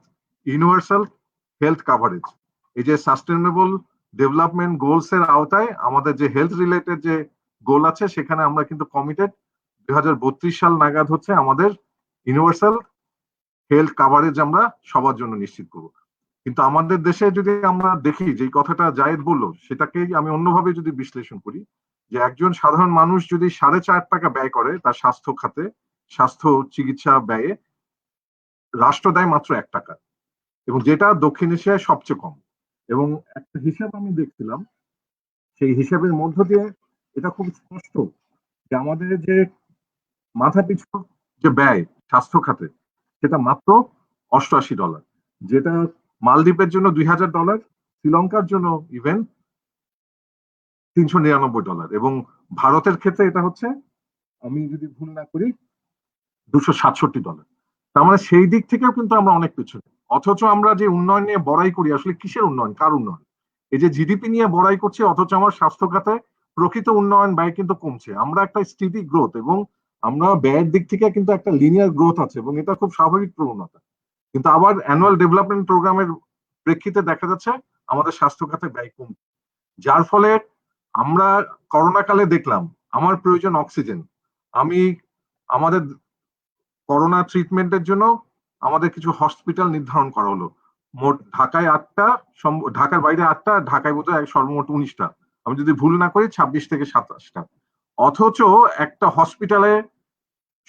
ইউনিভার্সাল হেলথ কাভারেজ। এই যে সাস্টেনেবল ডেভেলপমেন্ট গোলস এর আওতায় আমাদের যে হেলথ রিলেটেড যে গোল আছে, সেখানে আমরা কিন্তু কমিটেড 2032 সাল নাগাদ হচ্ছে আমাদের ইউনিভার্সাল হেলথ কাভারেজ আমরা সবার জন্য নিশ্চিত করব। কিন্তু আমাদের দেশে যদি আমরা দেখি, যে কথাটা জায়েদ বললো, সেটাকেই আমি অন্যভাবে যদি বিশ্লেষণ করি, যে একজন সাধারণ মানুষ যদি 4.5 টাকা ব্যয় করে তার স্বাস্থ্য খাতে, স্বাস্থ্য চিকিৎসা ব্যয়ে, রাষ্ট্র দেয় মাত্র 1 টাকা, এবং যেটা দক্ষিণ এশিয়ায় সবচেয়ে কম। এবং একটা হিসাব আমি দেখছিলাম, সেই হিসাবের মধ্য দিয়ে এটা খুব স্পষ্ট যে আমাদের যে মাথা পিছু যে ব্যয় স্বাস্থ্য খাতে, সেটা মাত্র $88, যেটা মালদ্বীপের জন্য $2000, শ্রীলঙ্কার জন্য ইভেন $399, এবং ভারতের ক্ষেত্রে এটা হচ্ছে, আমি যদি ভুল না করি, $267। তার মানে সেই দিক থেকেও কিন্তু আমরা অনেক পিছনে। অথচ আমরা যে উন্নয়ন নিয়ে বড়াই করি, আসলে কিসের উন্নয়ন, কার উন্নয়ন? এই যে জিডিপি নিয়ে বড়াই করছি, অথচ আমার স্বাস্থ্য খাতে প্রকৃত উন্নয়ন ব্যয় কিন্তু কমছে। আমরা একটা স্টেডি গ্রোথ, এবং আমরা ব্যয়ের দিক থেকে কিন্তু একটা লিনিয়ার গ্রোথ আছে, এবং এটা খুব স্বাভাবিক প্রবণতা। কিন্তু আবার অ্যানুয়াল ডেভেলপমেন্ট প্রোগ্রামের প্রেক্ষিতে দেখা যাচ্ছে আমাদের স্বাস্থ্য খাতে ব্যয় কমছে, যার ফলে আমরা করোনা কালে দেখলাম আমার প্রয়োজন অক্সিজেন, আমি আমাদের করোনা ট্রিটমেন্টের জন্য আমাদের কিছু হসপিটাল নির্ধারণ করা হলো। মোট ঢাকায় 8টা, ঢাকার বাইরে 8টা, ঢাকায় বোধহয় সর্বমোট 19টা, আমি যদি ভুল না করি 26 থেকে 27টা। অথচ একটা হসপিটালে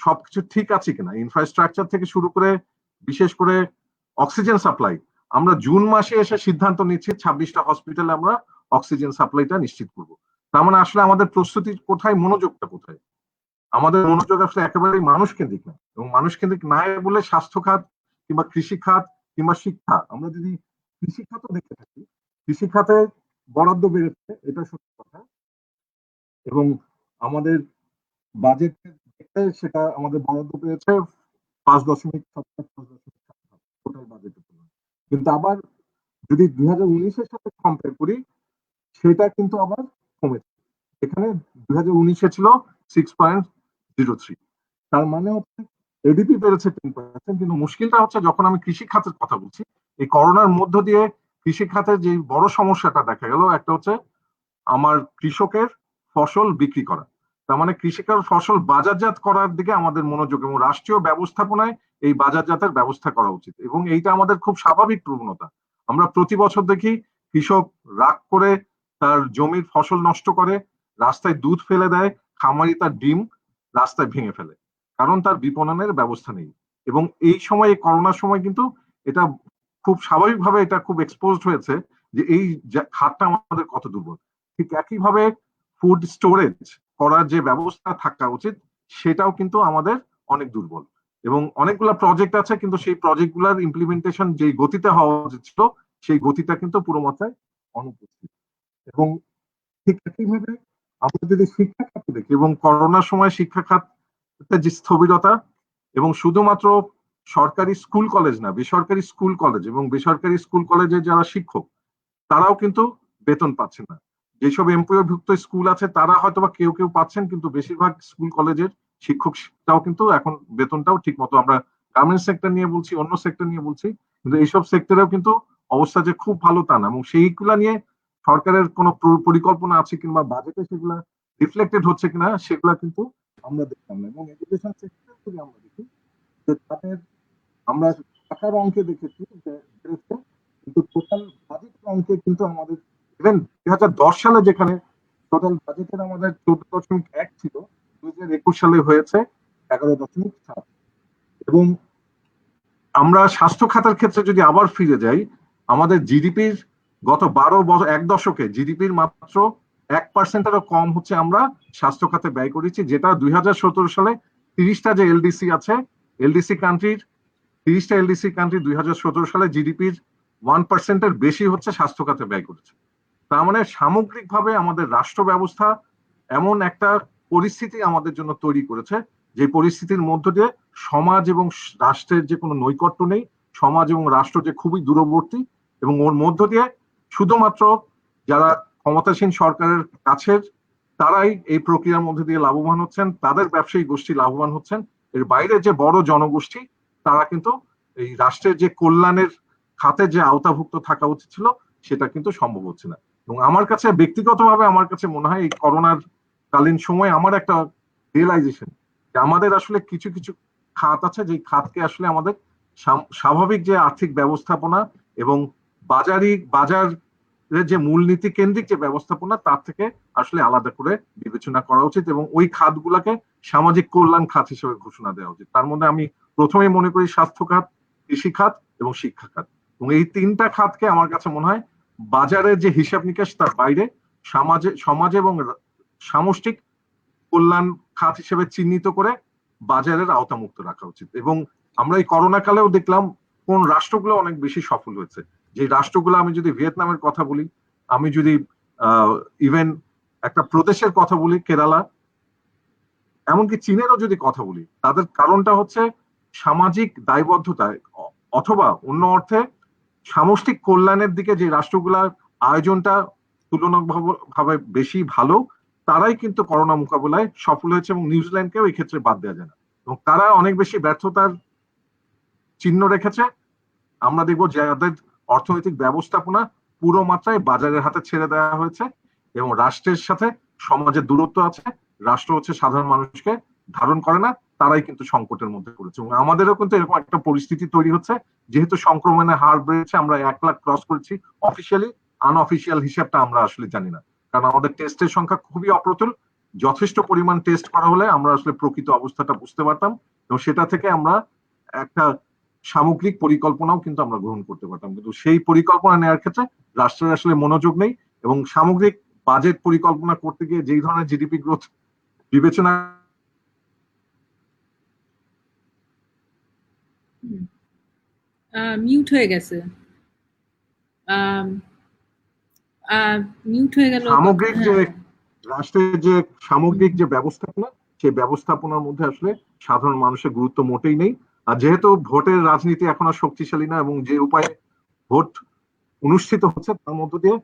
সবকিছু ঠিক আছে কিনা, ইনফ্রাস্ট্রাকচার থেকে শুরু করে বিশেষ করে অক্সিজেন সাপ্লাই, আমরা জুন মাসে এসে সিদ্ধান্ত নিচ্ছি 26টা হসপিটালে আমরা অক্সিজেন সাপ্লাইটা নিশ্চিত করব। তার মানে আসলে আমাদের প্রস্তুতি কোথায়, মনোযোগটা কোথায়? আমাদের মনোযোগ আসলে একেবারেই মানুষ কেন্দ্রিক না, এবং মানুষ কেন্দ্রিক না বলে স্বাস্থ্য খাত কিংবা কৃষি খাত কিংবা শিক্ষা, আমরা যদি কৃষি খাতও দেখে থাকি, কৃষি খাতে বরাদ্দ বেড়েছে, এটা সত্যি কথা, এবং আমাদের বাজেট দেখতে সেটা আমাদের বরাদ্দ পেয়েছে 5.7 টোটাল বাজেটের জন্য। কিন্তু আবার যদি 2019-এর সাথে কম্পেয়ার করি, সেটা কিন্তু আবার কমেছে। এখানে 2019-এ ছিল 6.03। তার মানে হচ্ছে এডিপি বেড়েছে 10%। কিন্তু মুশকিলটা হচ্ছে, যখন আমি কৃষি খাতের কথা বলছি, এই করোনার মধ্য দিয়ে কৃষি খাতের যে বড় সমস্যাটা দেখা গেল, একটা হচ্ছে আমার কৃষকের ফসল বিক্রি করা। তার মানে কৃষিকার ফসল বাজারজাত করার দিকে আমাদের মনোযোগ, এবং রাষ্ট্রীয় ব্যবস্থাপনায় এই বাজারজাতের ব্যবস্থা করা উচিত। এবং এইটা আমাদের খুব স্বাভাবিক প্রবণতা। আমরা প্রতি বছর দেখি কৃষক রাগ করে তার জমির ফসল নষ্ট করে, রাস্তায় দুধ ফেলে দেয়, খামারি তার ডিম রাস্তায় ভেঙে ফেলে, কারণ তার বিপণনের ব্যবস্থা নেই। এবং এই সময়, করোনার সময় কিন্তু এটা খুব স্বাভাবিকভাবে এটা খুব এক্সপোজড হয়েছে যে এই খাতটা আমাদের কত দুর্বল। ঠিক একইভাবে ফুড স্টোরেজ করার যে ব্যবস্থা থাকা উচিত, সেটাও কিন্তু আমাদের অনেক দুর্বল। এবং অনেকগুলো প্রজেক্ট আছে, কিন্তু সেই প্রজেক্ট গুলার ইমপ্লিমেন্টেশন যে গতিতে হওয়া উচিত ছিল, সেই গতিটা কিন্তু পুরো মাত্রায় অনুপস্থিত। এবং ঠিক একইভাবে আমরা যদি শিক্ষা খাত দেখি, এবং করোনার সময় শিক্ষা খাতের যে স্থবিরতা, এবং শুধুমাত্র সরকারি স্কুল কলেজ না, বেসরকারি স্কুল কলেজ এবং বেসরকারি স্কুল কলেজে যারা শিক্ষক, তারাও কিন্তু বেতন পাচ্ছে না। যেসব এমপিওভুক্ত স্কুল আছে তারা হয়তো বা কেউ কেউ পাচ্ছেন, কিন্তু বেশিরভাগ স্কুল কলেজের শিক্ষকটাও কিন্তু এখন বেতনটাও ঠিক মতো, আমরা গার্মেন্টস সেক্টর নিয়ে বলছি, অন্য সেক্টর নিয়ে বলছি, কিন্তু এইসব সেক্টরেও কিন্তু অবস্থা যে খুব ভালো তা না। এবং সেইগুলা নিয়ে সরকারের কোনো পরিকল্পনা আছে কিংবা বাজেটে সেগুলা রিফ্লেক্টেড হচ্ছে কিনা সেগুলো কিন্তু আমরা দেখলাম না। এবং এডুকেশন সেক্টর যদি আমরা দেখি যে তাদের আমরা টাকার অঙ্কে দেখেছি যে বেড়েছে, কিন্তু টোটাল বাজেটের অঙ্কে কিন্তু আমাদের ইভেন 2010 সালে যেখানে টোটাল বাজেটের আমাদের 14.1 ছিল, 2021 সালে হয়েছে 11.7। এবং আমরা স্বাস্থ্য খাতের ক্ষেত্রে যদি আবার ফিরে যাই, আমাদের জিডিপির গত 12 বছর, এক দশকে জিডিপির মাত্র 1%-এরও কম হচ্ছে আমরা স্বাস্থ্য খাতে ব্যয় করেছি, যেটা 2017 সালে 30টা যে এলডিসি আছে, এলডিসি কান্ট্রির 30টা এলডিসি কান্ট্রি 2017 সালে জিডিপির 1%-এর বেশি হচ্ছে স্বাস্থ্য খাতে ব্যয় করেছে। তার মানে সামগ্রিকভাবে আমাদের রাষ্ট্র ব্যবস্থা এমন একটা পরিস্থিতি আমাদের জন্য তৈরি করেছে, যে পরিস্থিতির মধ্য দিয়ে সমাজ এবং রাষ্ট্রের যে কোনো নৈকট্য নেই, সমাজ এবং রাষ্ট্র যে খুবই দূরবর্তী, এবং ওর মধ্য দিয়ে শুধুমাত্র যারা ক্ষমতাসীন সরকারের কাছের তারাই এই প্রক্রিয়ার মধ্যে দিয়ে লাভবান হচ্ছেন, তাদের ব্যবসায়ী গোষ্ঠী লাভবান হচ্ছেন। এর বাইরে যে বড় জনগোষ্ঠী তারা কিন্তু এই রাষ্ট্রের যে কল্যাণের খাতে যে আওতাভুক্ত থাকা উচিত ছিল সেটা কিন্তু সম্ভব হচ্ছে না। এবং আমার কাছে ব্যক্তিগতভাবে আমার কাছে মনে হয় এই করোনার কালীন সময় আমার একটা রিয়েলাইজেশন যে আমাদের আসলে কিছু কিছু খাত আছে, যে খাতকে আসলে আমাদের স্বাভাবিক যে আর্থিক ব্যবস্থাপনা এবং বাজারের যে মূলনীতি কেন্দ্রিক যে ব্যবস্থাপনা তার থেকে আসলে আলাদা করে বিবেচনা করা উচিত, এবং ওই খাতগুলোকে সামাজিক কল্যাণ খাত হিসেবে ঘোষণা দেওয়া উচিত। তার মধ্যে আমি প্রথমেই মনে করি স্বাস্থ্য খাত, কৃষি খাত এবং শিক্ষা খাত। এবং এই তিনটা খাতকে আমার কাছে মনে হয় বাজারের যে হিসাব নিকাশ তার বাইরে সমাজে এবং সামষ্টিক কল্যাণ খাত হিসেবে চিহ্নিত করে বাজারের আওতামুক্ত রাখা উচিত। এবং আমরা এই করোনা কালেও দেখলাম কোন রাষ্ট্রগুলো অনেক বেশি সফল হয়েছে। যে রাষ্ট্রগুলো, আমি যদি ভিয়েতনামের কথা বলি, আমি যদি ইভেন একটা প্রদেশের কথা বলি কেরালা, এমনকি চীনেরও যদি কথা বলি, তাদের কারণটা হচ্ছে সামাজিক দায়বদ্ধতা, অথবা অন্য অর্থে সামষ্টিক কল্যাণের দিকে যে রাষ্ট্রগুলার আয়োজনটা তুলনামূলকভাবে বেশি ভালো, তারাই কিন্তু করোনা মোকাবেলায় সফল হয়েছে। এবং নিউজিল্যান্ডকেও এই ক্ষেত্রে বাদ দেওয়া যায় না। এবং তারা অনেক বেশি ব্যর্থতার চিহ্ন রেখেছে। আমরা দেখবো যাদের অর্থনৈতিক ব্যবস্থাপনা পুরো মাত্রায় বাজারের হাতে ছেড়ে দেওয়া হয়েছে, এবং রাষ্ট্রের সাথে সমাজের দূরত্ব আছে, রাষ্ট্র হচ্ছে সাধারণ মানুষকে ধারণ করে না, তারাই কিন্তু সংকটের মধ্যে পড়েছে। এবং আমাদেরও কিন্তু এরকম একটা পরিস্থিতি তৈরি হচ্ছে, যেহেতু সংক্রমণের হার বেড়েছে, আমরা 1 লাখ ক্রস করেছি, অফিসিয়ালি আনঅফিসিয়াল হিসাবটা আমরা আসলে জানি না, কারণ আমাদের টেস্টের সংখ্যা খুবই অপ্রতুল। যথেষ্ট পরিমাণ টেস্ট করা হলে আমরা আসলে প্রকৃত অবস্থাটা বুঝতে পারতাম, এবং সেটা থেকে আমরা একটা সামগ্রিক পরিকল্পনাও কিন্তু আমরা গ্রহণ করতে পারতাম। কিন্তু সেই পরিকল্পনা নেওয়ার ক্ষেত্রে রাষ্ট্রের আসলে মনোযোগ নেই, এবং সামগ্রিক বাজেট পরিকল্পনা করতে গিয়ে যেই ধরনের জিডিপি গ্রোথ বিবেচনা মিউট হয়ে গেছে, মিউট হয়ে গেল। সামগ্রিক যে রাষ্ট্রের যে সামগ্রিক যে ব্যবস্থাপনা, সেই ব্যবস্থাপনার মধ্যে আসলে সাধারণ মানুষের গুরুত্ব মোটেই নেই। আর যেহেতু ভোটের রাজনীতি এখন আর শক্তিশালী না, এবং যে উপায়ে ভোট অনুষ্ঠিত হচ্ছে তার মধ্য দিয়ে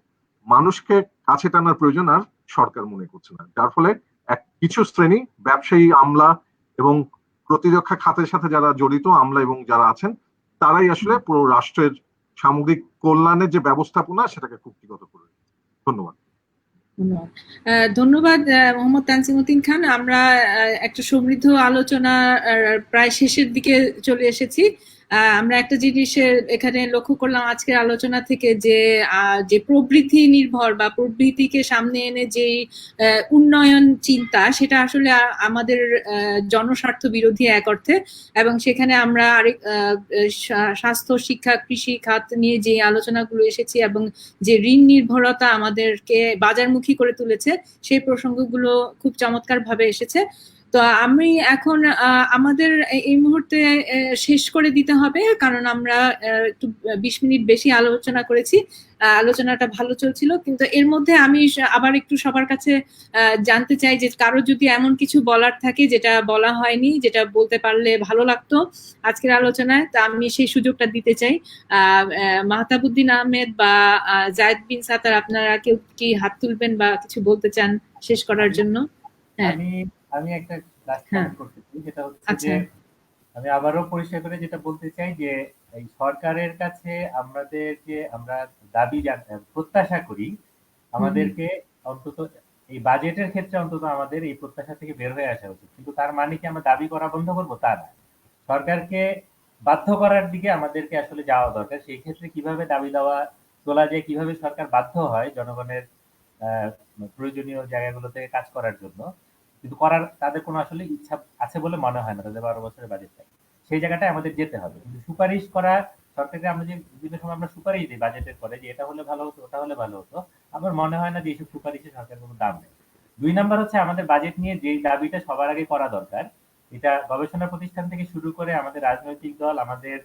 মানুষকে কাছে টানার প্রয়োজন আর সরকার মনে করছে না, যার ফলে কিছু শ্রেণী ব্যবসায়ী, আমলা এবং প্রতিরক্ষা খাতের সাথে যারা জড়িত আমলা এবং যারা আছেন, তারাই আসলে পুরো রাষ্ট্রের সামগ্রিক কল্যাণের যে ব্যবস্থাপনা সেটাকে কুক্ষিগত করে। ধন্যবাদ। ধন্যবাদ মোহাম্মদ তানজিমউদ্দিন খান। আমরা একটা সমৃদ্ধ আলোচনা প্রায় শেষের দিকে চলে এসেছি। আমরা একটা জিনিসের এখানে লক্ষ্য করলাম আজকের আলোচনা থেকে, যে প্রবৃদ্ধি নির্ভর বা প্রবৃদ্ধিকে সামনে এনে যে উন্নয়ন চিন্তা, সেটা আসলে আমাদের জনস্বার্থ বিরোধী এক অর্থে। এবং সেখানে আমরা আরেক স্বাস্থ্য, শিক্ষা, কৃষি খাত নিয়ে যে আলোচনাগুলো এসেছি, এবং যে ঋণ নির্ভরতা আমাদেরকে বাজারমুখী করে তুলেছে, সেই প্রসঙ্গগুলো খুব চমৎকার ভাবে এসেছে। তো আমি এখন আমাদের এই মুহূর্তে শেষ করে দিতে হবে, কারণ আমরা একটু 20 মিনিট বেশি আলোচনা করেছি। আলোচনাটা ভালো চলছিল, কিন্তু এর মধ্যে আমি আবার একটু সবার কাছে জানতে চাই যে কারো যদি এমন কিছু বলার থাকে যেটা বলা হয়নি, যেটা বলতে পারলে ভালো লাগতো আজকের আলোচনায়, তা আমি সেই সুযোগটা দিতে চাই। মাহতাবউদ্দিন আহমেদ বা জায়েদ বিন সাত্তার, আপনারা কেউ কি হাত তুলবেন বা কিছু বলতে চান শেষ করার জন্য? হ্যাঁ, আমি একটা লাস্ট কমেন্ট করতে চাই, যেটা হচ্ছে যে আমি আবারও পরিষ্কার করে যেটা বলতে চাই যে এই সরকারের কাছে আমরা দাবি প্রত্যাশা করি, আমাদেরকে অন্তত এই বাজেটের ক্ষেত্রে অন্তত আমাদের এই প্রত্যাশা থেকে বের হয়ে আসা উচিত। কিন্তু তার মানে কি আমরা দাবি করা বন্ধ করবো? তা না। সরকারকে বাধ্য করার দিকে আমাদেরকে আসলে যাওয়া দরকার। সেই ক্ষেত্রে কিভাবে দাবি দেওয়া তোলা যায়, কিভাবে সরকার বাধ্য হয় জনগণের প্রয়োজনীয় জায়গাগুলো থেকে কাজ করার জন্য, কিন্তু করার তাদের কোনো আসলে ইচ্ছা আছে বলে মনে হয় না তাদের 12 বছরের বাজেটটা। সেই জায়গাটায় আমাদের যেতে হবে। কিন্তু সুপারিশ করা, সরকারকে আমরা যে বিভিন্ন সময় আমরা সুপারিশ দিই বাজেটের পরে যে এটা হলে ভালো হতো, ওটা হলে ভালো হতো, আমার মনে হয় না যে এইসব সুপারিশে সরকার কোনো দাম নেই। 2 নাম্বার হচ্ছে আমাদের বাজেট নিয়ে যে দাবিটা সবার আগে করা দরকার, এটা গবেষণা প্রতিষ্ঠান থেকে শুরু করে আমাদের রাজনৈতিক দল, আমাদের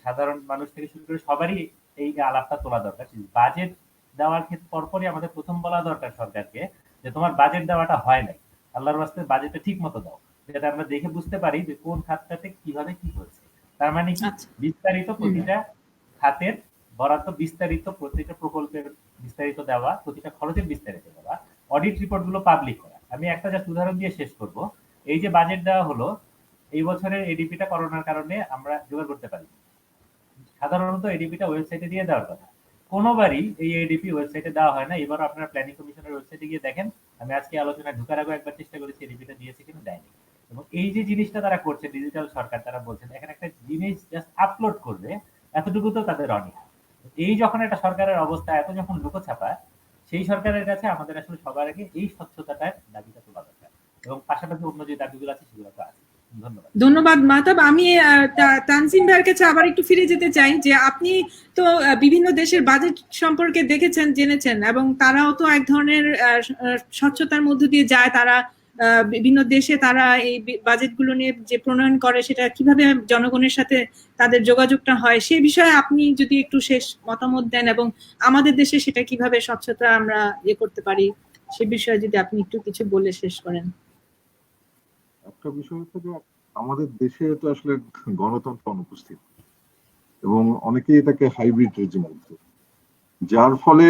সাধারণ মানুষ থেকে শুরু করে সবারই এই আলাপটা তোলা দরকার। বাজেট দেওয়ার ক্ষেত্রে পরপরই আমাদের প্রথম বলা দরকার সরকারকে যে তোমার বাজেট দেওয়াটা হয় নাই, আল্লাহর ওয়াস্তে বাজেটটা ঠিক মতো দাও, যাতে আমরা দেখে বুঝতে পারি যে কোন খাতটাতে কিভাবে কি হচ্ছে। তার মানে কি বিস্তারিত প্রতিটা খাতের বরাদ্দ, বিস্তারিত প্রতিটা প্রকল্পের বিস্তারিত দেওয়া, প্রতিটা খরচের বিস্তারিত দেওয়া, অডিট রিপোর্ট গুলো পাবলিক করা। আমি একটা জাস্ট উদাহরণ দিয়ে শেষ করব। এই যে বাজেট দেওয়া হলো, এই বছরের এডিপিটা করোনার কারণে আমরা জোগাড় করতে পারি। সাধারণত এডিপিটা ওয়েবসাইটে দিয়ে দেওয়ার কথা, কোনোবারই এই এডিপি ওয়েবসাইটে দেওয়া হয় না। এবার আপনারা প্ল্যানিং কমিশনের ওয়েবসাইটে গিয়ে দেখেন, আমি আজকে আলোচনায় ঢোকার আগে একবার চেষ্টা করেছি এডিপিটা দিয়েছে কিনা, দেয়নি। এবং এই যে জিনিসটা তারা করছে, ডিজিটাল সরকার, তারা বলছেন এখানে একটা জিনিস জাস্ট আপলোড করবে, এতটুকু তো তাদের অনীহা। এই যখন একটা সরকারের অবস্থা এত যখন লুকোছাপা, সেই সরকারের কাছে আমাদের আসলে সবার আগে এই স্বচ্ছতাটার দাবিটা তোলা দরকার, এবং পাশাপাশি অন্য যে দাবিগুলো আছে সেগুলো তো আছে। ধন্যবাদ। ধন্যবাদ মাহতাব। আমি তানজিম ভাইয়ের কাছে আবার একটু ফিরে যেতে চাই যে আপনি তো বিভিন্ন দেশের বাজেট সম্পর্কে দেখেছেন, জেনেছেন, এবং তারাও তো এক ধরনের স্বচ্ছতার মধ্য দিয়ে যায়। তারা বিভিন্ন দেশে তারা এই বাজেটগুলো নিয়ে যে প্রণয়ন করে সেটা কিভাবে জনগণের সাথে তাদের যোগাযোগটা হয়, সেই বিষয়ে আপনি যদি একটু শেষ মতামত দেন, এবং আমাদের দেশে সেটা কিভাবে স্বচ্ছতা আমরা করতে পারি সে বিষয়ে যদি আপনি একটু কিছু বলে শেষ করেন। একটা বিষয় হচ্ছে যে আমাদের দেশে তো আসলে গণতন্ত্র অনুপস্থিত, এবং অনেকেই এটাকে হাইব্রিড রেজিম বলছে, যার ফলে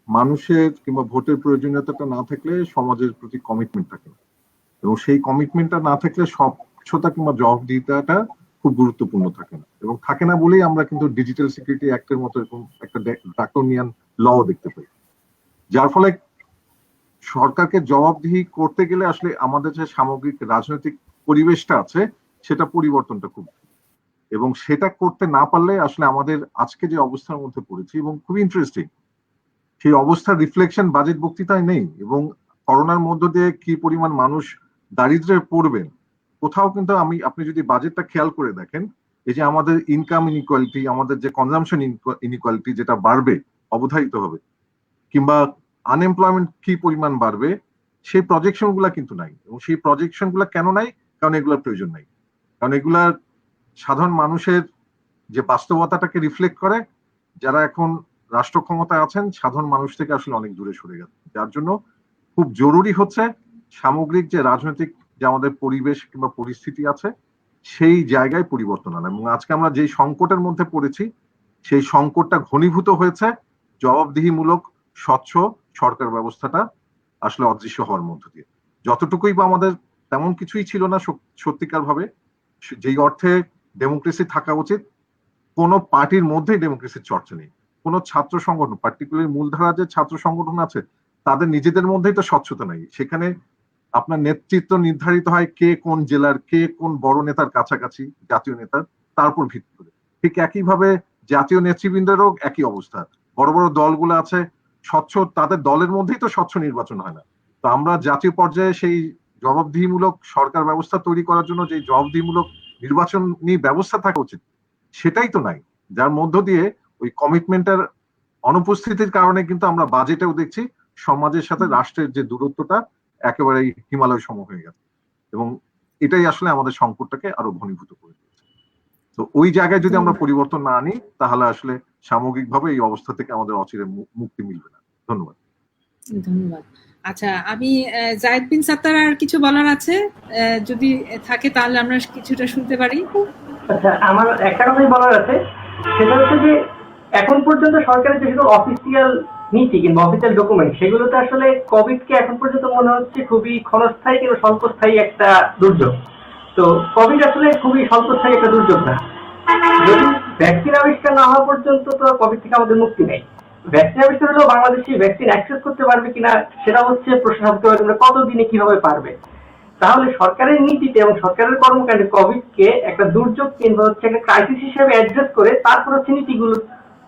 মানুষের কিংবা ভোটের প্রয়োজনীয়তাটা না থাকলে সমাজের প্রতি কমিটমেন্ট থাকে না, এবং সেই কমিটমেন্টটা না থাকলে স্বচ্ছতা কিংবা জবাবদিহিতাটা খুব গুরুত্বপূর্ণ থাকে না, এবং থাকে না বলেই আমরা কিন্তু ডিজিটাল সিকিউরিটি অ্যাক্টের মতো এরকম একটা ড্রাকোনিয়ান ল দেখতে পাই। যার ফলে সরকারকে জবাবদিহি করতে গেলে আসলে আমাদের যে সামগ্রিক রাজনৈতিক পরিবেশটা আছে সেটা পরিবর্তনটা খুব, এবং সেটা করতে না পারলে আসলে আমাদের আজকে যে অবস্থার মধ্যে পড়েছি, এবং খুবই ইন্টারেস্টিং, সেই অবস্থার রিফ্লেকশন বাজেট বক্তৃতায় নেই। এবং করোনার মধ্য দিয়ে কি পরিমাণ মানুষ দারিদ্র্যে পড়বেন কোথাও কিন্তু আপনি যদি বাজেটটা খেয়াল করে দেখেন, এই যে আমাদের ইনকাম ইনইকুয়ালিটি, আমাদের যে কনজাম্পশন ইনইকুয়ালিটি যেটা বাড়বে অবধারিত হবে, কিংবা আনএমপ্লয়মেন্ট কি পরিমাণ বাড়বে, সেই প্রজেকশন গুলা কিন্তু নাই। এবং সেই প্রজেকশন গুলা কেন নাই? কারণ এগুলোর প্রয়োজন নাই, কারণ এগুলা সাধারণ মানুষের যে বাস্তবতাটাকে রিফ্লেক্ট করে। যারা এখন রাষ্ট্র ক্ষমতায় আছেন সাধারণ মানুষ থেকে আসলে অনেক দূরে সরে গেছে, যার জন্য খুব জরুরি হচ্ছে সামগ্রিক যে রাজনৈতিক যে আমাদের পরিবেশ কিংবা পরিস্থিতি আছে সেই জায়গায় পরিবর্তন আনা। এবং আজকে আমরা যেই সংকটের মধ্যে পড়েছি সেই সংকটটা ঘনীভূত হয়েছে জবাবদিহিমূলক স্বচ্ছ সরকার ব্যবস্থাটা আসলে অদৃশ্য হওয়ার মধ্য দিয়ে। যতটুকুই বা আমাদের তেমন কিছুই ছিল না সত্যিকার ভাবে, যেই অর্থে ডেমোক্রেসি থাকা উচিত, কোন পার্টির মধ্যেই ডেমোক্রেসির চর্চা নেই। কোন ছাত্র সংগঠন, পার্টিকুলার মূলধারা যে ছাত্র সংগঠন আছে তাদের নিজেদের মধ্যেই তো স্বচ্ছতা নাই। সেখানে আপনার নেতৃত্ব নির্ধারিত হয় কে কোন জেলার, কে কোন বড় নেতার কাছাকাছি, জাতীয় নেতার, তারপর ভিত্তি করে। ঠিক একইভাবে জাতীয় নেতৃবৃন্দেরও একই অবস্থা। বড় বড় দলগুলো আছে স্বচ্ছ, তাদের দলের মধ্যেই তো স্বচ্ছ নির্বাচন হয় না। তো আমরা জাতীয় পর্যায়ে সেই জবাবদিহিমূলক সরকার ব্যবস্থা তৈরি করার জন্য যে জবাবদিহিমূলক নির্বাচনী ব্যবস্থা থাকা উচিত সেটাই তো নাই, যার মধ্য দিয়ে ওই কমিটমেন্টের অনুপস্থিতির কারণে কিন্তু আমরা বাজেটেও দেখছি সমাজের সাথে রাষ্ট্রের যে দূরত্বটা একেবারে হিমালয় সম হয়ে গেছে, এবং এটাই আসলে আমাদের সংকটটাকে আরো ঘনীভূত করে দিয়েছে। তো ওই জায়গায় যদি আমরা পরিবর্তন না আনি তাহলে আসলে সামগ্রিকভাবে এই অবস্থা থেকে আমাদের অচিরে মুক্তি মিলবে না। ধন্যবাদ। ধন্যবাদ। আচ্ছা, আমি জায়েদ বিন সাত্তার আর কিছু বলার আছে যদি থাকে তাহলে আমরা কিছুটা শুনতে পারি। আচ্ছা, আমার একটা কথাই বলার আছে, সেটা হচ্ছে যে এখন পর্যন্ত সরকারের যে সকল অফিসিয়াল নীতি কিংবা অফিসিয়াল ডকুমেন্ট সেগুলোতে আসলে কোভিডকে এখন পর্যন্ত মনে হচ্ছে খুবই ক্ষণস্থায়ী কিংবা স্বল্পস্থায়ী একটা দুর্যোগ। তো কোভিড আসলে খুবই স্বল্পস্থায়ী একটা দুর্যোগ না। যদি ভ্যাকসিন আবিষ্কার না হওয়া পর্যন্ত তো কোভিড থেকে আমাদের মুক্তি নেই। ভ্যাকসিন আবিষ্কার হলেও বাংলাদেশি ভ্যাকসিন অ্যাক্সেস করতে পারবে কিনা সেটা হচ্ছে প্রশ্ন ভাবতে পারবে না, কতদিনে কিভাবে পারবে। তাহলে সরকারের নীতিতে এবং সরকারের কর্মকাণ্ডে কোভিড কে একটা দুর্যোগ কিংবা হচ্ছে একটা ক্রাইসিস হিসেবে অ্যাড্রেস করে তারপর হচ্ছে নীতিগুলো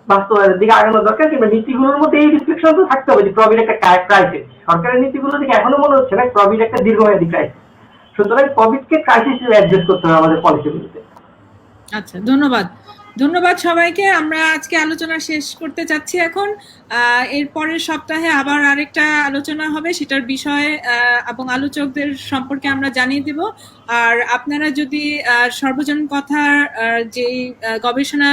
বাস্তবায়নের দিকে আগানো দরকার, কিংবা নীতিগুলোর মধ্যে এই রিফ্লেকশন তো থাকতে হবে যে কোভিড একটা ক্রাইসিস। সরকারের নীতিগুলো থেকে এখনো মনে হচ্ছে না কোভিড একটা দীর্ঘমেয়াদী ক্রাইসিস। সুতরাং কোভিড কে ক্রাইসিস হিসেবে অ্যাড্রেস করতে হবে আমাদের পলিসিগুলোতে। আচ্ছা, ধন্যবাদ। ধন্যবাদ সবাইকে। আমরা আজকে আলোচনা শেষ করতে চাচ্ছি এখন। এর পরের সপ্তাহে আবার আরেকটা আলোচনা হবে, সেটার বিষয় এবং আলোচকদের সম্পর্কে আমরা জানিয়ে দেব। আর আপনারা যদি সর্বজন কথার যে গবেষণা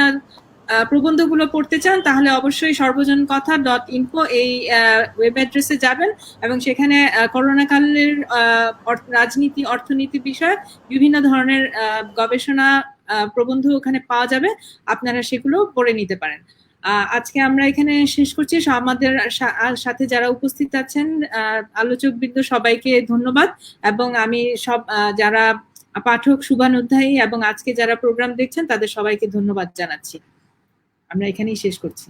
প্রবন্ধগুলো পড়তে চান তাহলে অবশ্যই সর্বজনকথা.info এই ওয়েব অ্যাড্রেসে যাবেন এবং সেখানে করোনাকালের রাজনীতি, অর্থনীতি বিষয়ে বিভিন্ন ধরনের গবেষণা প্রবন্ধ ওখানে পাওয়া যাবে, আপনারা সেগুলো পড়ে নিতে পারেন। আজকে আমরা এখানে শেষ করছি। আমাদের সাথে যারা উপস্থিত আছেন আলোচকবৃন্দ সবাইকে ধন্যবাদ, এবং আমি সব যারা পাঠক, শুভানুধ্যায়ী এবং আজকে যারা প্রোগ্রাম দেখছেন তাদের সবাইকে ধন্যবাদ জানাচ্ছি। আমরা এখানেই শেষ করছি।